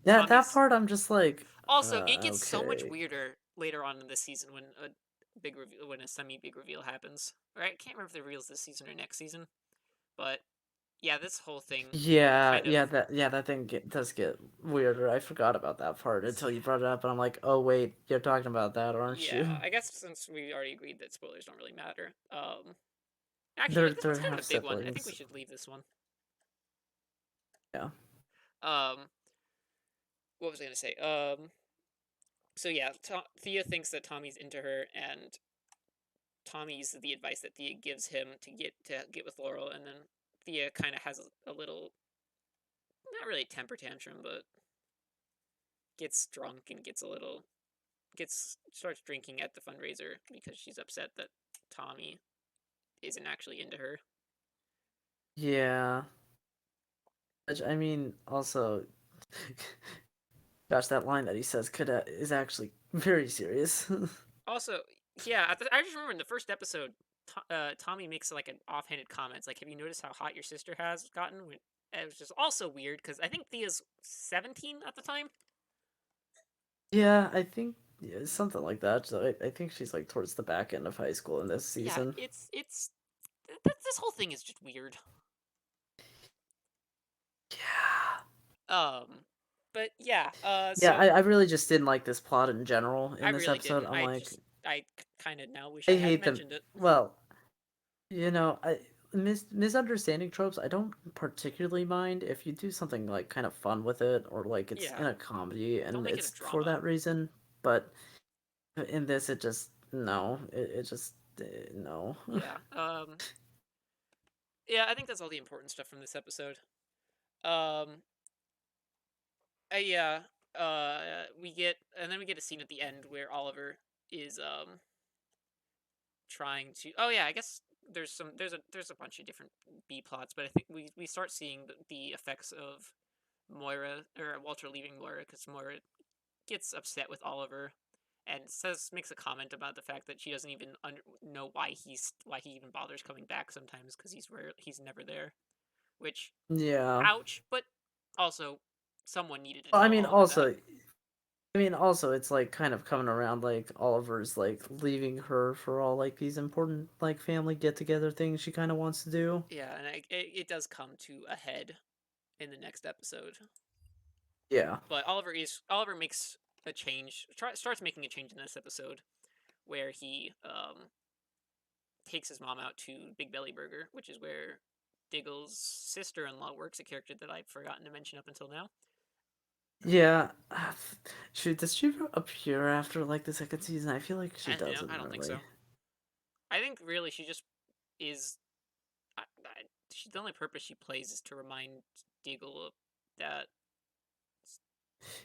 Yeah, that Tommy's part I'm just like, also it gets so much okay. weirder later on in this season when a semi big reveal happens. Right? I can't remember if the reveals this season or next season, but yeah, this whole thing Yeah, kind of that thing does get weirder. I forgot about that part until yeah. you brought it up, and I'm like, oh wait, you're talking about that, aren't Yeah, you? I guess since we already agreed that spoilers don't really matter. Actually, no, this They're one's kind of half a big one. I think we siblings. should leave this one. Yeah. Um, what was I gonna say? So yeah, Thea thinks that Tommy's into her, and Tommy uses the advice that Thea gives him to get with Laurel, and then Thea kind of has a little, not really a temper tantrum, but gets drunk and gets starts drinking at the fundraiser because she's upset that Tommy isn't actually into her. Yeah. Which I mean, also, gosh, that line that he says could is actually very serious. Also, yeah, I just remember in the first episode, Tommy makes like an offhanded comment. It's like, "Have you noticed how hot your sister has gotten?" And it was just also weird because I think Thea's 17 at the time. Yeah, I think. Yeah, something like that. So I think she's like towards the back end of high school in this Yeah, season. this whole thing is just weird. Yeah. Um, but yeah, Yeah, so I really just didn't like this plot in general I in this really episode. didn't. I'm like, I kind of now wish I I hadn't hate them. mentioned it. Well, I misunderstanding tropes. I don't particularly mind if you do something like kind of fun with it, or like it's Yeah, in a comedy don't and make it a it's for drama. that reason. But in this, it just no. It just no. Yeah. Yeah, I think that's all the important stuff from this episode. Um, yeah. We get and then we get a scene at the end where Oliver is trying to. Oh yeah, I guess there's a bunch of different B plots, but I think we start seeing the effects of Moira or Walter leaving Moira because Moira gets upset with Oliver and makes a comment about the fact that she doesn't even know why he even bothers coming back sometimes because he's never there. Which, Yeah. ouch, but also someone needed to Well, tell Oliver that. it's like kind of coming around like Oliver's like leaving her for all like these important like family get together things she kind of wants to do. Yeah, and it does come to a head in the next episode. Yeah. But Oliver makes a change, starts making a change in this episode where he takes his mom out to Big Belly Burger, which is where Diggle's sister-in-law works, a character that I've forgotten to mention up until now. Yeah. Shoot, does she appear after like the second season? I feel like she And no, doesn't I don't think really. so. I think really she just is. The only purpose she plays is to remind Diggle that.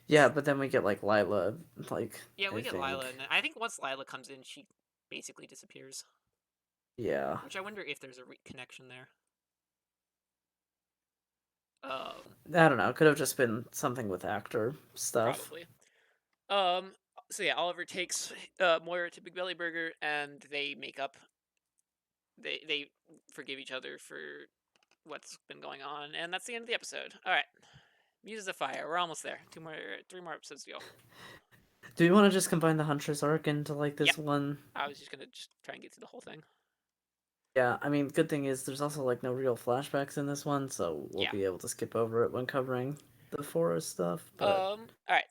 Yeah, but then we get like Lila, like Yeah, I we get think. Lila, and I think once Lila comes in, she basically disappears. Yeah. Which I wonder if there's a connection there. Um, I don't know. It could have just been something with actor stuff. Probably. Um, so yeah, Oliver takes Moira to Big Belly Burger, and they make up. They forgive each other for what's been going on, and that's the end of the episode. All right, Muses of Fire. We're almost there. 3 more episodes to go. Do you want to just combine the Huntress arc into like Yep. this one? I was just gonna try and get through the whole thing. Yeah, I mean, good thing is there's also like no real flashbacks in this one, so we'll Yeah. be able to skip over it when covering the forest stuff. But All right.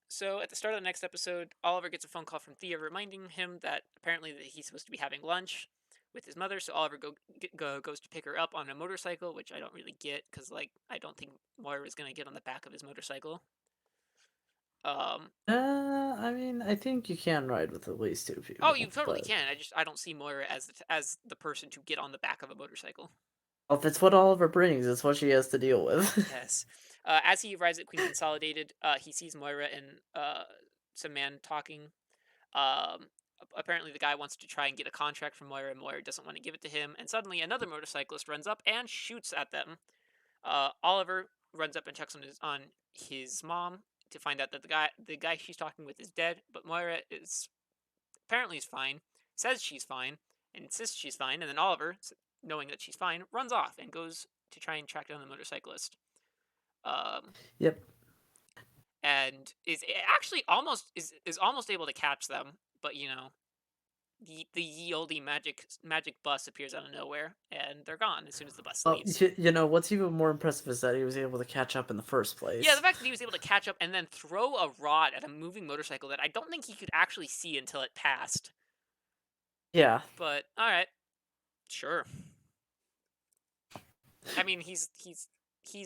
So at the start of the next episode, Oliver gets a phone call from Thea reminding him that apparently that he's supposed to be having lunch with his mother. So Oliver goes to pick her up on a motorcycle, which I don't really get because like I don't think Moira is gonna get on the back of his motorcycle. Um. I mean, I think you can ride with at least two Oh, you people, totally but can. I don't see Moira as the person to get on the back of a motorcycle. well, if it's what Oliver brings, it's what she has to deal I with. guess. As he arrives at Queen Consolidated, he sees Moira and some man talking. Apparently, the guy wants to try and get a contract from Moira, and Moira doesn't want to give it to him. And suddenly, another motorcyclist runs up and shoots at them. Oliver runs up and checks on his mom to find out that the guy she's talking with is dead. But Moira is apparently is fine, says she's fine, and insists she's fine. And then Oliver, knowing that she's fine, runs off and goes to try and track down the motorcyclist. Um, Yep. and is actually almost almost able to catch them, but the ye olde magic bus appears out of nowhere, and they're gone as soon as the bus Well, leaves. what's even more impressive is that he was able to catch up in the first Yeah, the place. fact that he was able to catch up and then throw a rod at a moving motorcycle that I don't think he could actually see until it passed. Yeah. But all right, sure. I mean, he's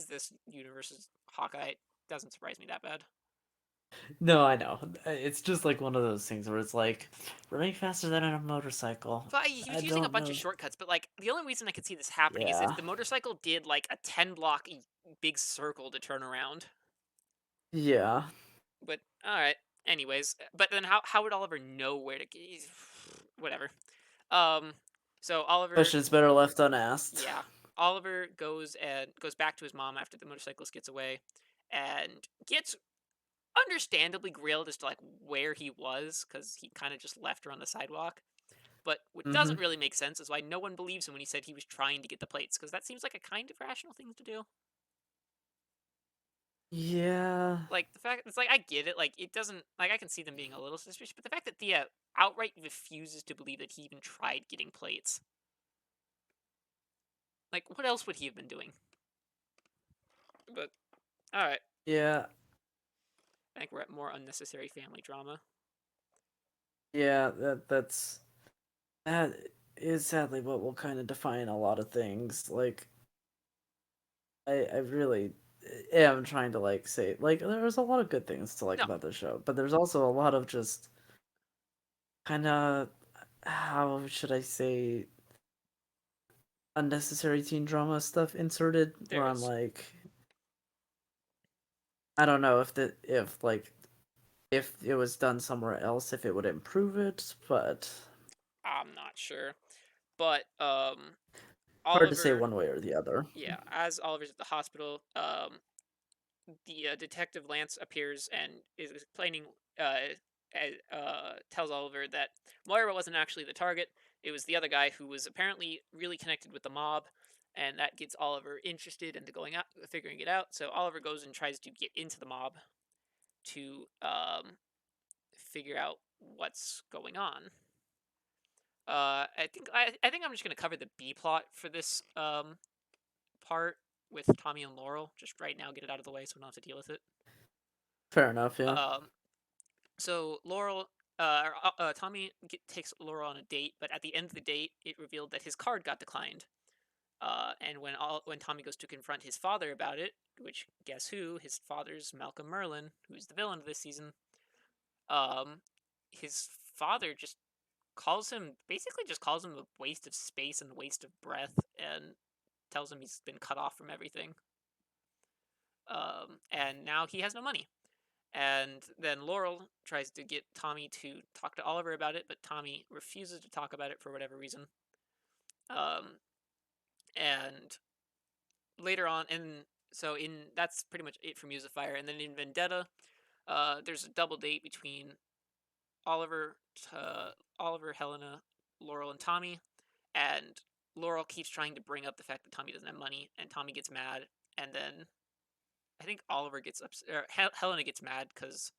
this universe's Hawkeye. It doesn't surprise me that bad. No, I know. It's just like one of those things where it's like running faster than a motorcycle. But he I was using a don't bunch of know. shortcuts. But like the only reason I could see this happening is if Yeah. the motorcycle did like a 10 block big circle to turn around. Yeah. But all right. Anyways, but then how would Oliver know where to get? Whatever. Um. So Oliver, Questions better left unasked. yeah, Oliver goes back to his mom after the motorcyclist gets away, and gets understandably grilled as to like where he was because he kind of just left her on the sidewalk. But what Mm-hmm. doesn't really make sense is why no one believes him when he said he was trying to get the plates, because that seems like a kind of rational thing to do. Yeah. Like the fact it's like I get it. Like it doesn't like I can see them being a little suspicious, but the fact that Thea outright refuses to believe that he even tried getting plates. Like what else would he have been doing? But all right, Yeah. I think we're at more unnecessary family drama. Yeah, that is sadly what will kind of define a lot of things. Like I really am trying to like say like there's a lot of good things to like No, about the show, but there's also a lot of just kind of how should I say unnecessary teen drama stuff inserted there where I'm is. like I don't know if like if it was done somewhere else if it would improve it, but I'm not sure, but hard to say Oliver, one way or the other. yeah, as Oliver's at the hospital, the detective Lance appears and is explaining, tells Oliver that Moira wasn't actually the target. It was the other guy who was apparently really connected with the mob, and that gets Oliver interested into going out, figuring it out. So Oliver goes and tries to get into the mob to figure out what's going on. I think I'm just gonna cover the B plot for this part with Tommy and Laurel. Just right now, get it out of the way so we don't have to deal with it. Fair enough, yeah. Um, so Laurel, Tommy takes Laurel on a date, but at the end of the date, it revealed that his card got declined. And when Tommy goes to confront his father about it, which guess who? His father's Malcolm Merlin, who's the villain of this season. Um, his father just calls him a waste of space and a waste of breath, and tells him he's been cut off from everything. And now he has no money. And then Laurel tries to get Tommy to talk to Oliver about it, but Tommy refuses to talk about it for whatever reason. Um, and later on, and so in that's pretty much it for Musifier. And then in Vendetta, there's a double date between Oliver, Oliver, Helena, Laurel, and Tommy. And Laurel keeps trying to bring up the fact that Tommy doesn't have money, and Tommy gets mad. And then I think Oliver gets upset, or Helena gets mad because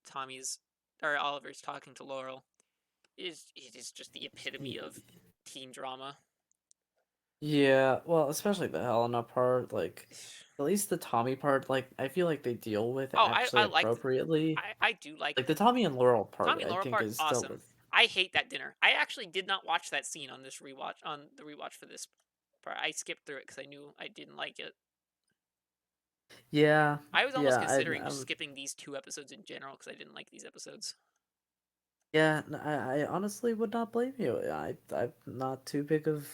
Tommy's or Oliver's talking to Laurel. It is just the epitome of teen drama. Yeah, well, especially the Helena part, like at least the Tommy part, like I feel like they deal with Oh, actually I like appropriately. I do like Like the Tommy and Laurel part, Tommy and I Laurel think part. is dealt Awesome. with. I hate that dinner. I actually did not watch that scene on the rewatch for this part. I skipped through it because I knew I didn't like it. Yeah, I was almost yeah, considering just skipping these two episodes in general because I didn't like these episodes. yeah, I honestly would not blame you. I'm not too big of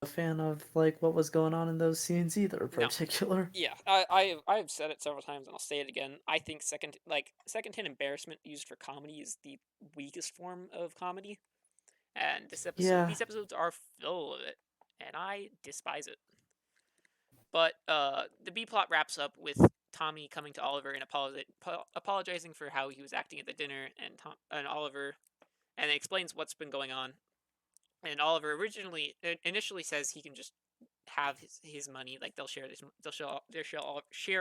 a fan of like what was going on in those scenes either, in No, particular. yeah, I've said it several times and I'll say it again. I think secondhand embarrassment used for comedy is the weakest form of comedy, and Yeah, these episodes are full of it, and I despise it. But the B plot wraps up with Tommy coming to Oliver and apologizing for how he was acting at the dinner, and Oliver and it explains what's been going on. And Oliver initially says he can just have his money, like they'll share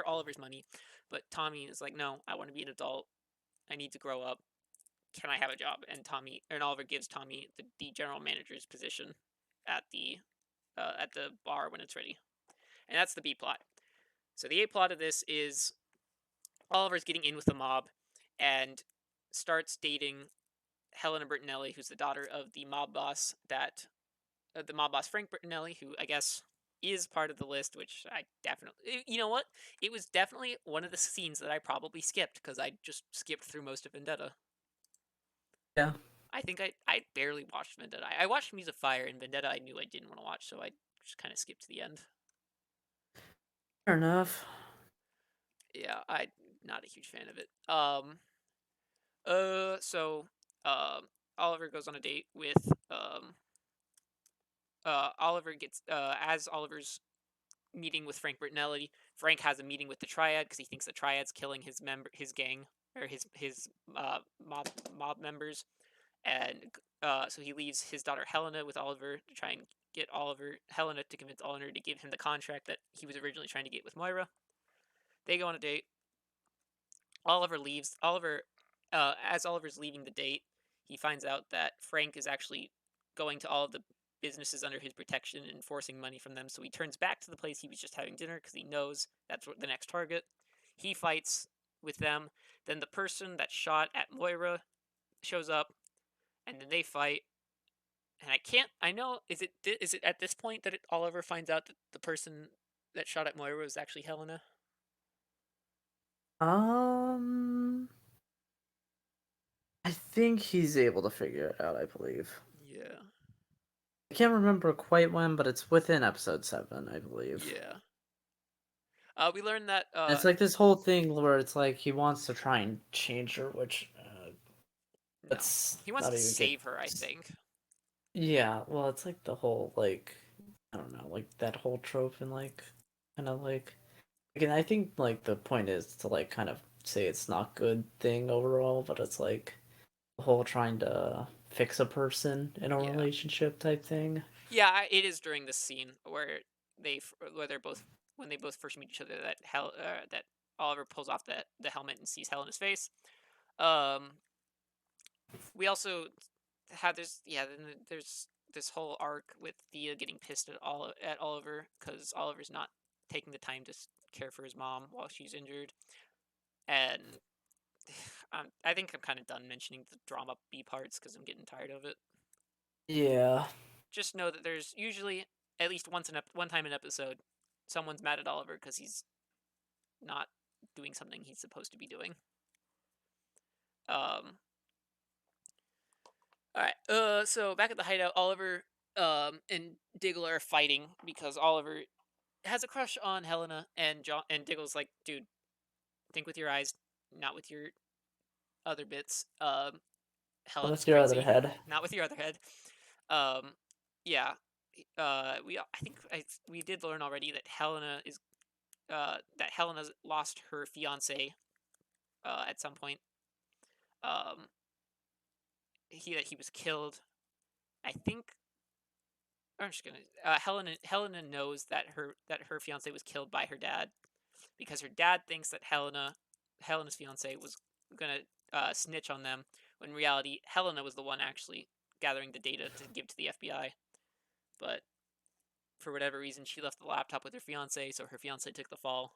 Oliver's money, but Tommy is like, no, I want to be an adult. I need to grow up. Can I have a job? And Oliver gives Tommy the general manager's position at the bar when it's ready, and that's the B plot. So the A plot of this is Oliver's getting in with the mob, and starts dating Helena Bertinelli, who's the daughter of the mob boss Frank Bertinelli, who I guess is part of the list, which I definitely, you know what? It was definitely one of the scenes that I probably skipped because I just skipped through most of Vendetta. yeah, I think I barely watched Vendetta. I watched Muse of Fire, and Vendetta I knew I didn't want to watch, so I just kind of skipped to the end. fair enough. Yeah, I'm not a huge fan of it. So, Oliver goes on a date with, Oliver gets, as Oliver's meeting with Frank Bertinelli. Frank has a meeting with the Triad because he thinks the Triad's killing his gang, or his mob members, and so he leaves his daughter Helena with Oliver to try and get Helena to convince Oliver to give him the contract that he was originally trying to get with Moira. They go on a date. Oliver leaves. As Oliver's leaving the date, he finds out that Frank is actually going to all of the businesses under his protection and forcing money from them. So he turns back to the place he was just having dinner because he knows that's the next target. He fights with them. Then the person that shot at Moira shows up, and then they fight. And I can't. I know. Is it at this point that Oliver finds out that the person that shot at Moira was actually Helena? Um, I think he's able to figure it out, I believe. Yeah. I can't remember quite when, but it's within episode 7, I believe. Yeah. We learned that. And it's like this whole thing where it's like he wants to try and change her, which No, let's he wants not to even get. save her. I think. Yeah, well, it's like the whole like I don't know, like that whole trope and like kind of like again, I think like the point is to like kind of say it's not good thing overall, but it's like the whole trying to fix a person in a Yeah. relationship type thing. Yeah. It is during this scene where where they're both when they both first meet each other that Oliver pulls off the helmet and sees Helena's face. Um, we also had this. Yeah. Then there's this whole arc with Thea getting pissed at Oliver because Oliver's not taking the time to care for his mom while she's injured, and I think I'm kind of done mentioning the drama B parts because I'm getting tired of it. Yeah. Just know that there's usually at least one time an episode, someone's mad at Oliver because he's not doing something he's supposed to be doing. Um. All right. So back at the hideout, Oliver and Diggle are fighting because Oliver has a crush on Helena, and Diggle's like, dude, think with your eyes, not with your other bits. Helena's With your other crazy, head. not with your other head. Um, yeah. We did learn already that Helena's lost her fiance at some point. Um, he was killed. I think I'm just gonna. Helena knows that her fiance was killed by her dad because her dad thinks that Helena's fiance was gonna snitch on them. When in reality, Helena was the one actually gathering the data to give to the FBI. But for whatever reason, she left the laptop with her fiance, so her fiance took the fall.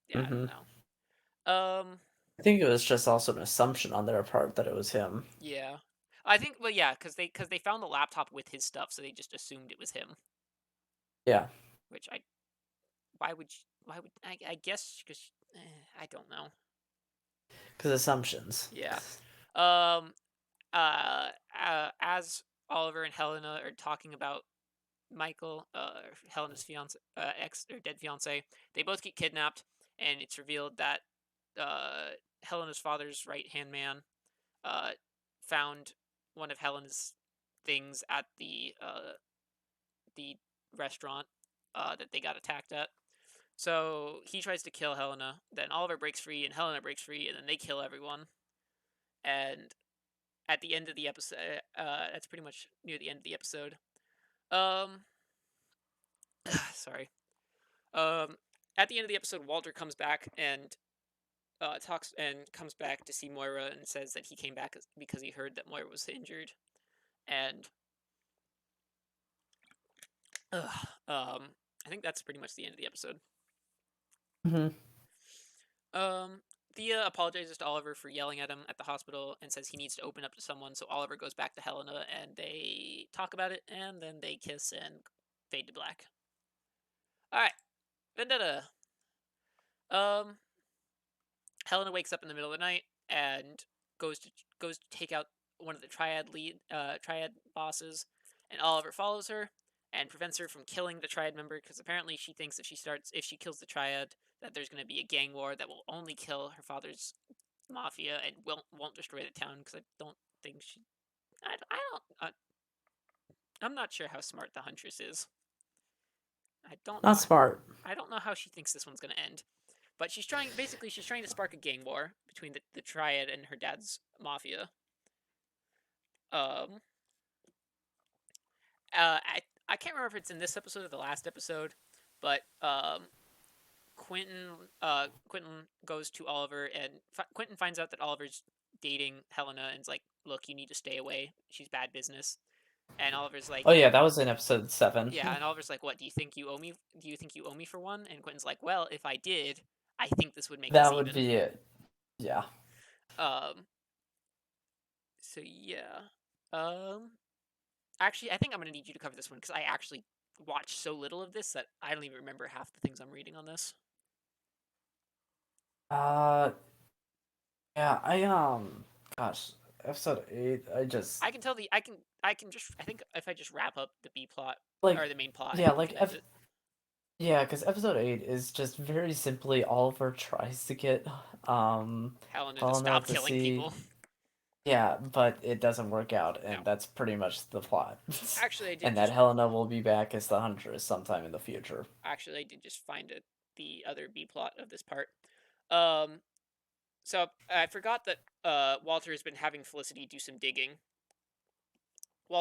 Yeah, I don't Mm-hmm. know. I think it was just also an assumption on their part that it was him. Yeah. I think, well, yeah, because they found the laptop with his stuff, so they just assumed it was him. Yeah, Which why would I guess because I don't know. because assumptions. Yeah. Um. As Oliver and Helena are talking about Michael, Helena's fiance, ex or dead fiance, they both get kidnapped, and it's revealed that uh Helena's father's right hand man uh found one of Helena's things at the restaurant that they got attacked at. So he tries to kill Helena. Then Oliver breaks free, and Helena breaks free, and then they kill everyone. And at the end of the episode, that's pretty much near the end of the episode. Um, sorry. Um, at the end of the episode, Walter comes back and talks and comes back to see Moira and says that he came back because he heard that Moira was injured. And I think that's pretty much the end of the episode. Mm-hmm. Um, Thea apologizes to Oliver for yelling at him at the hospital and says he needs to open up to someone. So Oliver goes back to Helena and they talk about it, and then they kiss and fade to black. All right, Vendetta. Um, Helena wakes up in the middle of the night and goes to goes to take out one of the triad bosses, and Oliver follows her and prevents her from killing the triad member because apparently she thinks if she kills the triad that there's going to be a gang war that will only kill her father's mafia and won't destroy the town because I don't think she I don't I'm not sure how smart the Huntress is. I don't Not know smart. I don't know how she thinks this one's going to end. But she's trying to spark a gang war between the Triad and her dad's mafia. Um, I can't remember if it's in this episode or the last episode, but Quentin goes to Oliver, and Quentin finds out that Oliver's dating Helena, and is like, "Look, you need to stay away. She's bad business." And Oliver's like, Oh yeah, that was in episode 7. "Yeah." And Oliver's like, "What? Do you think you owe me? Do you think you owe me for one?" And Quentin's like, "Well, if I did, I think this would make us That would even." be it. Yeah. Um. So yeah. Um. Actually, I think I'm gonna need you to cover this one because I actually watched so little of this that I don't even remember half the things I'm reading on this. Uh yeah, gosh, episode 8, I can tell the I can just I think if I just wrap up the B plot like or the main plot, I yeah, think we can end it. yeah, because episode 8 is just very simply Oliver tries to get Helena to Helena stop to killing see. people. Yeah, but it doesn't work out, No, and that's pretty much the plot. actually, I did And that just Helena will be back as the Huntress sometime in the future. find it the other B plot of this part. Um, so I forgot that Walter has been having Felicity do some digging.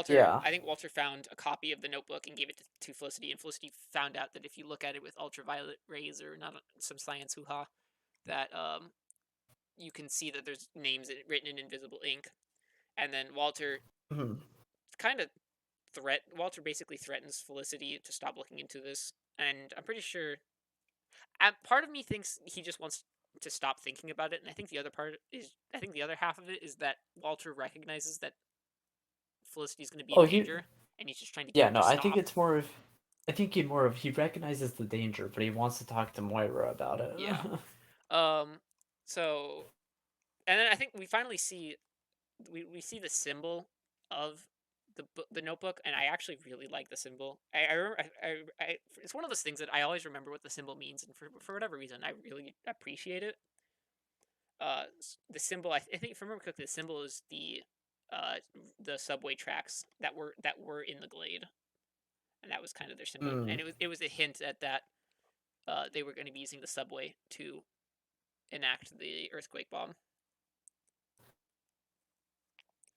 Yeah. I think Walter found a copy of the notebook and gave it to Felicity, and Felicity found out that if you look at it with ultraviolet rays or not some science hoo ha, that you can see that there's names written in invisible ink. And then Mhm. kind of Walter basically threatens Felicity to stop looking into this, and I'm pretty sure. Part of me thinks he just wants to stop thinking about it, and I think the other half of it is that Walter recognizes that Felicity's going to be in Oh, he. danger, and he's just trying to get Yeah, her no, to I think stop. it's more of. I think he recognizes the danger, but he wants to talk to Moira about it. Yeah. Um. So, and then I think we finally see we see the symbol of the notebook, and I actually really like the symbol. I remember it's one of those things that I always remember what the symbol means, and for whatever reason, I really appreciate it. The symbol, I think if I remember correctly, the symbol is uh the subway tracks that were in the glade, and that was kind of their symbol, Hmm. and it was a hint at that they were going to be using the subway to enact the earthquake bomb.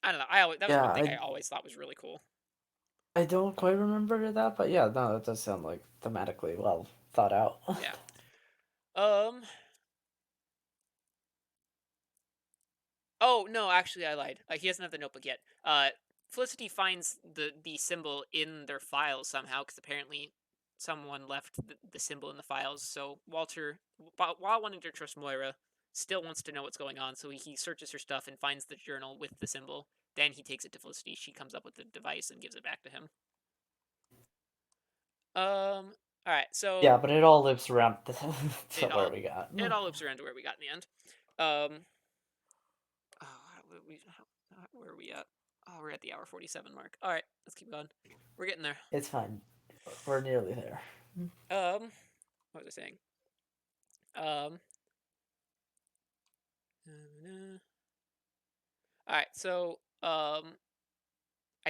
I don't know. That was Yeah, one thing I always thought was really cool. I don't quite remember that, but yeah, no, that does sound like thematically well thought out. Yeah. Um. Oh no, actually, I lied. He doesn't have the notebook yet. Felicity finds the symbol in their files somehow because apparently someone left the symbol in the files. So Walter, while wanting to trust Moira, still wants to know what's going on. So he searches her stuff and finds the journal with the symbol. Then he takes it to Felicity. She comes up with the device and gives it back to him. All right. Yeah, So but it all loops around to it where all we got. it all loops around to where we got in the end. Um. Where are we at? Oh, we're at the hour 47 mark. All right, let's keep going. We're getting there. It's fine. We're nearly there. What was I saying? Um, all right. So, I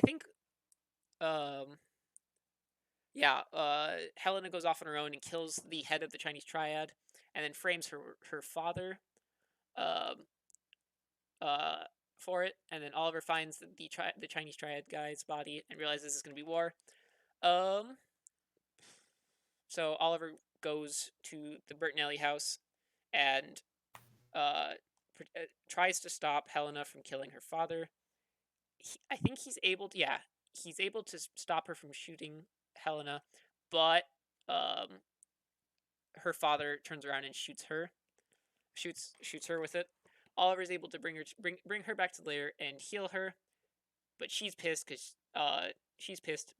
think, um, yeah. Helena goes off on her own and kills the head of the Chinese triad, and then frames her father, um, uh, for it. And then Oliver finds the Chinese triad guy's body and realizes this is gonna be war. Um, so Oliver goes to the Bertinelli house and uh, tries to stop Helena from killing her father. I think he's able to, yeah, he's able to stop her from shooting Helena, but um, her father turns around and shoots her with it. Oliver's able to bring her back to the lair and heal her, but she's pissed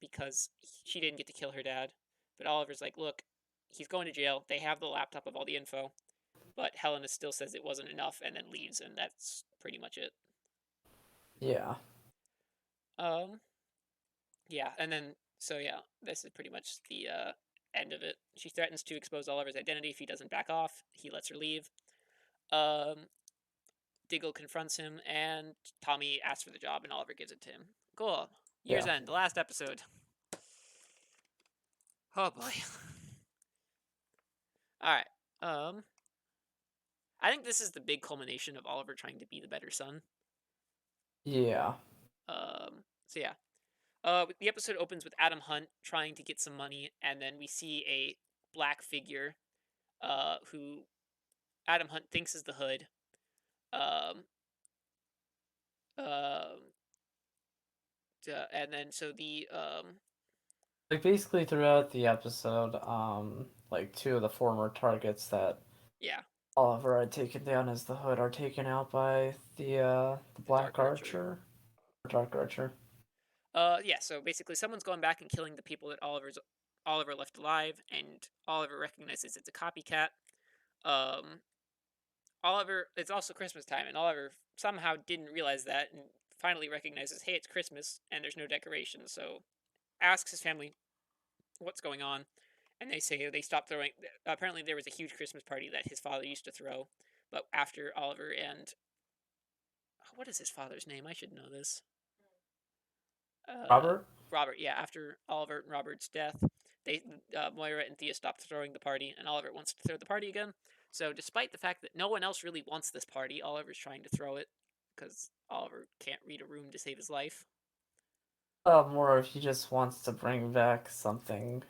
because she didn't get to kill her dad. But Oliver's like, look, he's going to jail. They have the laptop of all the info, but Helena still says it wasn't enough and then leaves, and that's pretty much it. Yeah. Um, yeah, and then so yeah, this is pretty much the end of it. She threatens to expose Oliver's identity if he doesn't back off. He lets her leave. Um, Diggle confronts him, and Tommy asks for the job, and Oliver gives it to him. Cool. Year's Yeah. End, the last episode. Oh boy. All right. I think this is the big culmination of Oliver trying to be the better son. Yeah. So yeah. The episode opens with Adam Hunt trying to get some money, and then we see a black figure who Adam Hunt thinks is the Hood. Um, um, and then so the Like basically throughout the episode, like two of the former targets that yeah, Oliver had taken down as the Hood are taken out by the the Dark Black Archer. Archer, or Dark Archer. Yeah. So basically, someone's going back and killing the people that Oliver left alive, and Oliver recognizes it's a copycat. Um, Oliver, it's also Christmas time, and Oliver somehow didn't realize that, and finally recognizes, hey, it's Christmas, and there's no decorations. So asks his family what's going on, and they say they stopped throwing. Apparently, there was a huge Christmas party that his father used to throw, but after Oliver and what is his father's name? I should know this. Uh, Robert? Robert. Yeah, after Oliver and Robert's death, they Moira and Thea stopped throwing the party, and Oliver wants to throw the party again. So, despite the fact that no one else really wants this party, Oliver's trying to throw it because Oliver can't read a room to save his life. More if he just wants to bring back something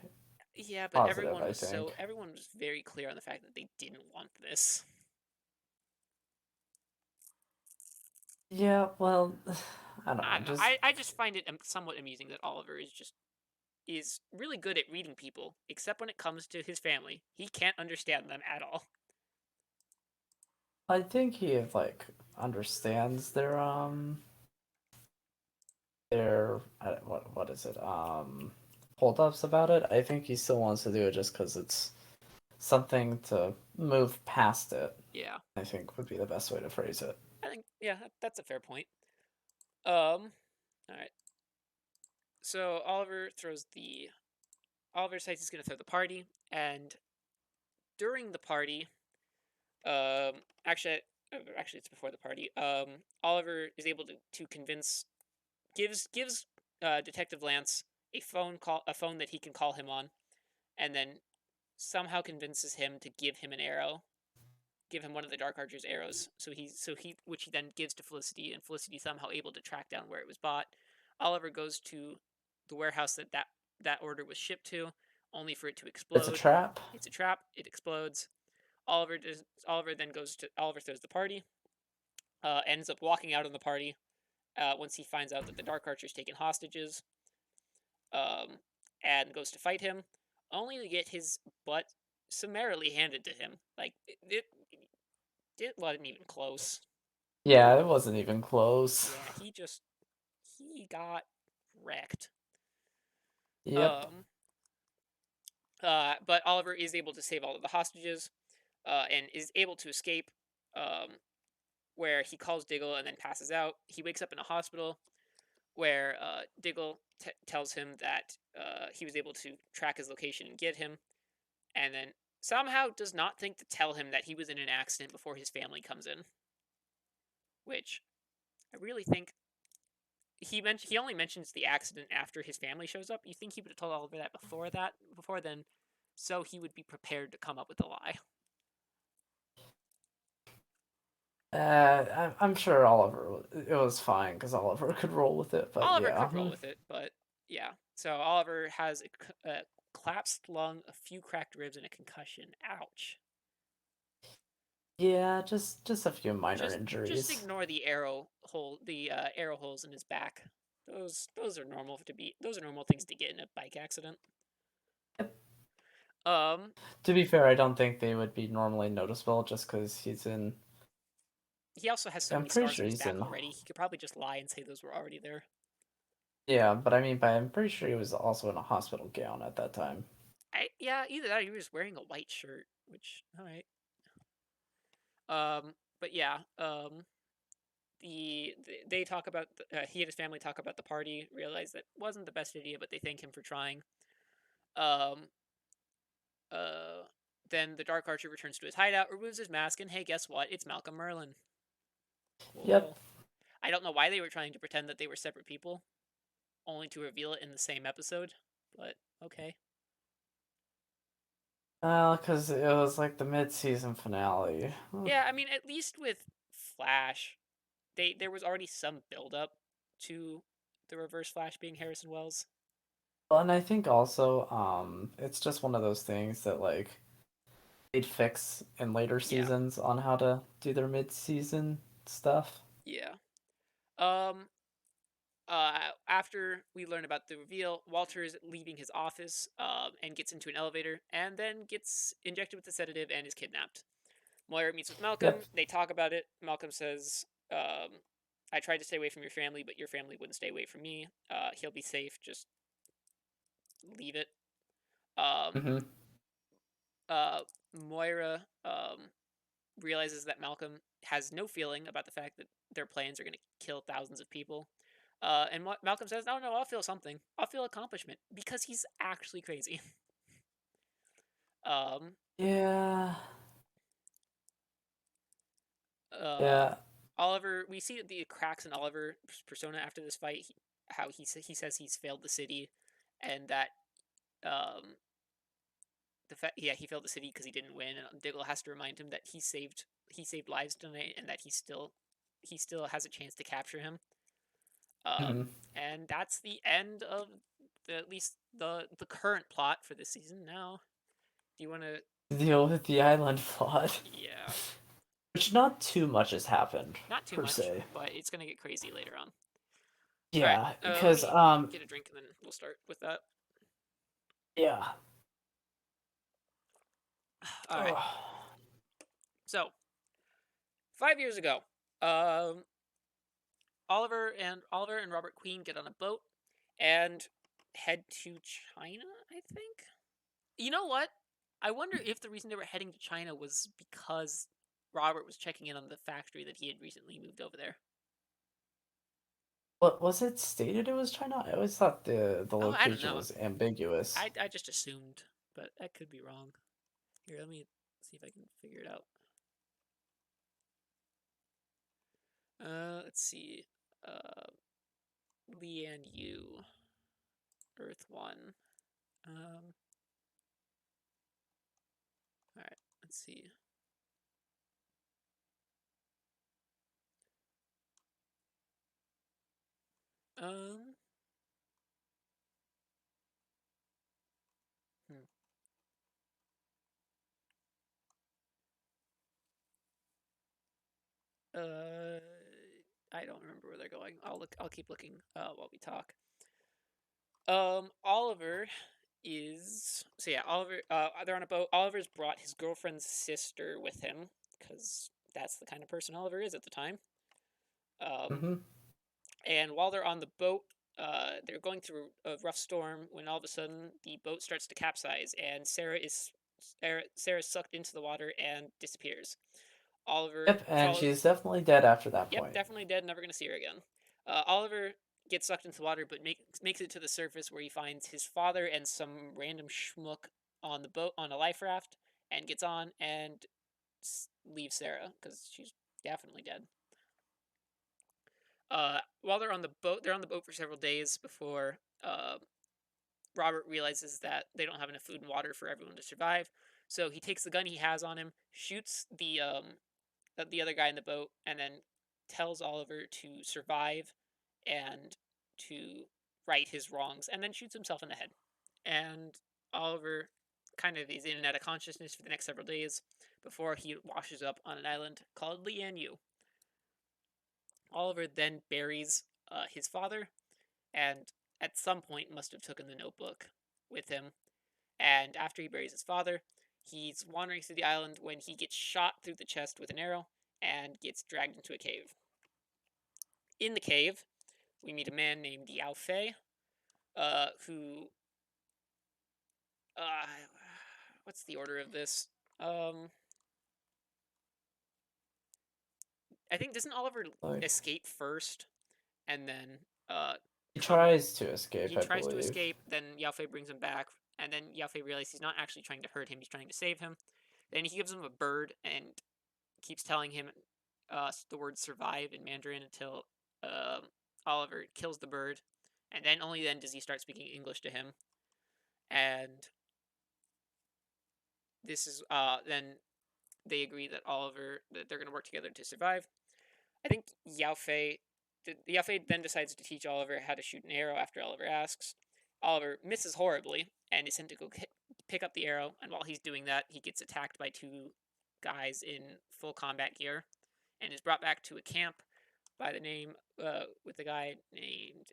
Yeah, but positive, I think. everyone was very clear on the fact that they didn't want this. Yeah, well, I don't I know. don't know. Just I just find it somewhat amusing that Oliver is really good at reading people, except when it comes to his family. He can't understand them at all. I think he like understands their what is it holdups about it. I think he still wants to do it just because it's something to move past it. Yeah, I think would be the best way to phrase it. I think yeah, that's a fair point. All right. So Oliver decides he's gonna throw the party, and during the party, um, actually, actually, it's before the party. Oliver is able to convince gives Detective Lance a phone that he can call him on, and then somehow convinces him to give him an arrow, give him one of the Dark Archer's arrows. So he which he then gives to Felicity, and Felicity somehow able to track down where it was bought. Oliver goes to the warehouse that order was shipped to, only for it to It's a explode. trap. It's a trap. It explodes. Oliver throws the party. Ends up walking out on the party. Once he finds out that the Dark Archer's taken hostages, um, and goes to fight him, only to get his butt summarily handed to him. Like it wasn't even close. Yeah, it wasn't even close. Yeah, he got wrecked. Yep. Um, but Oliver is able to save all of the hostages, and is able to escape. Um, where he calls Diggle and then passes out. He wakes up in a hospital where Diggle tells him that he was able to track his location and get him, and then somehow does not think to tell him that he was in an accident before his family comes in. Which I really think he only mentions the accident after his family shows up. You think he would have told Oliver that before then, so he would be prepared to come up with a lie. I'm sure Oliver. It was fine because Oliver could roll with it. But Oliver yeah, could roll with it, but yeah. So Oliver has a collapsed lung, a few cracked ribs, and a concussion. Ouch. yeah, just a few minor Just injuries. ignore the arrow holes in his back. Those are normal those are normal things to get in a bike accident. Yep. Um, To be fair, I don't think they would be normally noticeable just because he's in. he also has so I'm many pretty scars on sure his he's back in. already. He could probably just lie and say those were already there. Yeah, but I mean, but I'm pretty sure he was also in a hospital gown at that time. Yeah, either that or he was wearing a white shirt, which all right. But yeah, they talk about he and his family talk about the party, realize that wasn't the best idea, but they thank him for trying. Um, uh, then the Dark Archer returns to his hideout, removes his mask, and hey, guess what? It's Malcolm Merlin. Yep. Cool. I don't know why they were trying to pretend that they were separate people, only to reveal it in the same episode. But okay. Well, because it was like the mid-season finale. Yeah, I mean, at least with Flash, there was already some build up to the Reverse Flash being Harrison Wells. Well, and I think also, it's just one of those things that like they'd fix in later Yeah, seasons on how to do their mid-season stuff. yeah. Um, After we learn about the reveal, Walter is leaving his office and gets into an elevator and then gets injected with a sedative and is kidnapped. Moira meets with Malcolm. Yep. They talk about it. Malcolm says, I tried to stay away from your family, but your family wouldn't stay away from me. He'll be safe. Just leave it. Um, Mm-hmm. Moira realizes that Malcolm has no feeling about the fact that their plans are going to kill thousands of people. And Malcolm says, "Oh no, I'll feel something. I'll feel accomplishment because he's actually crazy." um, Yeah. uh, Yeah. Oliver, we see the cracks in Oliver's persona after this fight. How he says he's failed the city, and that um, the fact he failed the city because he didn't win, and Diggle has to remind him that he saved lives tonight, and that he still has a chance to capture him. Mm-hmm. And that's the end of at least the current plot for this season. Now, do you want to? Deal with the island plot. Yeah, Which not too much has happened, not too per much, se. but it's gonna get crazy later on. All right, Yeah, let because me get a drink and then we'll start with that. yeah. All right, Ugh. so 5 years ago, um, Oliver and Robert Queen get on a boat and head to China. I think. You know what? I wonder if the reason they were heading to China was because Robert was checking in on the factory that he had recently moved over there. What was it stated it was China? I always thought the Oh, I don't location know. was ambiguous. I just assumed, but I could be wrong. Here, let me see if I can figure it out. Let's see. Uh, Lian Yu, Earth One. All right. Let's see. Um. Hmm. Uh. I don't remember where they're going. I'll look. I'll keep looking. While we talk. Oliver is so yeah. Oliver. They're on a boat. Oliver's brought his girlfriend's sister with him because that's the kind of person Oliver is at the time. Um. Mm-hmm. And while they're on the boat, they're going through a rough storm when all of a sudden the boat starts to capsize and Sarah's sucked into the water and disappears. Oliver Yep, and follow. she's definitely dead after that Yep, point. definitely dead. Never gonna see her again. Oliver gets sucked into the water, but makes it to the surface where he finds his father and some random schmuck on the boat on a life raft, and gets on and leaves Sarah because she's definitely dead. While they're on the boat for several days before Robert realizes that they don't have enough food and water for everyone to survive. So he takes the gun he has on him, shoots the other guy in the boat, and then tells Oliver to survive and to right his wrongs, and then shoots himself in the head. And Oliver kind of is in and out of consciousness for the next several days before he washes up on an island called Lian Yu. Oliver then buries his father, and at some point must have taken the notebook with him. And after he buries his father, he's wandering through the island when he gets shot through the chest with an arrow and gets dragged into a cave. In the cave, we meet a man named Yao Fei, who uh, what's the order of this? Um, I think doesn't Oliver Like escape first, and then uh, he come tries to escape, he I tries to believe. escape. Then Yao Fei brings him back, and then Yao Fei realizes he's not actually trying to hurt him; he's trying to save him. Then he gives him a bird and keeps telling him the word "survive" in Mandarin until Oliver kills the bird, and then only then does he start speaking English to him. And this is then they agree that they're going to work together to survive. I think Yao Fei then decides to teach Oliver how to shoot an arrow after Oliver asks. Oliver misses horribly and is sent to go pick up the arrow, and while he's doing that, he gets attacked by two guys in full combat gear, and is brought back to a camp by the name with a guy named,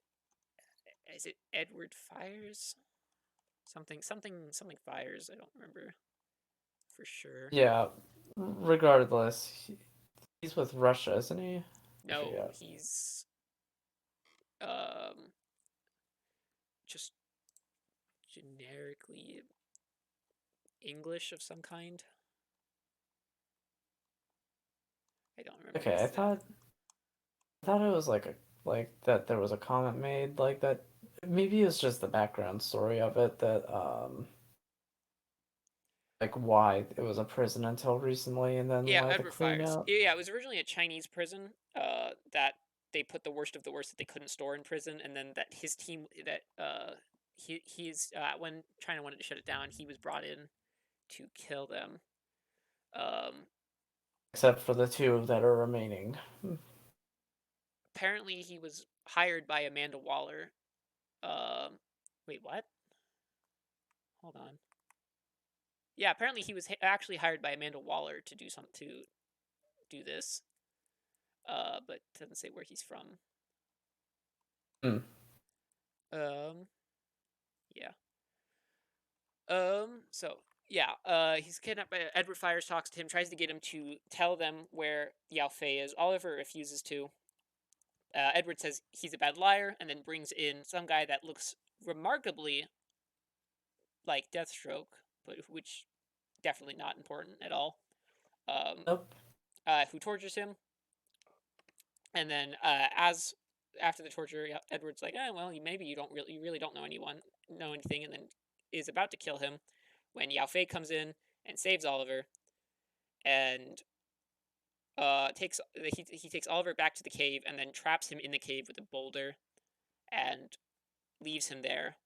is it Edward Fires? Something Fires. I don't remember for sure. Yeah. Regardless, he's with Russia, isn't he? I No, forget. he's um just generically English of some kind. I don't remember Okay, I exact. thought it was like that there was a comment made like that. Maybe it's just the background story of it that like why it was a prison until recently and then Yeah, why the Edward Fires. cleanup. Yeah, it was originally a Chinese prison. That they put the worst of the worst that they couldn't store in prison, and then that his team that he's when China wanted to shut it down, he was brought in to kill them. Um, Except for the two that are remaining. Apparently he was hired by Amanda Waller. Um, Wait, what? Hold on. Yeah, apparently he was actually hired by Amanda Waller to do this. But doesn't say where he's from. Hmm. Um, yeah. So yeah, he's kidnapped by Edward Fires, talks to him, tries to get him to tell them where Yao Fei is. Oliver refuses to. Edward says he's a bad liar, and then brings in some guy that looks remarkably like Deathstroke, but which definitely not important at all. Um, Nope. who tortures him, and then as after the torture, Edward's like, well, you really don't know anything, and then is about to kill him when Yao Fei comes in and saves Oliver, and he takes Oliver back to the cave and then traps him in the cave with a boulder and leaves him there.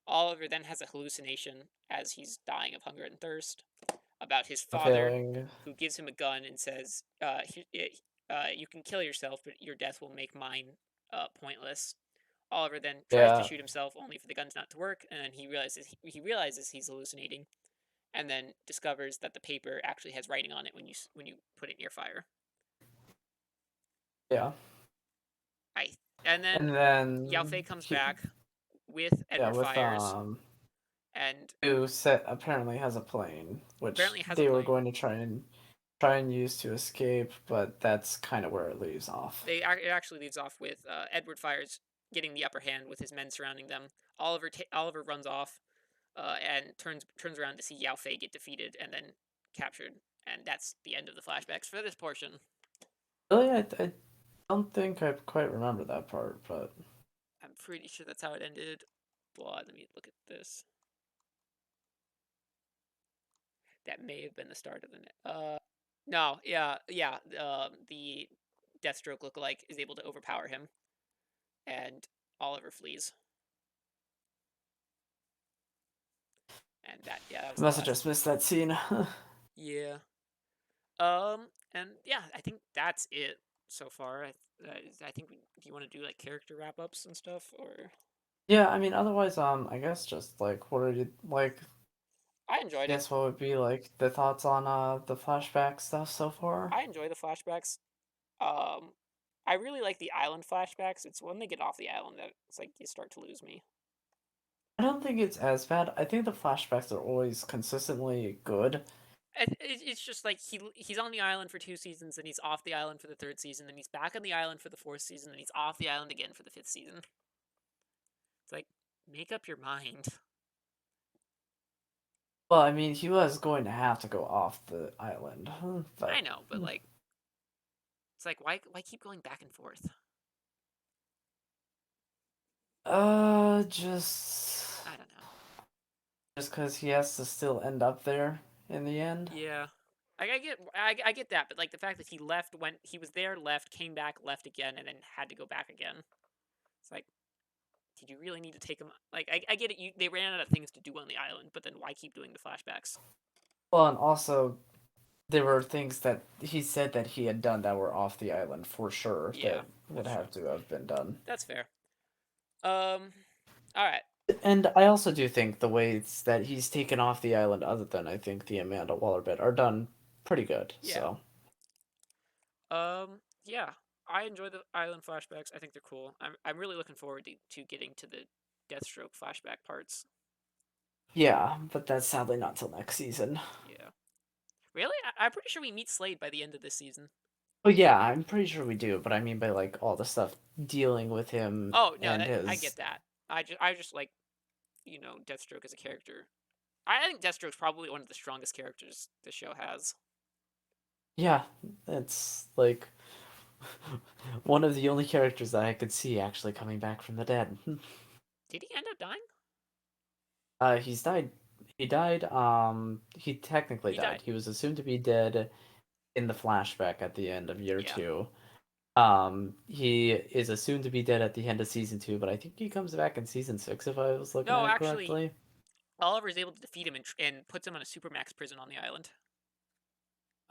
Oliver then has a hallucination as he's dying of hunger and thirst about his A father, failing. who gives him a gun and says, "You can kill yourself, but your death will make mine pointless." Oliver then tries to Yeah. shoot himself, only for the guns not to work, and then he realizes he's hallucinating, and then discovers that the paper actually has writing on it when you put it near fire. Yeah. I and And then Yao then Fei comes he back with yeah, Edward with Fires, and who set apparently has a plane, which apparently has a they were plane. going to try and use to escape, but that's kind of where it leaves off. It actually leads off with Edward Fires getting the upper hand with his men surrounding them. Oliver runs off and turns around to see Yao Fei get defeated and then captured, and that's the end of the flashbacks for this portion. Really, I don't think I quite remember that part, but I'm pretty sure that's how it ended. But let me look at this. That may have been the start of the. No, yeah. The Deathstroke lookalike is able to overpower him, and Oliver flees. And that I was the must have last. just missed that scene. Yeah. And yeah, I think that's it so far. I think do you want to do like character wrap ups and stuff, or Yeah, I mean, otherwise, I guess just like, what are you like? I enjoyed it. Guess what would be like the thoughts on the flashback stuff so far? I enjoy the flashbacks. Um, I really like the island flashbacks. It's when they get off the island that it's like you start to lose me. I don't think it's as bad. I think the flashbacks are always consistently good. It's just like he's on the island for 2 seasons, and he's off the island for the third season, then he's back on the island for the fourth season, and he's off the island again for the fifth season. It's like, make up your mind. Well, I mean, he was going to have to go off the island, I but know, but like, it's like why keep going back and forth? just I don't know. because he has to still end up there in the end. Yeah. I get that, but like the fact that he left when he was there, left, came back, left again, and then had to go back again. It's like, did you really need to take him? Like, I get it. They ran out of things to do on the island, but then why keep doing the flashbacks? Well, and also there were things that he said that he had done that were off the island for sure Yeah, that would that's true. have to have been done. That's fair. Um, all right. And I also do think the ways that he's taken off the island, other than I think the Amanda Waller bit, are done pretty good. Yeah. So Yeah. I enjoy the island flashbacks. I think they're cool. I'm really looking forward to getting to the Deathstroke flashback parts. yeah, but that's sadly not till next season. Yeah. Really? I'm pretty sure we meet Slade by the end of this season. Well, yeah, I'm pretty sure we do, but I mean by like all the stuff dealing with him Oh no, and I get his. that. I just like Deathstroke as a character. I think Deathstroke's probably one of the strongest characters the show has. Yeah, it's like one of the only characters that I could see actually coming back from the dead. Did he end up dying? He's died. He died. He technically He died. died. He was assumed to be dead in the flashback at the end of year Yeah. two. He is assumed to be dead at the end of season two, but I think he comes back in season six if I was looking No, at it actually, correctly. Oliver is able to defeat him and puts him on a supermax prison on the island.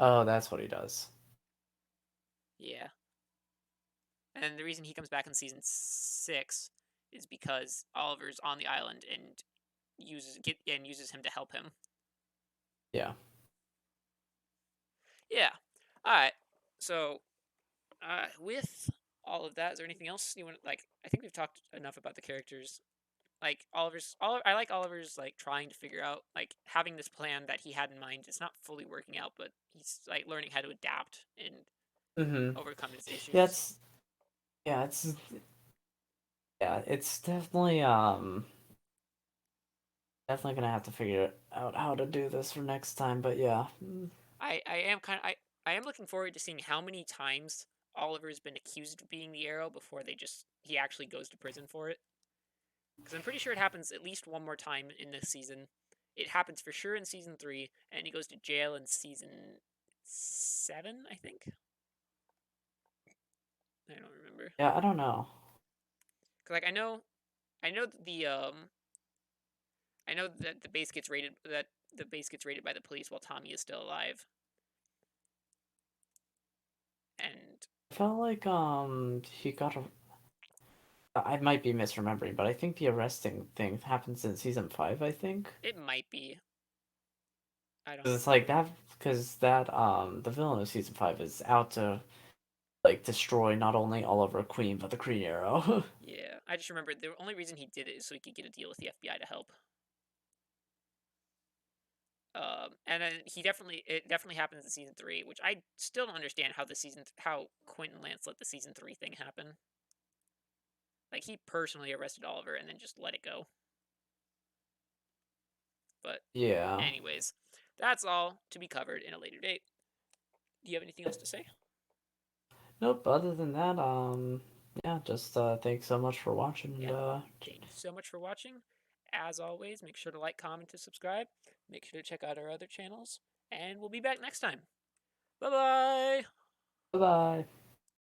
Oh, that's what he does. Yeah. And then the reason he comes back in season 6 is because Oliver's on the island and uses him to help him. Yeah. Yeah. All right. So, with all of that, is there anything else you want? Like, I think we've talked enough about the characters. Like I like Oliver's like trying to figure out like having this plan that he had in mind. It's not fully working out, but he's like learning how to adapt and Mm-hmm. overcome his Yeah, issues. it's yeah, it's definitely gonna have to figure out how to do this for next time, but yeah. I am kind of I am looking forward to seeing how many times Oliver's been accused of being the Arrow before he actually goes to prison for it. Because I'm pretty sure it happens at least one more time in this season. It happens for sure in season 3, and he goes to jail in season 7, I think. I don't remember. Yeah, I don't know. Cause like I know I know that the base gets raided by the police while Tommy is still alive, and I felt like he got a I might be misremembering, but I think the arresting thing happens in season five, I think. it might be. I 'Cause don't it's like remember. that because that the villain of season five is out to like destroy not only Oliver Queen but the Green Arrow. Yeah, I just remember the only reason he did it is so he could get a deal with the FBI to help. And then it definitely happens in season 3, which I still don't understand how Quentin Lance let the season 3 thing happen. Like he personally arrested Oliver and then just let it go. But Yeah. anyways, that's all to be covered in a later date. Do you have anything else to say? Nope. Other than that, yeah. Just thanks so much for watching, and Yeah. Thank you so much for watching. As always, make sure to like, comment, and subscribe. Make sure to check out our other channels. And we'll be back next time. Bye bye! bye bye.